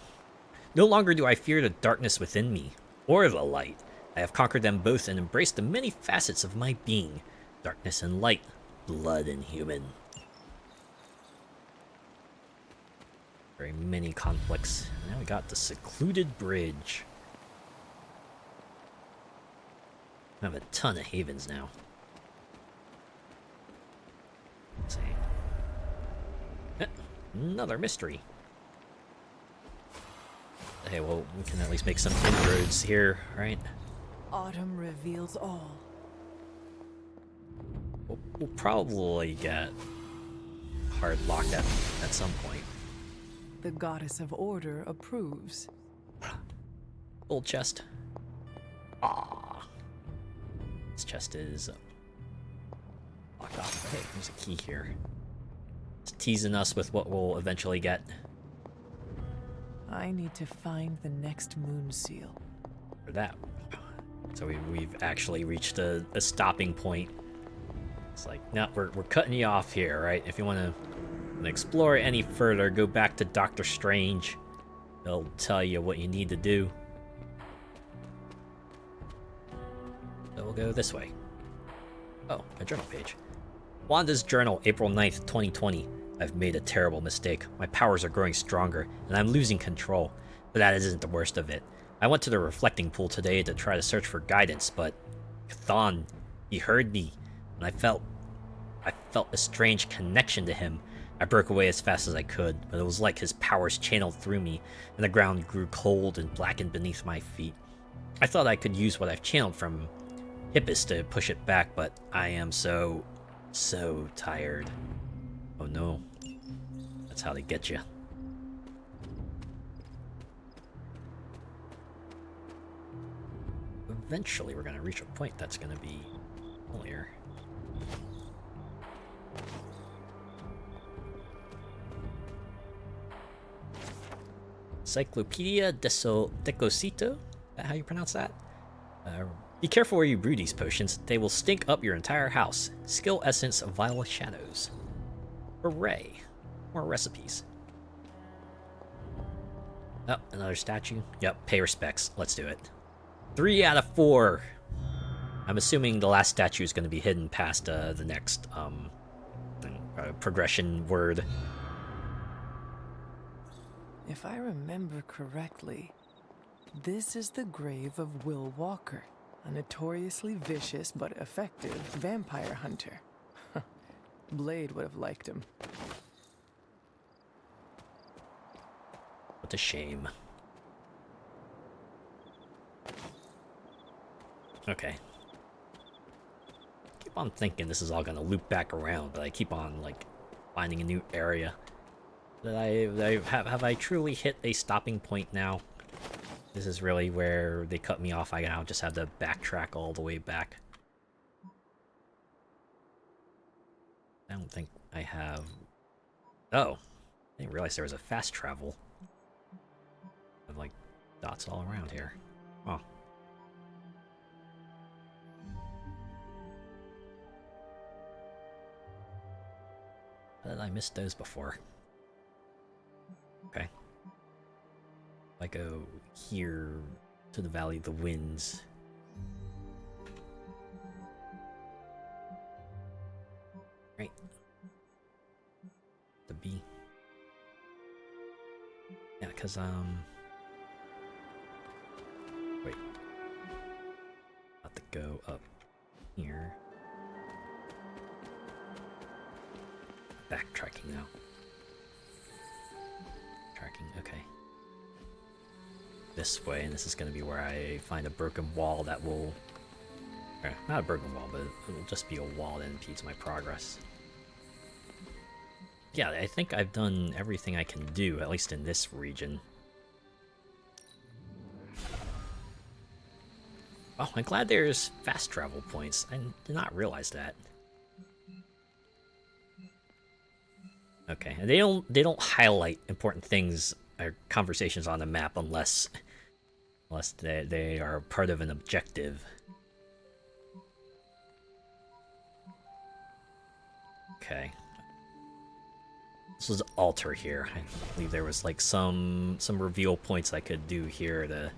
No longer do I fear the darkness within me, or the light. I have conquered them both and embraced the many facets of my being. Darkness and light, blood and human. Very many conflicts. Now we got the secluded bridge. I have a ton of havens now. Let's see. Another mystery. Hey, well, we can at least make some inroads here, right? Autumn reveals all. We'll probably get hard locked at some point. The goddess of order approves. Old chest. Ah, this chest is locked off. Hey, there's a key here. It's teasing us with what we'll eventually get. I need to find the next moon seal. For that. So we've actually reached a stopping point. It's like, no, we're cutting you off here, right? If you want to explore any further, go back to Doctor Strange. He'll tell you what you need to do. So we'll go this way. Oh, a journal page. Wanda's journal, April 9th, 2020. I've made a terrible mistake. My powers are growing stronger, and I'm losing control. But that isn't the worst of it. I went to the reflecting pool today to try to search for guidance, but Cthon, he heard me, and I felt a strange connection to him. I broke away as fast as I could, but it was like his powers channeled through me, and the ground grew cold and blackened beneath my feet. I thought I could use what I've channeled from Hippus to push it back, but I am so tired. Oh no. That's how they get you. Eventually we're going to reach a point that's going to be familiar. Cyclopedia Decosito? Is that how you pronounce that? Be careful where you brew these potions. They will stink up your entire house. Skill Essence of Vile Shadows. Hooray. More recipes. Oh, another statue. Yep, pay respects. Let's do it. 3 out of 4. I'm assuming the last statue is going to be hidden past the next progression word. If I remember correctly, this is the grave of Will Walker, a notoriously vicious but effective vampire hunter. Blade would have liked him. What a shame. Okay. Keep on thinking this is all gonna loop back around, but I keep on like finding a new area. Have I truly hit a stopping point now? This is really where they cut me off. I now just have to backtrack all the way back. I don't think I have... Oh! I didn't realize there was a fast travel. I have like dots all around here. Oh. How did I miss those before? Okay. If I go here to the Valley of the Winds. Right. The B. Yeah, because, wait. Have to go up here. Backtracking now. Tracking, okay. This way, and this is going to be where I find a broken wall that will... not a broken wall, but it'll just be a wall that impedes my progress. Yeah, I think I've done everything I can do, at least in this region. Oh, I'm glad there's fast travel points. I did not realize that. Okay, and they don't highlight important things or conversations on the map unless they are part of an objective. Okay. This was altar here. I believe there was like some reveal points I could do here to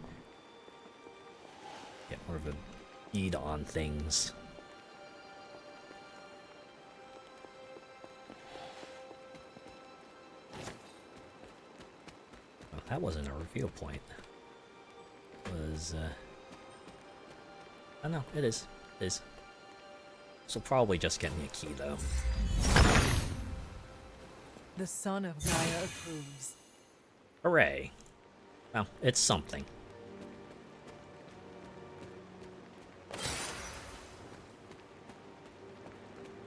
get more of a bead on things. Oh, that wasn't a reveal point. It was oh no, it is. It is. This will probably just get me a key though. The son of Gaia approves. Hooray. Well, it's something.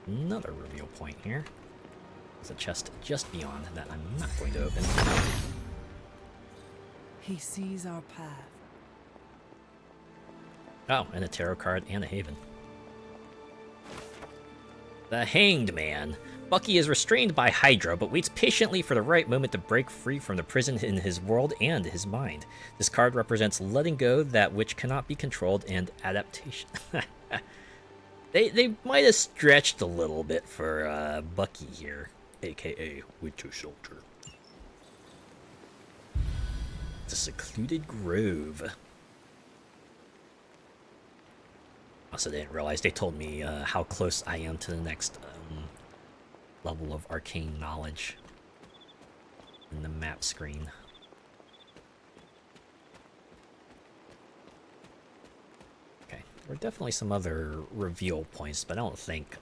Another reveal point here. There's a chest just beyond that I'm not going to open. He sees our path. Oh, and a tarot card and a haven. The Hanged Man. Bucky is restrained by Hydra, but waits patiently for the right moment to break free from the prison in his world and his mind. This card represents letting go that which cannot be controlled and adaptation. They might have stretched a little bit for Bucky here, aka Winter Soldier. It's a secluded grove. Also didn't realize they told me how close I am to the next level of arcane knowledge in the map screen. Okay, there were definitely some other reveal points, but I don't think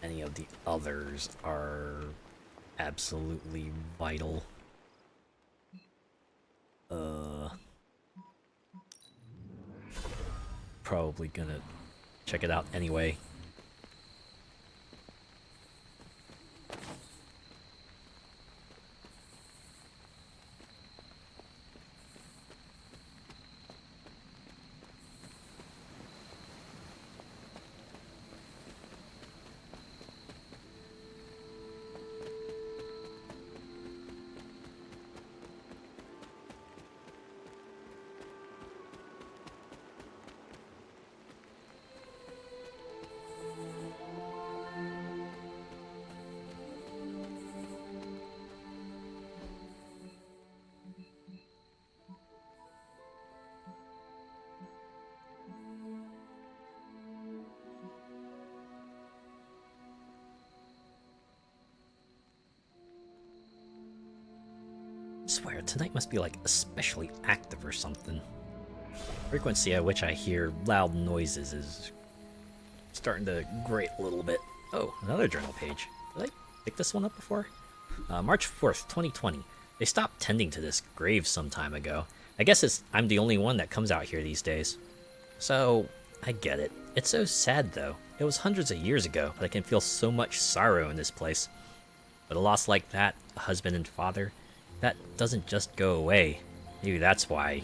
any of the others are absolutely vital. Probably gonna check it out anyway. I swear, tonight must be like especially active or something. Frequency at which I hear loud noises is starting to grate a little bit. Oh, another journal page. Did I pick this one up before? March 4th, 2020. They stopped tending to this grave some time ago. I guess I'm the only one that comes out here these days. So, I get it. It's so sad though. It was hundreds of years ago, but I can feel so much sorrow in this place. But a loss like that, a husband and father, that doesn't just go away. Maybe that's why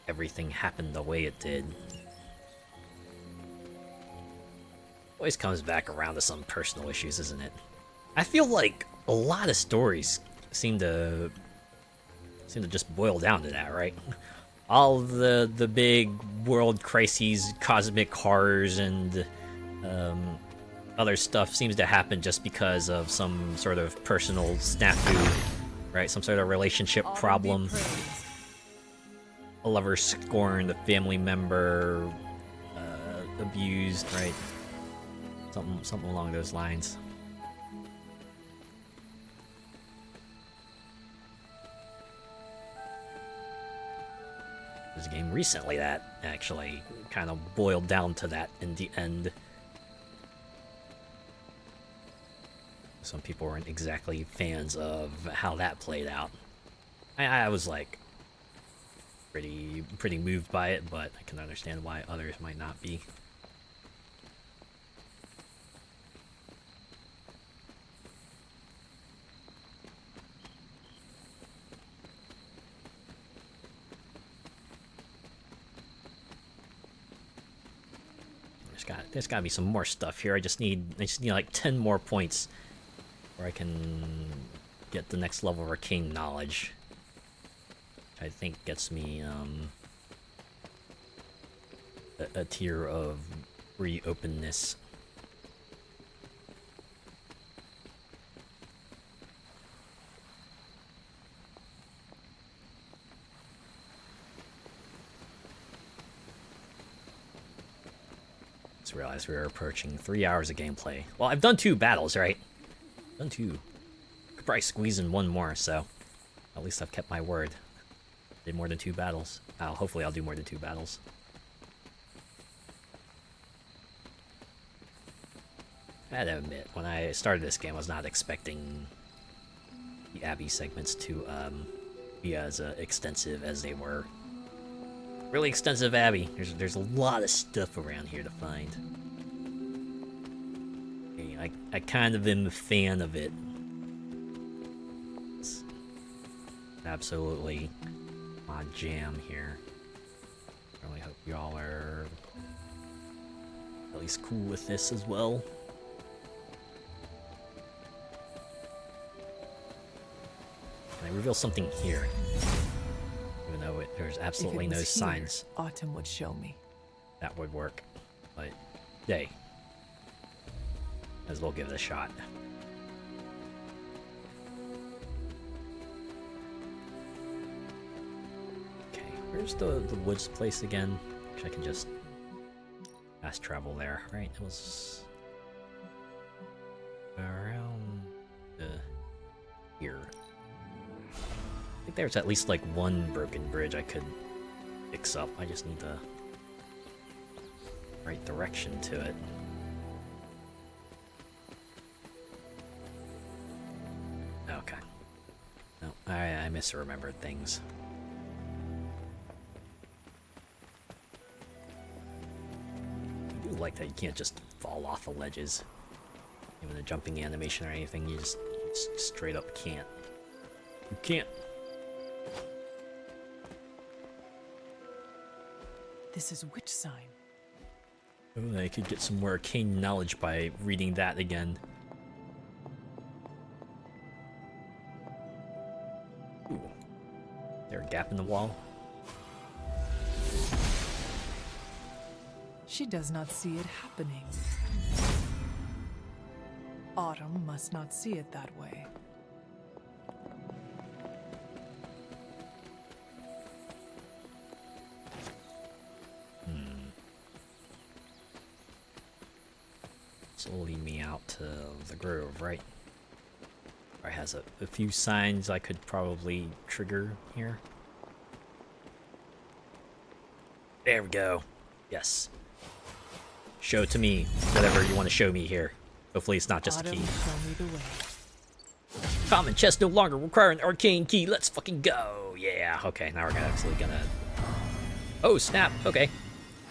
everything happened the way it did. Always comes back around to some personal issues, isn't it? I feel like a lot of stories seem to just boil down to that, right? All the big world crises, cosmic horrors, and other stuff seems to happen just because of some sort of personal snafu, right? Some sort of relationship problem. A lover scorned, a family member abused, right? Something along those lines. There's a game recently that actually kind of boiled down to that in the end. Some people weren't exactly fans of how that played out. I was like pretty moved by it, but I can understand why others might not be. there's gotta be some more stuff here. I just need like 10 more points where I can get the next level of arcane knowledge. Which I think gets me a tier of reopenness. Just realized we were approaching 3 hours of gameplay. Well, I've done 2 battles, right? Done 2. Could probably squeeze in 1 more, so at least I've kept my word. Did more than 2 battles. Hopefully I'll do more than 2 battles. I had to admit, when I started this game, I was not expecting the Abbey segments to be as extensive as they were. Really extensive Abbey. There's a lot of stuff around here to find. Okay, I kind of am a fan of it. It's absolutely my jam here. I really hope y'all are at least cool with this as well. Can I reveal something here? Even though there's absolutely no signs. Atum would show me. That would work. But, hey. Might as well give it a shot. Okay, where's the woods place again? Which I can just fast travel there, right? It was around here. I think there's at least like 1 broken bridge I could fix up. I just need the right direction to it. Okay. No, I misremembered things. I do like that you can't just fall off the ledges. Even a jumping animation or anything, you just straight up can't. You can't. This is which sign? Oh, I could get some more arcane knowledge by reading that again. Ooh. Is there a gap in the wall? She does not see it happening. Autumn must not see it that way. This will lead me out to the grove, right? Or has a few signs I could probably trigger here. There we go. Yes. Show it to me, whatever you want to show me here. Hopefully it's not just a key. Show me the way. Common chest no longer require an arcane key. Let's fucking go. Yeah. Okay, now we're actually gonna... Oh, snap. Okay.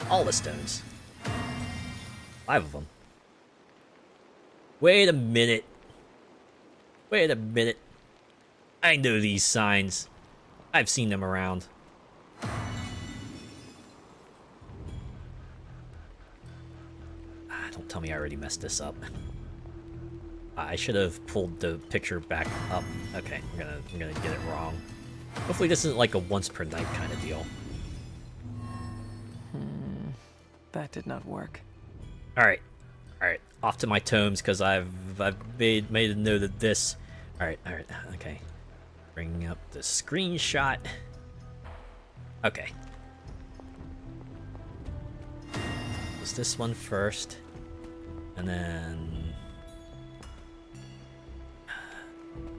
All the stones. 5 of them. Wait a minute. Wait a minute. I know these signs. I've seen them around. Don't tell me I already messed this up. I should have pulled the picture back up. Okay, I'm gonna get it wrong. Hopefully this isn't like a once per night kind of deal. That did not work. Alright. Alright. Off to my tomes, because I've made a note of this. Alright, okay. Bring up the screenshot. Okay. Was this one first? And then...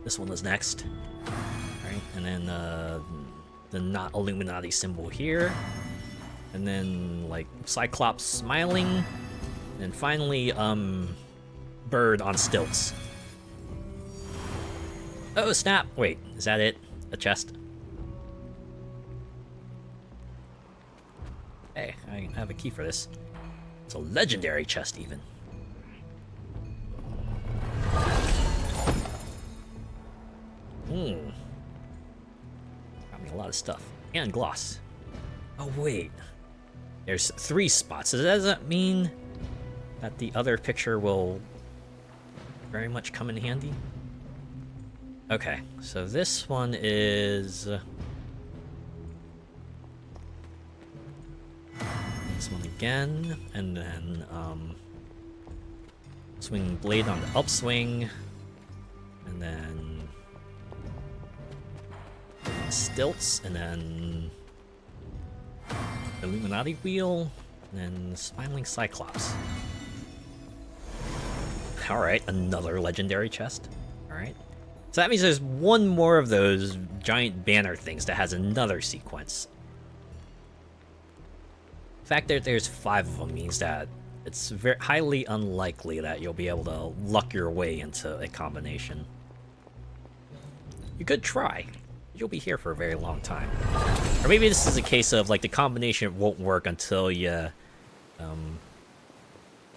this one was next. Alright, and then the not Illuminati symbol here. And then, like, Cyclops smiling. And finally, bird on stilts. Oh, snap! Wait, is that it? A chest? Hey, I have a key for this. It's a legendary chest, even. Got me a lot of stuff. And gloss. Oh, wait. There's 3 spots. So does that mean that the other picture will very much come in handy. Okay, so this one is... this one again, and then, swing blade on the upswing, and then stilts, and then Illuminati wheel, and then Smiling Cyclops. Alright, another legendary chest. Alright. So that means there's one more of those giant banner things that has another sequence. The fact that there's 5 of them means that it's very highly unlikely that you'll be able to luck your way into a combination. You could try. You'll be here for a very long time. Or maybe this is a case of, like, the combination won't work until you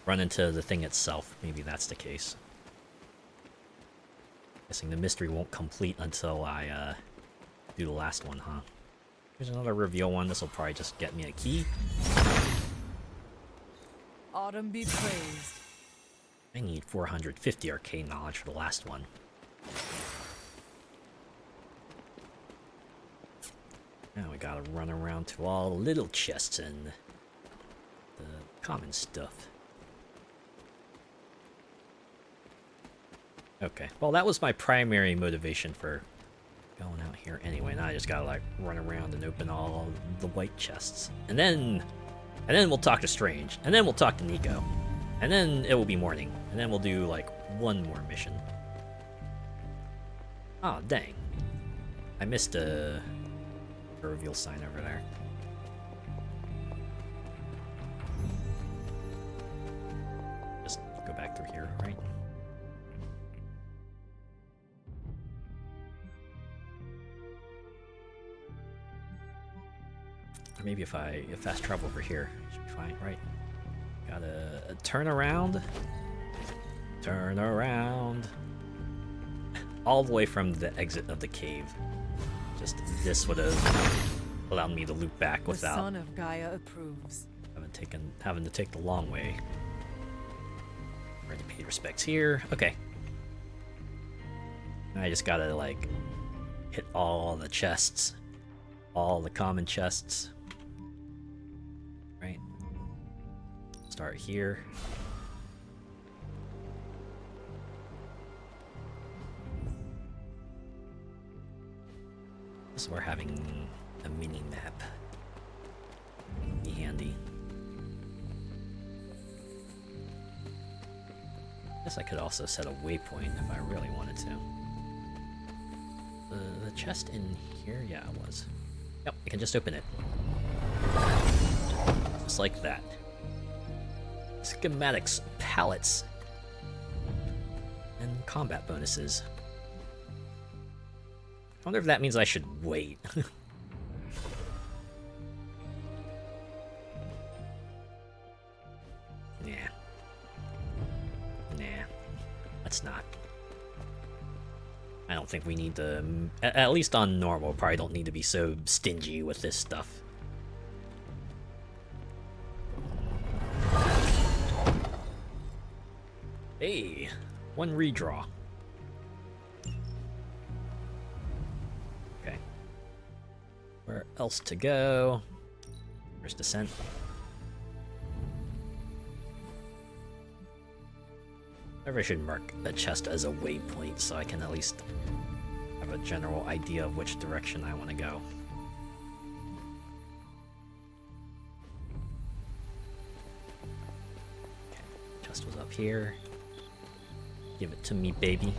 run into the thing itself. Maybe that's the case. Guessing the mystery won't complete until I do the last one, huh? Here's another reveal one. This will probably just get me a key. Autumn be praised. I need 450 arcane knowledge for the last one. Now we gotta run around to all the little chests and the common stuff. Okay, well that was my primary motivation for going out here anyway. Now I just gotta like run around and open all the white chests. And then we'll talk to Strange. And then we'll talk to Nico. And then it will be morning. And then we'll do like one more mission. Oh, dang. I missed a reveal sign over there. Just go back through here, right? Or maybe if I fast travel over here, should be fine, right? Gotta turn around. Turn around. All the way from the exit of the cave. Just this would have allowed me to loop back without The son of Gaia approves. having to take the long way. Already paid respects here. Okay. I just gotta like hit all the chests. All the common chests. Right. Start here. So we're having a mini map. Be handy. Guess I could also set a waypoint if I really wanted to. The chest in here? Yeah, it was. Yep, I can just open it. Just like that. Schematics, pallets, and combat bonuses. I wonder if that means I should wait. Nah, let's not. I don't think we need to, at least on normal, probably don't need to be so stingy with this stuff. Hey, one redraw. Okay. Where else to go? Where's Descent? Maybe I should mark the chest as a waypoint so I can at least have a general idea of which direction I want to go. Okay, chest was up here. Give it to me, baby.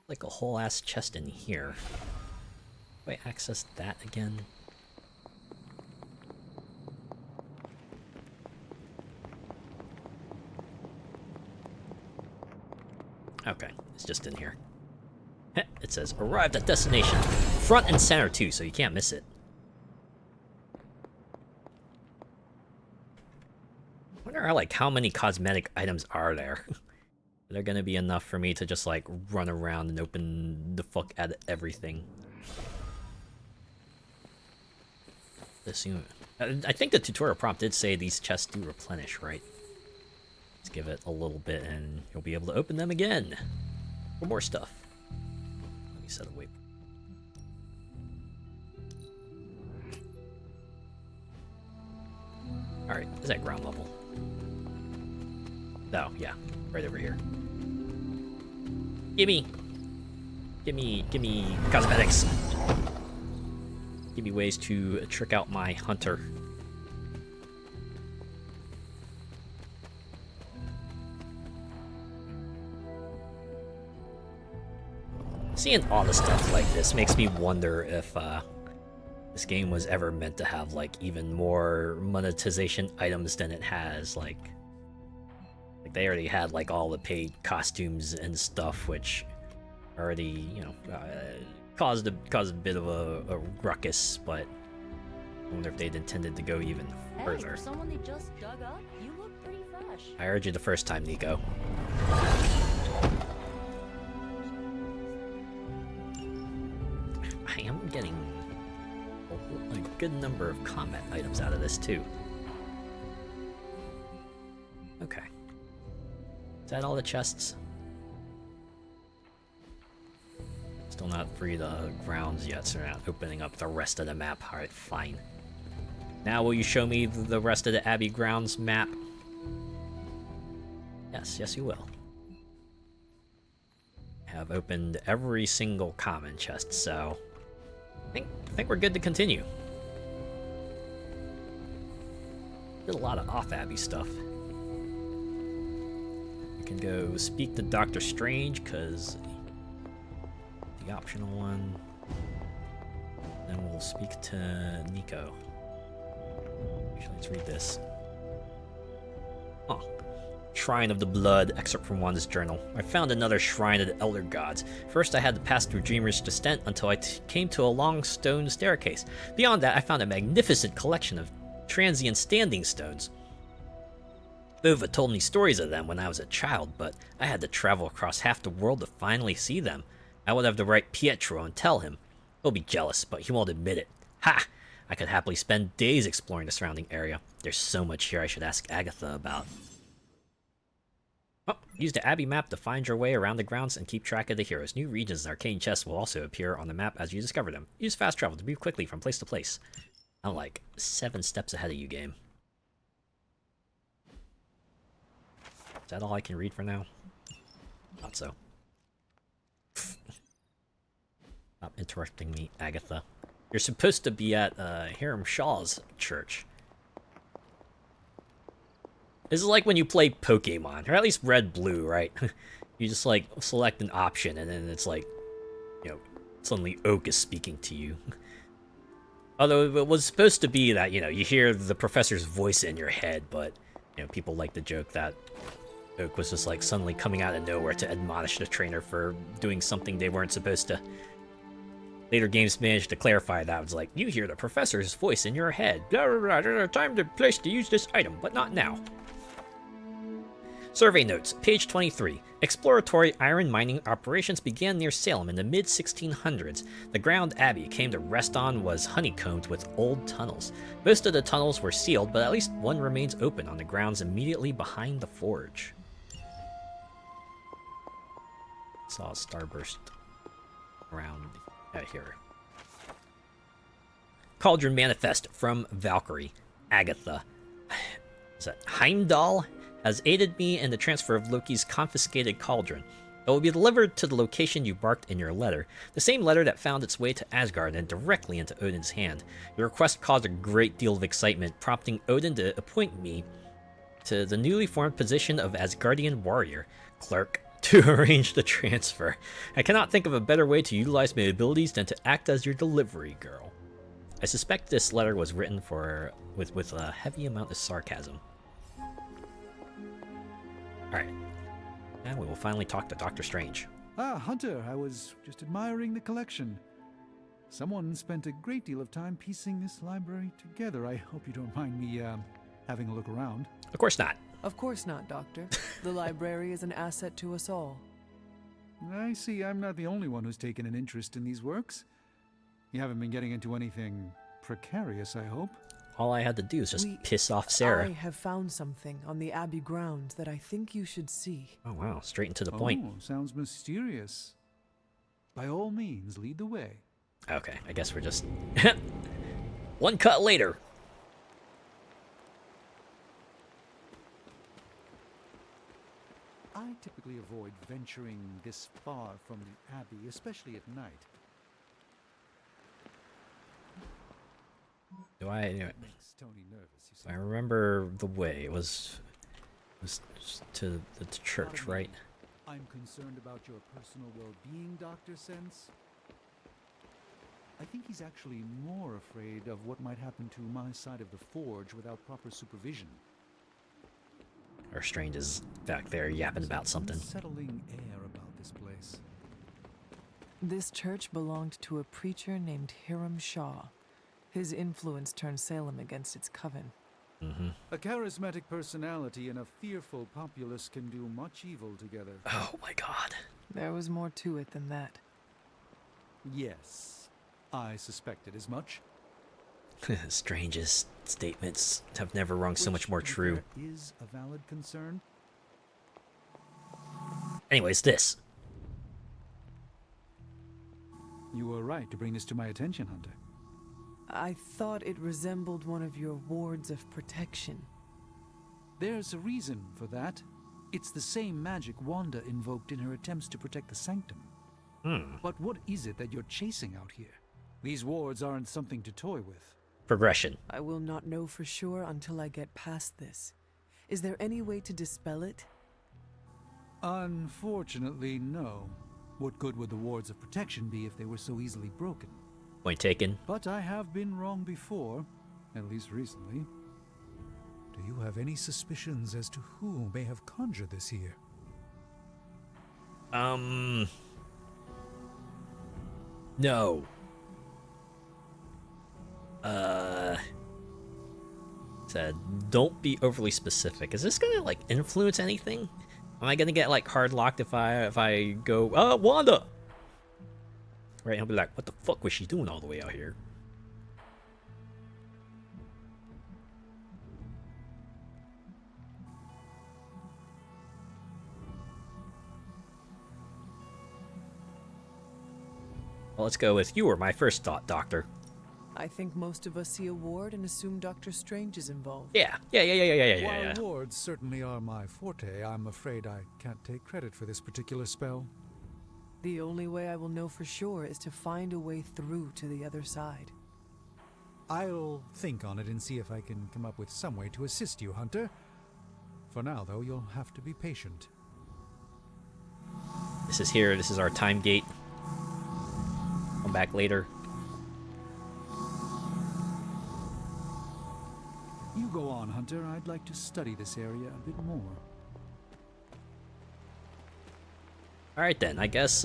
Like a whole ass chest in here. Do I access that again? Okay, it's just in here. It says arrived at destination. Front and center too, so you can't miss it. I wonder how many cosmetic items are there? They're gonna be enough for me to just like run around and open the fuck out of everything. Assume. I think the tutorial prompt did say these chests do replenish, right? Let's give it a little bit and you'll be able to open them again for more stuff. Let me set a waypoint. Alright, is that ground level? Oh, yeah, right over here. Gimme cosmetics. Give me ways to trick out my hunter. Seeing all the stuff like this makes me wonder if this game was ever meant to have like even more monetization items than it has. Like they already had like all the paid costumes and stuff, which already, you know, caused a bit of a ruckus. But I wonder if they'd intended to go even further. Hey, for someone they just dug up, you look pretty fresh. I heard you the first time, Nico. I am getting a good number of combat items out of this too. Okay. Is that all the chests? Still not free the grounds yet, so we're not opening up the rest of the map. Alright, fine. Now will you show me the rest of the Abbey grounds map? Yes, you will. I have opened every single common chest, so I think we're good to continue. Did a lot of off-Abbey stuff. We can go speak to Dr. Strange, because the optional one. Then we'll speak to Nico. Actually, let's read this. Oh. Shrine of the Blood, excerpt from Wanda's journal. I found another shrine of the Elder Gods. First I had to pass through Dreamer's Descent until I came to a long stone staircase. Beyond that, I found a magnificent collection of transient standing stones. Bova told me stories of them when I was a child, but I had to travel across half the world to finally see them. I would have to write Pietro and tell him. He'll be jealous, but he won't admit it. Ha! I could happily spend days exploring the surrounding area. There's so much here I should ask Agatha about. Oh, use the Abbey map to find your way around the grounds and keep track of the heroes. New regions and arcane chests will also appear on the map as you discover them. Use fast travel to move quickly from place to place. I'm like 7 steps ahead of you, game. Is that all I can read for now? Thought so. Stop interrupting me, Agatha. You're supposed to be at Hiram Shaw's church. This is like when you play Pokemon, or at least Red Blue, right? You just like select an option and then it's like, you know, suddenly Oak is speaking to you. Although it was supposed to be that, you know, you hear the professor's voice in your head, but, you know, people like to joke that Oak was just like suddenly coming out of nowhere to admonish the trainer for doing something they weren't supposed to. Later games managed to clarify that. It was like, you hear the professor's voice in your head. Blah, blah, blah, there's a time and place to use this item, but not now. Survey notes, page 23. Exploratory iron mining operations began near Salem in the mid-1600s. The ground Abbey came to rest on was honeycombed with old tunnels. Most of the tunnels were sealed, but at least one remains open on the grounds immediately behind the forge. Saw a starburst around here. Cauldron Manifest from Valkyrie. Agatha. Is that Heimdall? Has aided me in the transfer of Loki's confiscated cauldron. It will be delivered to the location you marked in your letter, the same letter that found its way to Asgard and directly into Odin's hand. Your request caused a great deal of excitement, prompting Odin to appoint me to the newly formed position of Asgardian warrior clerk to arrange the transfer. I cannot think of a better way to utilize my abilities than to act as your delivery girl. I suspect this letter was written with a heavy amount of sarcasm. Alright, and we will finally talk to Dr. Strange. Ah, Hunter, I was just admiring the collection. Someone spent a great deal of time piecing this library together. I hope you don't mind me, having a look around. Of course not. Of course not, Doctor. The library is an asset to us all. I see I'm not the only one who's taken an interest in these works. You haven't been getting into anything precarious, I hope. All I had to do is just piss off Sarah. I have found something on the Abbey grounds that I think you should see. Oh wow, straight and to the point. Oh, sounds mysterious. By all means, lead the way. Okay, I guess we're just... One cut later. I typically avoid venturing this far from the Abbey, especially at night. Do I... Makes Tony nervous, you see. I remember the way. It was to the church, right? I'm concerned about your personal well-being, Dr. Sense. I think he's actually more afraid of what might happen to my side of the forge without proper supervision. Or Strange is back there yapping about something. Unsettling air about this place. This church belonged to a preacher named Hiram Shaw. His influence turned Salem against its coven. A charismatic personality and a fearful populace can do much evil together. Oh my god. There was more to it than that. Yes, I suspected as much. Strange's statements have never rung so much more true. Is a valid concern. Anyways, this. You were right to bring this to my attention, Hunter. I thought it resembled one of your wards of protection. There's a reason for that. It's the same magic Wanda invoked in her attempts to protect the Sanctum. But what is it that you're chasing out here? These wards aren't something to toy with. Progression. I will not know for sure until I get past this. Is there any way to dispel it? Unfortunately, no. What good would the wards of protection be if they were so easily broken? Point taken. But I have been wrong before, at least recently. Do you have any suspicions as to who may have conjured this here? No. Said, don't be overly specific. Is this gonna, like, influence anything? Am I gonna get, like, hard locked if I go, Wanda! Right, I'll be like, what the fuck was she doing all the way out here? Well, let's go with you were my first thought, Doctor. I think most of us see a ward and assume Doctor Strange is involved. Yeah. While wards certainly are my forte, I'm afraid I can't take credit for this particular spell. The only way I will know for sure is to find a way through to the other side. I'll think on it and see if I can come up with some way to assist you, Hunter. For now, though, you'll have to be patient. This is here. This is our time gate. Come back later. You go on, Hunter. I'd like to study this area a bit more. Alright then, I guess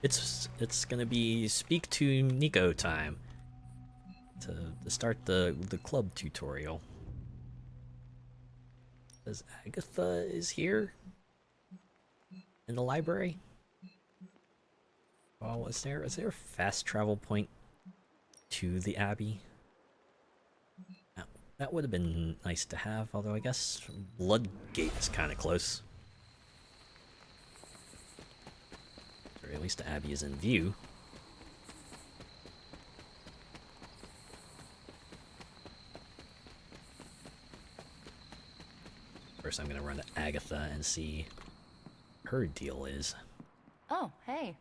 it's gonna be speak to Nico time to start the club tutorial. Says Agatha is here in the library. Oh, is there a fast travel point to the Abbey? That would have been nice to have, although I guess Bloodgate is kind of close. Or at least the Abbey is in view. First, I'm gonna run to Agatha and see her deal is. Oh, hey.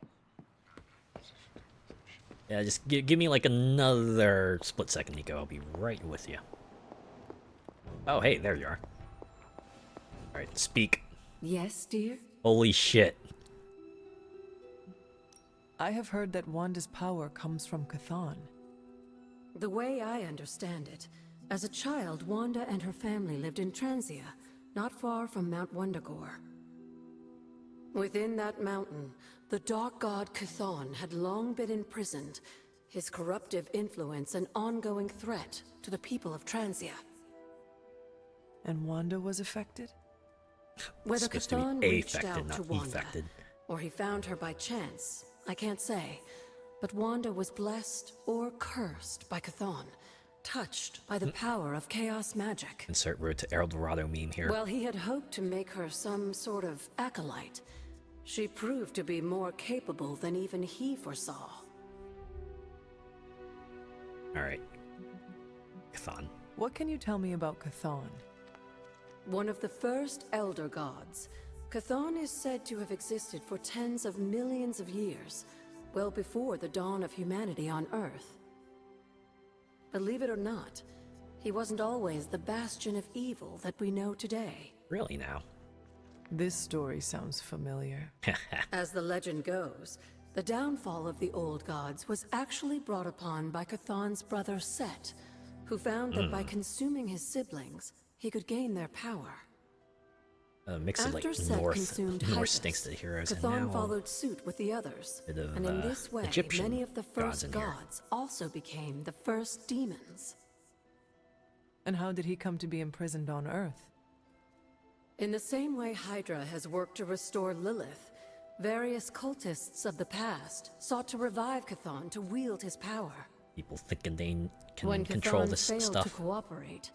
Yeah, just give me like another split second, Nico. I'll be right with you. Oh, hey, there you are. Alright, speak. Yes, dear? Holy shit. I have heard that Wanda's power comes from Chthon. The way I understand it, as a child, Wanda and her family lived in Transia, not far from Mount Wundagore. Within that mountain, the dark god Chthon had long been imprisoned, his corruptive influence an ongoing threat to the people of Transia. And Wanda was affected? Whether Supposed to Chthon be reached affected, out to not Wanda, effected. or he found her by chance, I can't say. But Wanda was blessed or cursed by Chthon, touched by the power of chaos magic. Insert Road to El Dorado meme here. While he had hoped to make her some sort of acolyte, she proved to be more capable than even he foresaw. Alright. Chthon. What can you tell me about Chthon? One of the first Elder Gods, Chthon is said to have existed for tens of millions of years, well before the dawn of humanity on Earth. Believe it or not, he wasn't always the bastion of evil that we know today. Really now? This story sounds familiar. As the legend goes, the downfall of the old gods was actually brought upon by Chthon's brother Set, who found that by consuming his siblings, he could gain their power. Mix of like After Set consumed North Hypus, stinks to the heroes, and Chthon now followed suit with the others, bit of, and in this way, Egyptian many of the gods first in here. gods also became the first demons. And how did he come to be imprisoned on Earth? In the same way Hydra has worked to restore Lilith, various cultists of the past sought to revive Chthon to wield his power. People thinking they can When control Chthon this failed stuff. to cooperate,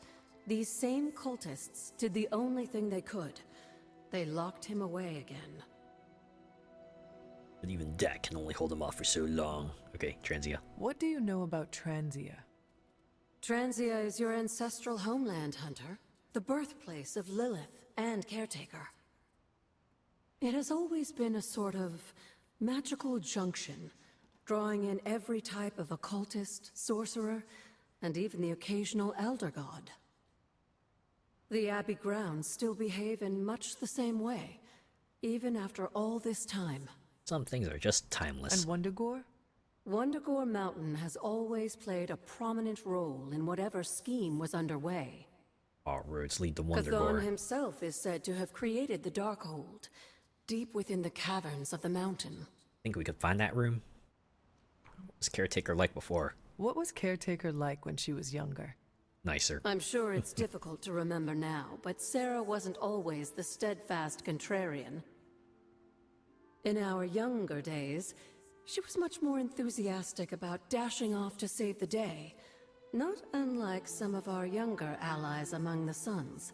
these same cultists did the only thing they could. They locked him away again. But even that can only hold him off for so long. Okay, Transia. What do you know about Transia? Transia is your ancestral homeland, Hunter. The birthplace of Lilith and Caretaker. It has always been a sort of magical junction, drawing in every type of occultist, sorcerer, and even the occasional elder god. The Abbey grounds still behave in much the same way, even after all this time. Some things are just timeless. And Wundagore? Wundagore Mountain has always played a prominent role in whatever scheme was underway. All roads lead to Chthon Wundagore. himself is said to have created the Darkhold, deep within the caverns of the mountain. Think we could find that room? What was Caretaker like before? What was Caretaker like when she was younger? Nicer. I'm sure it's difficult to remember now, but Sarah wasn't always the steadfast contrarian. In our younger days, she was much more enthusiastic about dashing off to save the day, not unlike some of our younger allies among the Suns.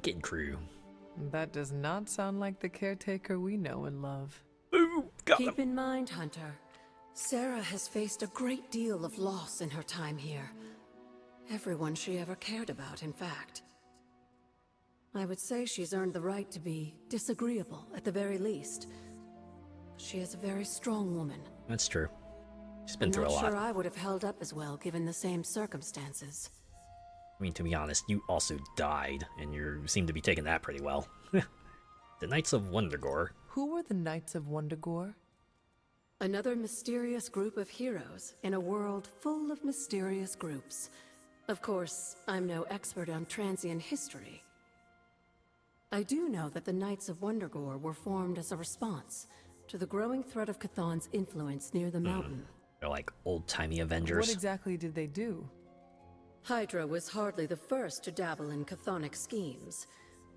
Kid crew. That does not sound like the Caretaker we know and love. Ooh, got Keep him. in mind, Hunter, Sarah has faced a great deal of loss in her time here. Everyone she ever cared about, in fact. I would say she's earned the right to be disagreeable, at the very least. She is a very strong woman. That's true. She's been I'm through a not lot. sure I would have held up as well given the same circumstances. I mean, to be honest, you also died, and you seem to be taking that pretty well. The Knights of Wundagore. Who were the Knights of Wundagore? Another mysterious group of heroes in a world full of mysterious groups. Of course, I'm no expert on transient history. I do know that the Knights of Wundagore were formed as a response to the growing threat of Chthon's influence near the mountain. They're like old-timey Avengers. What exactly did they do? Hydra was hardly the first to dabble in chthonic schemes.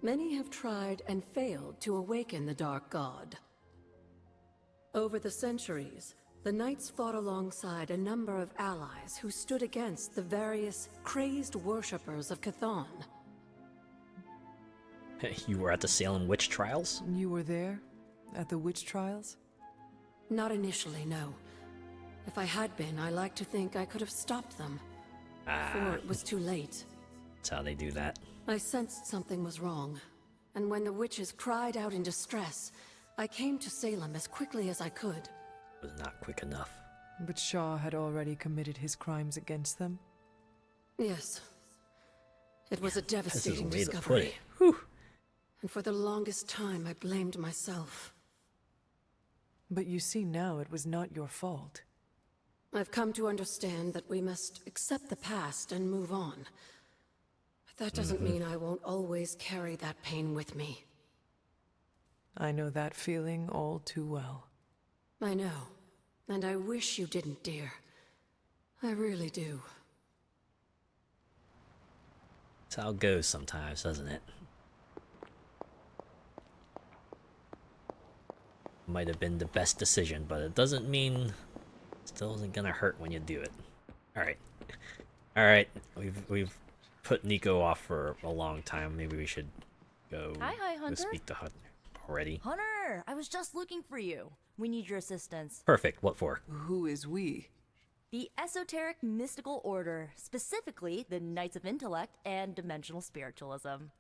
Many have tried and failed to awaken the Dark God. Over the centuries, the Knights fought alongside a number of allies who stood against the various crazed worshippers of Chthon. You were at the Salem witch trials? You were there? At the witch trials? Not initially, no. If I had been, I like to think I could have stopped them. Before it was too late. That's how they do that. I sensed something was wrong, and when the witches cried out in distress, I came to Salem as quickly as I could. It was not quick enough. But Shaw had already committed his crimes against them? Yes. It was a This is a devastating way to put discovery. it. Whew. And for the longest time, I blamed myself. But you see now it was not your fault. I've come to understand that we must accept the past and move on. But that doesn't mean I won't always carry that pain with me. I know that feeling all too well. I know. And I wish you didn't, dear. I really do. That's how it goes sometimes, doesn't it? Might have been the best decision, but it doesn't mean it still isn't gonna hurt when you do it. Alright, we've put Nico off for a long time. Maybe we should go, Hi, go Hunter. speak to Hunter already. Hunter, I was just looking for you. We need your assistance. Perfect, what for? Who is we? The Esoteric Mystical Order, specifically the Knights of Intellect and Dimensional Spiritualism.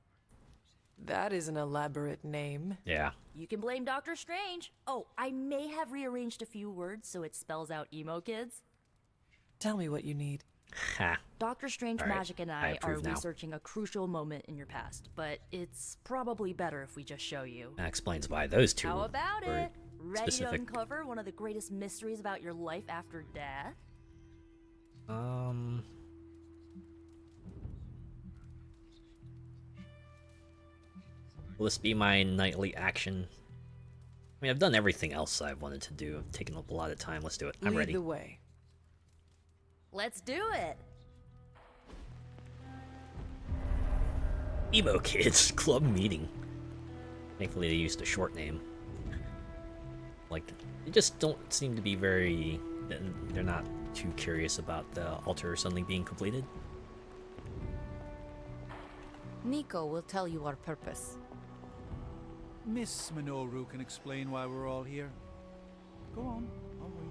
That is an elaborate name. Yeah. You can blame Doctor Strange. Oh, I may have rearranged a few words so it spells out emo kids. Tell me what you need. Ha. Dr. Strange All right, Magic and I I are approve now. researching a crucial moment in your past, but it's probably better if we just show you. That explains why those two How about were it? Ready specific. to uncover one of the greatest mysteries about your life after death? Will this be my nightly action? I mean, I've done everything else I've wanted to do. I've taken up a lot of time. Let's do it. I'm Lead ready. the way. Let's do it! Emo Kids Club Meeting. Thankfully, they used a short name. Like, they just don't seem to be very... They're not too curious about the altar suddenly being completed. Nico will tell you our purpose. Miss Minoru can explain why we're all here. Go on, I'll wait.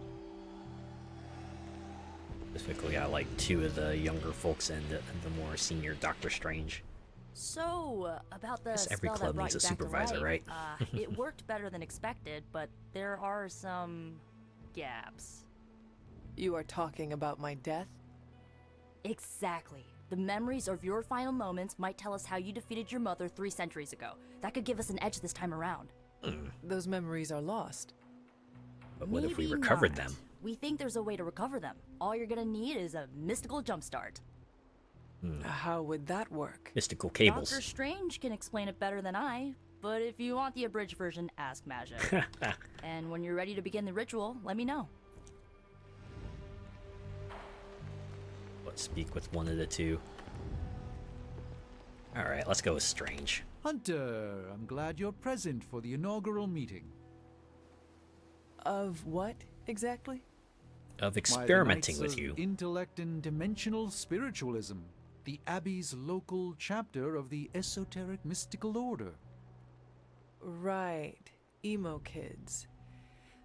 Specifically, I like two of the younger folks and the more senior Doctor Strange. So, about the Guess every spell club that brought needs you a back to supervisor, life, right? It worked better than expected, but there are some gaps. You are talking about my death? Exactly. The memories of your final moments might tell us how you defeated your mother 3 centuries ago. That could give us an edge this time around. Those memories are lost. But what if we Maybe recovered not. them? We think there's a way to recover them. All you're gonna need is a mystical jumpstart. How would that work? Mystical cables. Doctor Strange can explain it better than I, but if you want the abridged version, ask Magic. And when you're ready to begin the ritual, let me know. Let's speak with one of the two. Alright, let's go with Strange. Hunter, I'm glad you're present for the inaugural meeting. Of what, exactly? Of Why, the experimenting Knights with of you. Intellect and Dimensional Spiritualism, the Abbey's local chapter of the Esoteric Mystical Order. Right. Emo kids.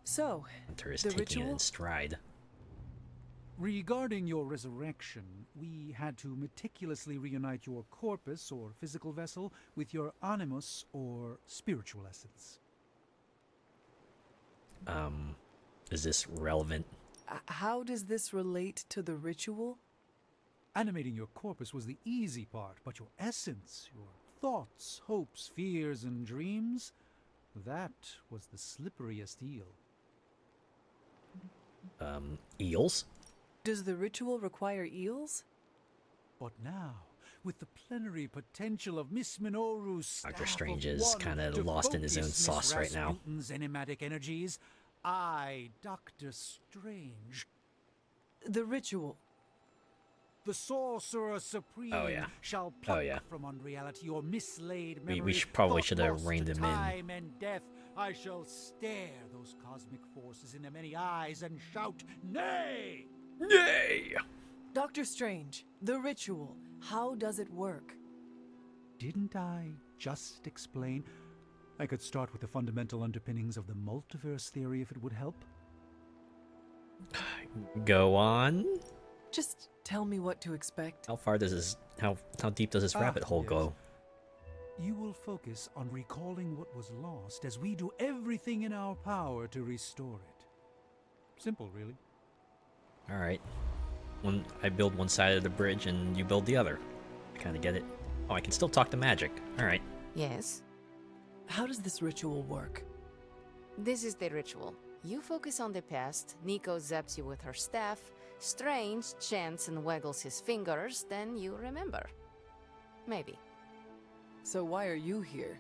So, Hunter is the taking it ritual? in stride. Regarding your resurrection, we had to meticulously reunite your corpus, or physical vessel, with your animus, or spiritual essence. Is this relevant? How does this relate to the ritual? Animating your corpus was the easy part, but your essence, your thoughts, hopes, fears, and dreams, that was the slipperiest eel. Eels? Does the ritual require eels? But now, with the plenary potential of Miss Minoru's Doctor staff Strange of is one kinda to lost in his own focus Miss sauce right now. Rasputin's enigmatic energies, I, Doctor Strange, The ritual. the Sorcerer Supreme, Oh, yeah. shall pluck yeah. from unreality or mislaid We memory. probably thought should have lost reined to him in. time and death. I shall stare those cosmic forces in their many eyes and shout, nay! Yay! Dr. Strange, the ritual. How does it work? Didn't I just explain? I could start with the fundamental underpinnings of the multiverse theory if it would help. Go on. Just tell me what to expect. How far does this? How deep does this rabbit hole yes. go? You will focus on recalling what was lost as we do everything in our power to restore it. Simple, really. All right. I build one side of the bridge and you build the other. Kind of get it. Oh, I can still talk to magic. All right. Yes, How does this ritual work? this is the ritual. You focus on the past, Nico zaps you with her staff, Strange chants and waggles his fingers, then you remember. Maybe. So why are you here?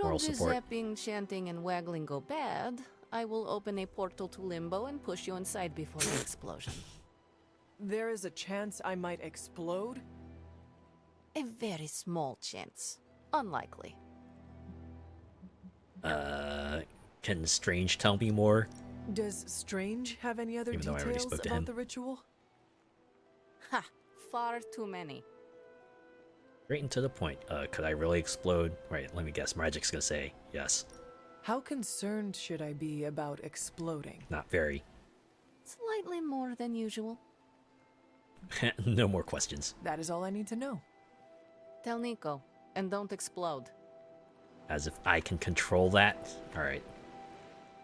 Moral Should the support. zapping, chanting, and waggling go bad, I will open a portal to Limbo and push you inside before the explosion. There is a chance I might explode? A very small chance. Unlikely. Can Strange tell me more? Does Strange have any other Even though I already details spoke to him. about the ritual? Ha! Far too many. Straight and to the point. Could I really explode? Right, let me guess. Magic's gonna say yes. How concerned should I be about exploding? Not very. Slightly more than usual. No more questions. That is all I need to know. Tell Nico, and don't explode. As if I can control that? Alright.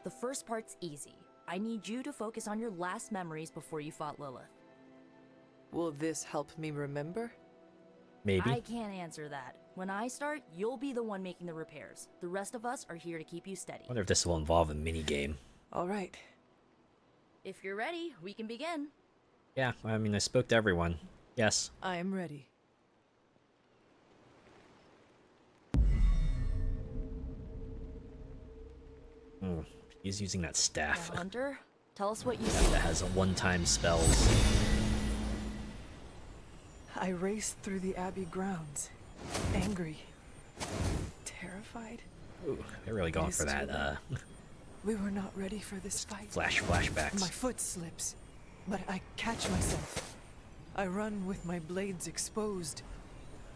The first part's easy. I need you to focus on your last memories before you fought Lilith. Will this help me remember? Maybe. I can't answer that. When I start, you'll be the one making the repairs. The rest of us are here to keep you steady. I wonder if this will involve a mini-game. All right. If you're ready, we can begin. Yeah, I mean, I spoke to everyone. Yes. I am ready. He's using that staff. Now, Hunter, tell us what you That see. has a one-time spells. I raced through the Abbey grounds, angry, terrified. Ooh, they're really going for that, We were not ready for this fight. flashbacks. My foot slips, but I catch myself. I run with my blades exposed.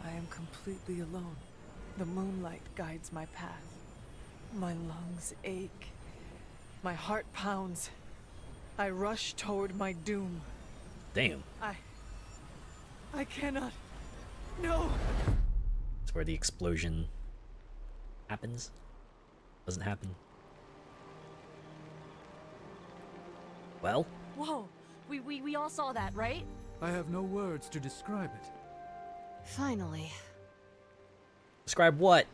I am completely alone. The moonlight guides my path. My lungs ache. My heart pounds. I rush toward my doom. Damn. I cannot. No! That's where the explosion happens. Doesn't happen. Well? Whoa, we all saw that, right? I have no words to describe it. Finally. Describe what?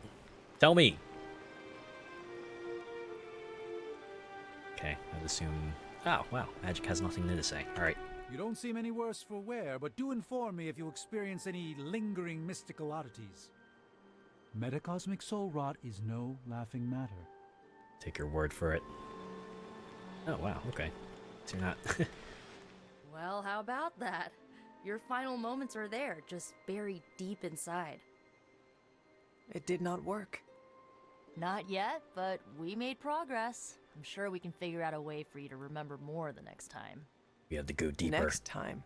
Tell me. Okay, I'd assume... Oh, wow. Magic has nothing new to say. Alright. You don't seem any worse for wear, but do inform me if you experience any lingering mystical oddities. Metacosmic soul rot is no laughing matter. Take your word for it. Oh, wow. Okay. So you're not... Well, how about that? Your final moments are there, just buried deep inside. It did not work. Not yet, but we made progress. I'm sure we can figure out a way for you to remember more the next time. We have to go deeper. Next time.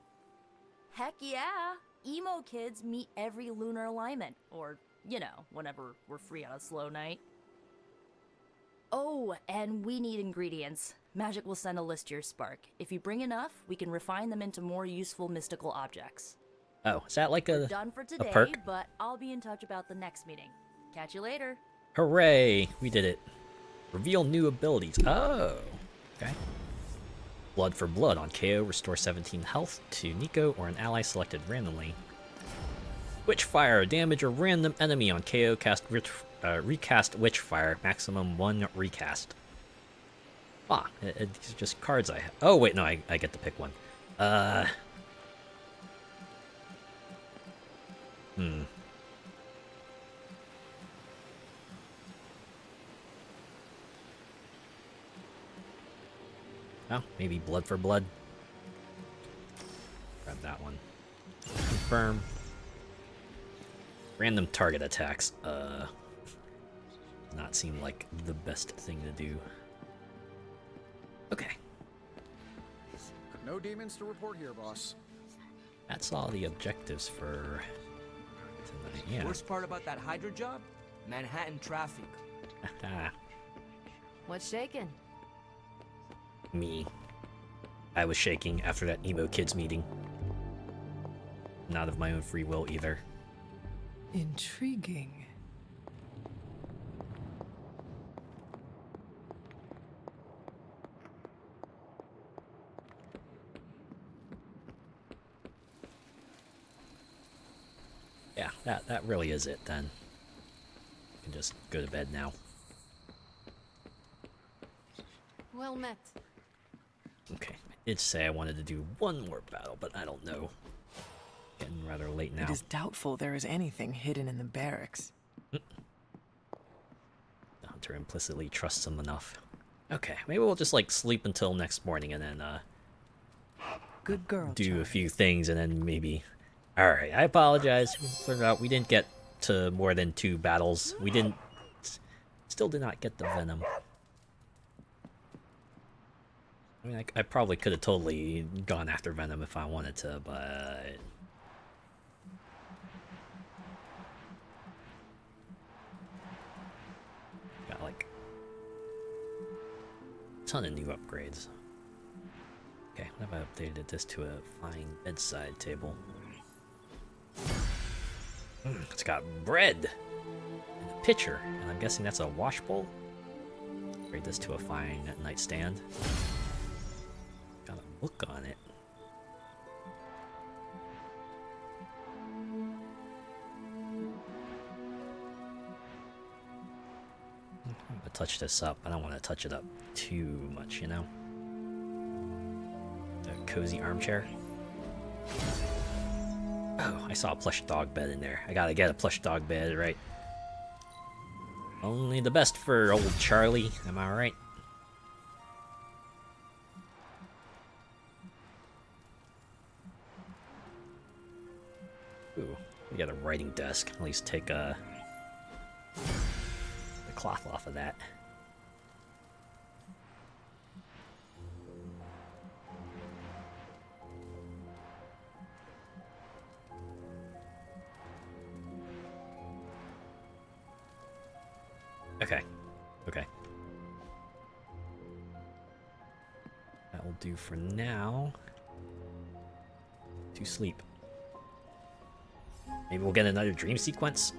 Heck yeah! Emo kids meet every lunar alignment. Or, you know, whenever we're free on a slow night. Oh, and we need ingredients. Magic will send a list to your spark. If you bring enough, we can refine them into more useful mystical objects. Oh, is that like We're a done for today, perk? but I'll be in touch about the next meeting. Catch you later. Hooray! We did it. Reveal new abilities. Oh, okay. Blood for blood on KO. Restore 17 health to Nico or an ally selected randomly. Witchfire. Damage a random enemy on KO. Recast Witchfire. Maximum 1 recast. Ah, these are just cards I have. Oh, wait, no, I get to pick one. Oh, maybe blood for blood. Grab that one. Confirm. Random target attacks. Not seem like the best thing to do. Okay. No demons to report here, boss. That's all the objectives for tonight. Yeah. Worst part about that Hydra job? Manhattan traffic. What's shaking? Me. I was shaking after that emo kids meeting. Not of my own free will either. Intriguing. Yeah, that really is it then. You can just go to bed now. Well met. Okay, I did say I wanted to do one more battle, but I don't know. Getting rather late now. It is doubtful there is anything hidden in the barracks. The hunter implicitly trusts him enough. Okay, maybe we'll just like sleep until next morning and then Good girl. do Charlie. a few things and then maybe Alright, I apologize. Turned out we didn't get to more than 2 battles. We didn't... Still did not get the Venom. I mean, I probably could have totally gone after Venom if I wanted to, but... Got, like... a ton of new upgrades. Okay, what have I updated this to a fine bedside table? It's got bread! And a pitcher, and I'm guessing that's a wash bowl? Upgrade this to a fine nightstand. Got a book on it. I'm gonna touch this up. I don't want to touch it up too much, you know? A cozy armchair. Oh, I saw a plush dog bed in there. I gotta get a plush dog bed, right? Only the best for old Charlie, am I right? Ooh, we got a writing desk. At least take the cloth off of that. Okay. Okay. That will do for now. To sleep. Maybe we'll get another dream sequence?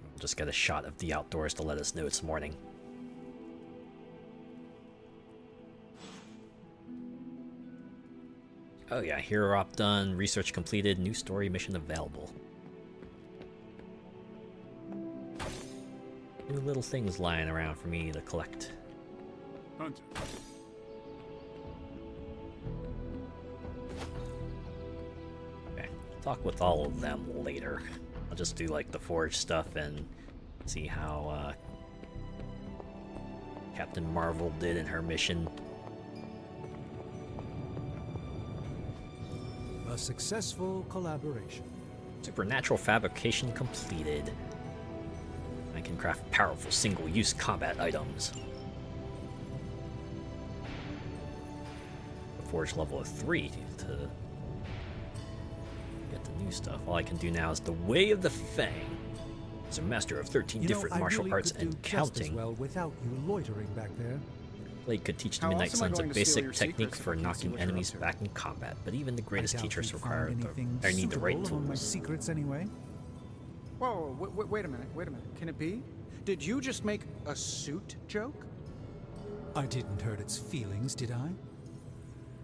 We'll just get a shot of the outdoors to let us know it's morning. Oh yeah, hero op done, research completed, new story mission available. New little things lying around for me to collect. Hunter. Okay, talk with all of them later. I'll just do like the forge stuff and see how Captain Marvel did in her mission. A successful collaboration. Supernatural fabrication completed. I can craft powerful single-use combat items. The forge level of 3 to get the new stuff. All I can do now is the Way of the Fang. As a master of 13 different martial arts and counting. Well without you loitering back there. Blade could teach the Midnight Suns a basic technique for knocking enemies back in combat, but even the greatest teachers require need the right tools. My secrets anyway. Whoa, wait a minute, Can it be? Did you just make a suit joke? I didn't hurt its feelings, did I?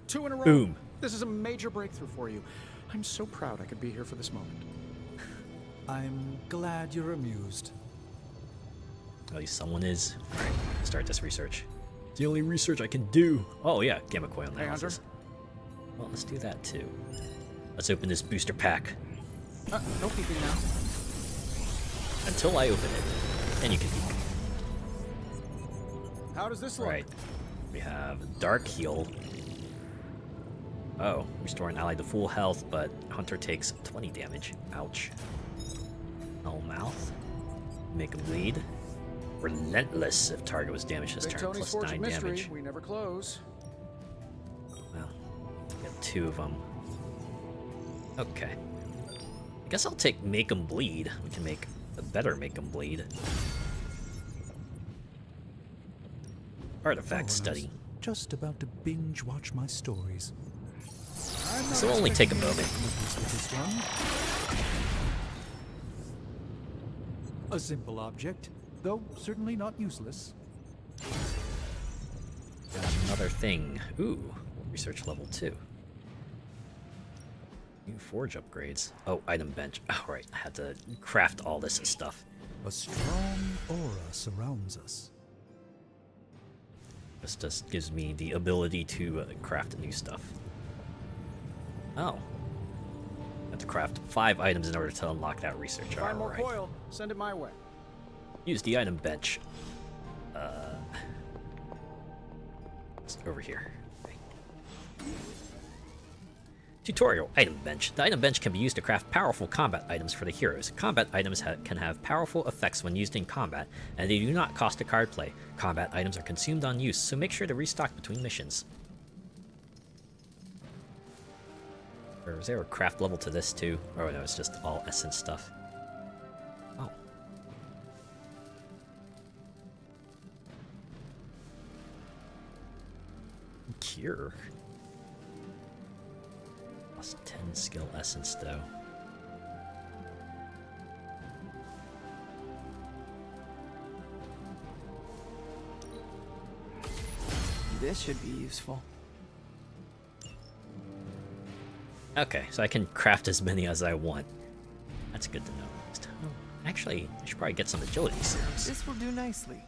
2 in a row. Boom. This is a major breakthrough for you. I'm so proud I could be here for this moment. I'm glad you're amused. At least someone is. Alright, start this research. It's the only research I can do. Oh yeah, gamma coil analysis. Well, let's do that too. Let's open this booster pack. No peeking now. Until I open it. Then you can peek. How does this look? Right. We have Dark Heal. Oh, restore an ally to full health, but Hunter takes 20 damage. Ouch. Null Mouth. Make him bleed. Relentless if target was damaged this turn, plus 9 damage. We never close. Well, got 2 of them. Okay. I guess I'll take Make 'em Bleed. We can make a better Make 'em Bleed. Artifact study. Just about to binge watch my stories. This will only take a moment. A simple object, though certainly not useless. Got another thing. Ooh, research level 2. New forge upgrades. Oh, item bench. Oh, right. I had to craft all this stuff. A strong aura surrounds us. This just gives me the ability to craft new stuff. Oh. I have to craft 5 items in order to unlock that research. Find more Alright. coil. Send it my way. Use the item bench. It's over here. Tutorial item bench. The item bench can be used to craft powerful combat items for the heroes. Combat items can have powerful effects when used in combat, and they do not cost a card play. Combat items are consumed on use, so make sure to restock between missions. Or is there a craft level to this too? Oh no, it's just all essence stuff. Oh. Cure. Plus 10 skill essence though. This should be useful. Okay, so I can craft as many as I want. That's good to know. Oh, actually, I should probably get some agility series. This will do nicely.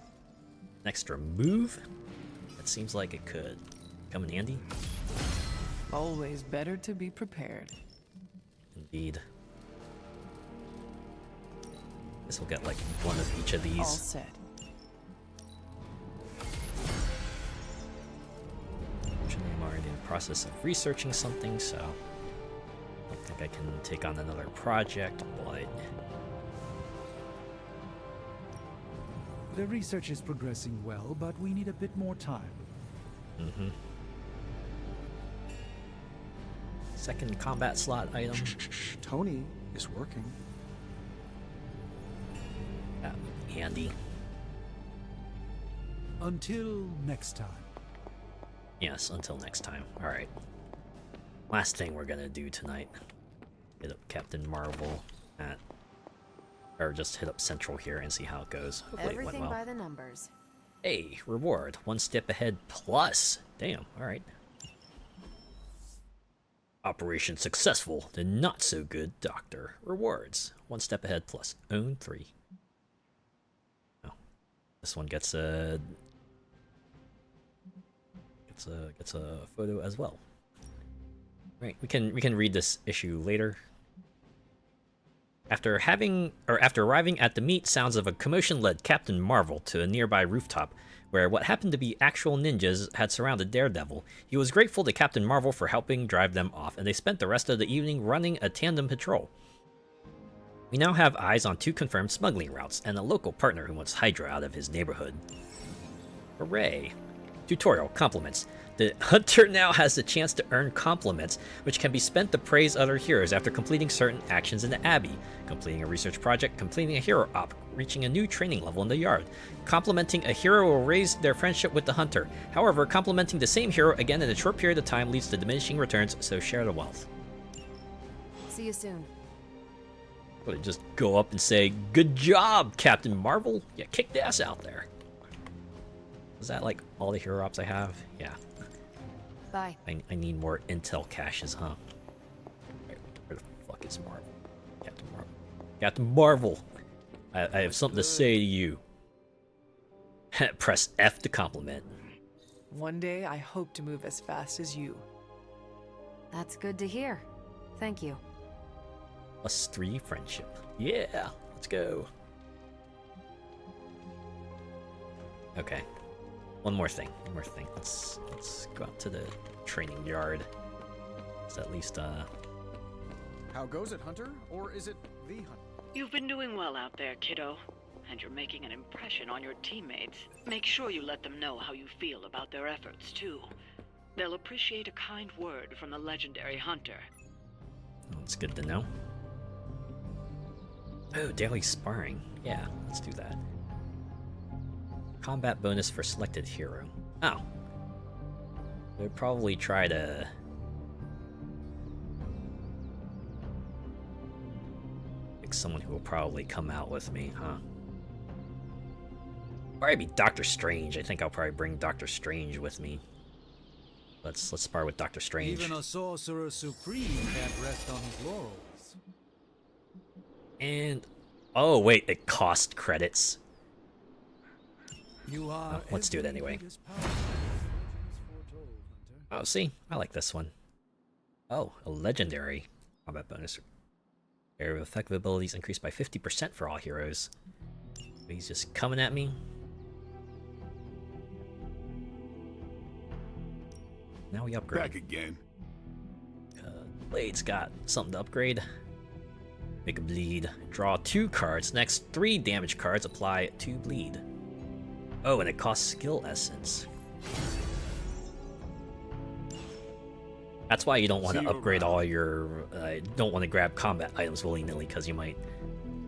An extra move? That seems like it could come in handy. Always better to be prepared. Indeed. This will get like one of each of these. All set. Fortunately, I'm already in the process of researching something, so I don't think I can take on another project, but The research is progressing well, but we need a bit more time. mm-hmm. Second combat slot item. Tony is working. That would be handy. Until next time. Yes, until next time. Alright. Last thing we're gonna do tonight. Hit up Captain Marvel at... Or just hit up Central here and see how it goes. Hopefully it went Everything well. by the numbers. Hey, reward. 1 step ahead plus. Damn, alright. Operation successful. The not so good doctor. Rewards. 1 step ahead plus. Own 3. Oh. This one gets a photo as well. Right, we can read this issue later. After arriving at the meet, sounds of a commotion led Captain Marvel to a nearby rooftop, where what happened to be actual ninjas had surrounded Daredevil. He was grateful to Captain Marvel for helping drive them off, and they spent the rest of the evening running a tandem patrol. We now have eyes on 2 confirmed smuggling routes, and a local partner who wants Hydra out of his neighborhood. Hooray! Tutorial compliments. The hunter now has the chance to earn compliments, which can be spent to praise other heroes after completing certain actions in the Abbey, completing a research project, completing a hero op, reaching a new training level in the yard. Complimenting a hero will raise their friendship with the hunter. However, complimenting the same hero again in a short period of time leads to diminishing returns, so share the wealth. See you soon. Would just go up and say, "Good job, Captain Marvel! You kicked ass out there." Is that like all the hero ops I have? Yeah. Bye. I need more intel caches, huh? Where the fuck is Marvel? Captain Marvel. Captain Marvel! I have something to say to you. Press F to compliment. One day, I hope to move as fast as you. That's good to hear. Thank you. +3 friendship. Yeah, let's go. Okay. One more thing. Let's go out to the training yard. It's at least How goes it, Hunter? Or is it the Hunter? You've been doing well out there, kiddo. And you're making an impression on your teammates. Make sure you let them know how you feel about their efforts, too. They'll appreciate a kind word from the legendary Hunter. That's good to know. Oh, daily sparring. Yeah, let's do that. Combat bonus for selected hero. Oh. They'd probably try to... pick someone who will probably come out with me, huh? Probably be Doctor Strange. I think I'll probably bring Doctor Strange with me. Let's spar with Doctor Strange. Even a sorcerer supreme can't rest on his laurels. And... oh, wait, it cost credits. You are let's do it anyway. Oh, see? I like this one. Oh, a legendary combat bonus. Area of effective abilities increased by 50% for all heroes. He's just coming at me. Now we upgrade. Back again. Blade's got something to upgrade. Make a bleed. Draw 2 cards. Next 3 damage cards apply 2 bleed. Oh, and it costs skill essence. That's why you don't want to upgrade all your... don't want to grab combat items willy-nilly, because you might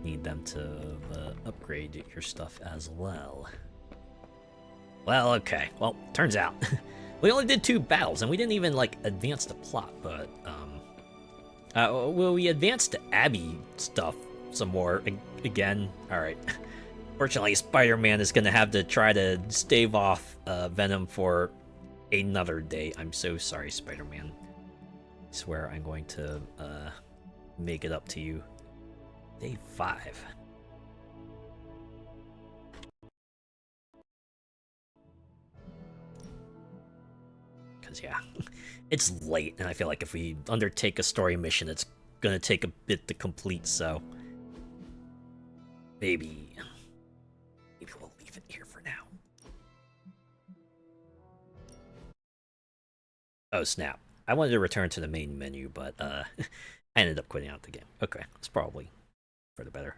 need them to upgrade your stuff as well. Well, okay. Well, turns out we only did 2 battles, and we didn't even, like, advance the plot, but, well, we advanced the Abbey stuff some more again. Alright. Fortunately, Spider-Man is gonna have to try to stave off Venom for another day. I'm so sorry, Spider-Man. I swear I'm going to make it up to you. Day 5. Because, yeah, it's late, and I feel like if we undertake a story mission, it's gonna take a bit to complete, so... Maybe we'll leave it here for now. Oh, snap. I wanted to return to the main menu, but I ended up quitting out the game. Okay, it's probably for the better.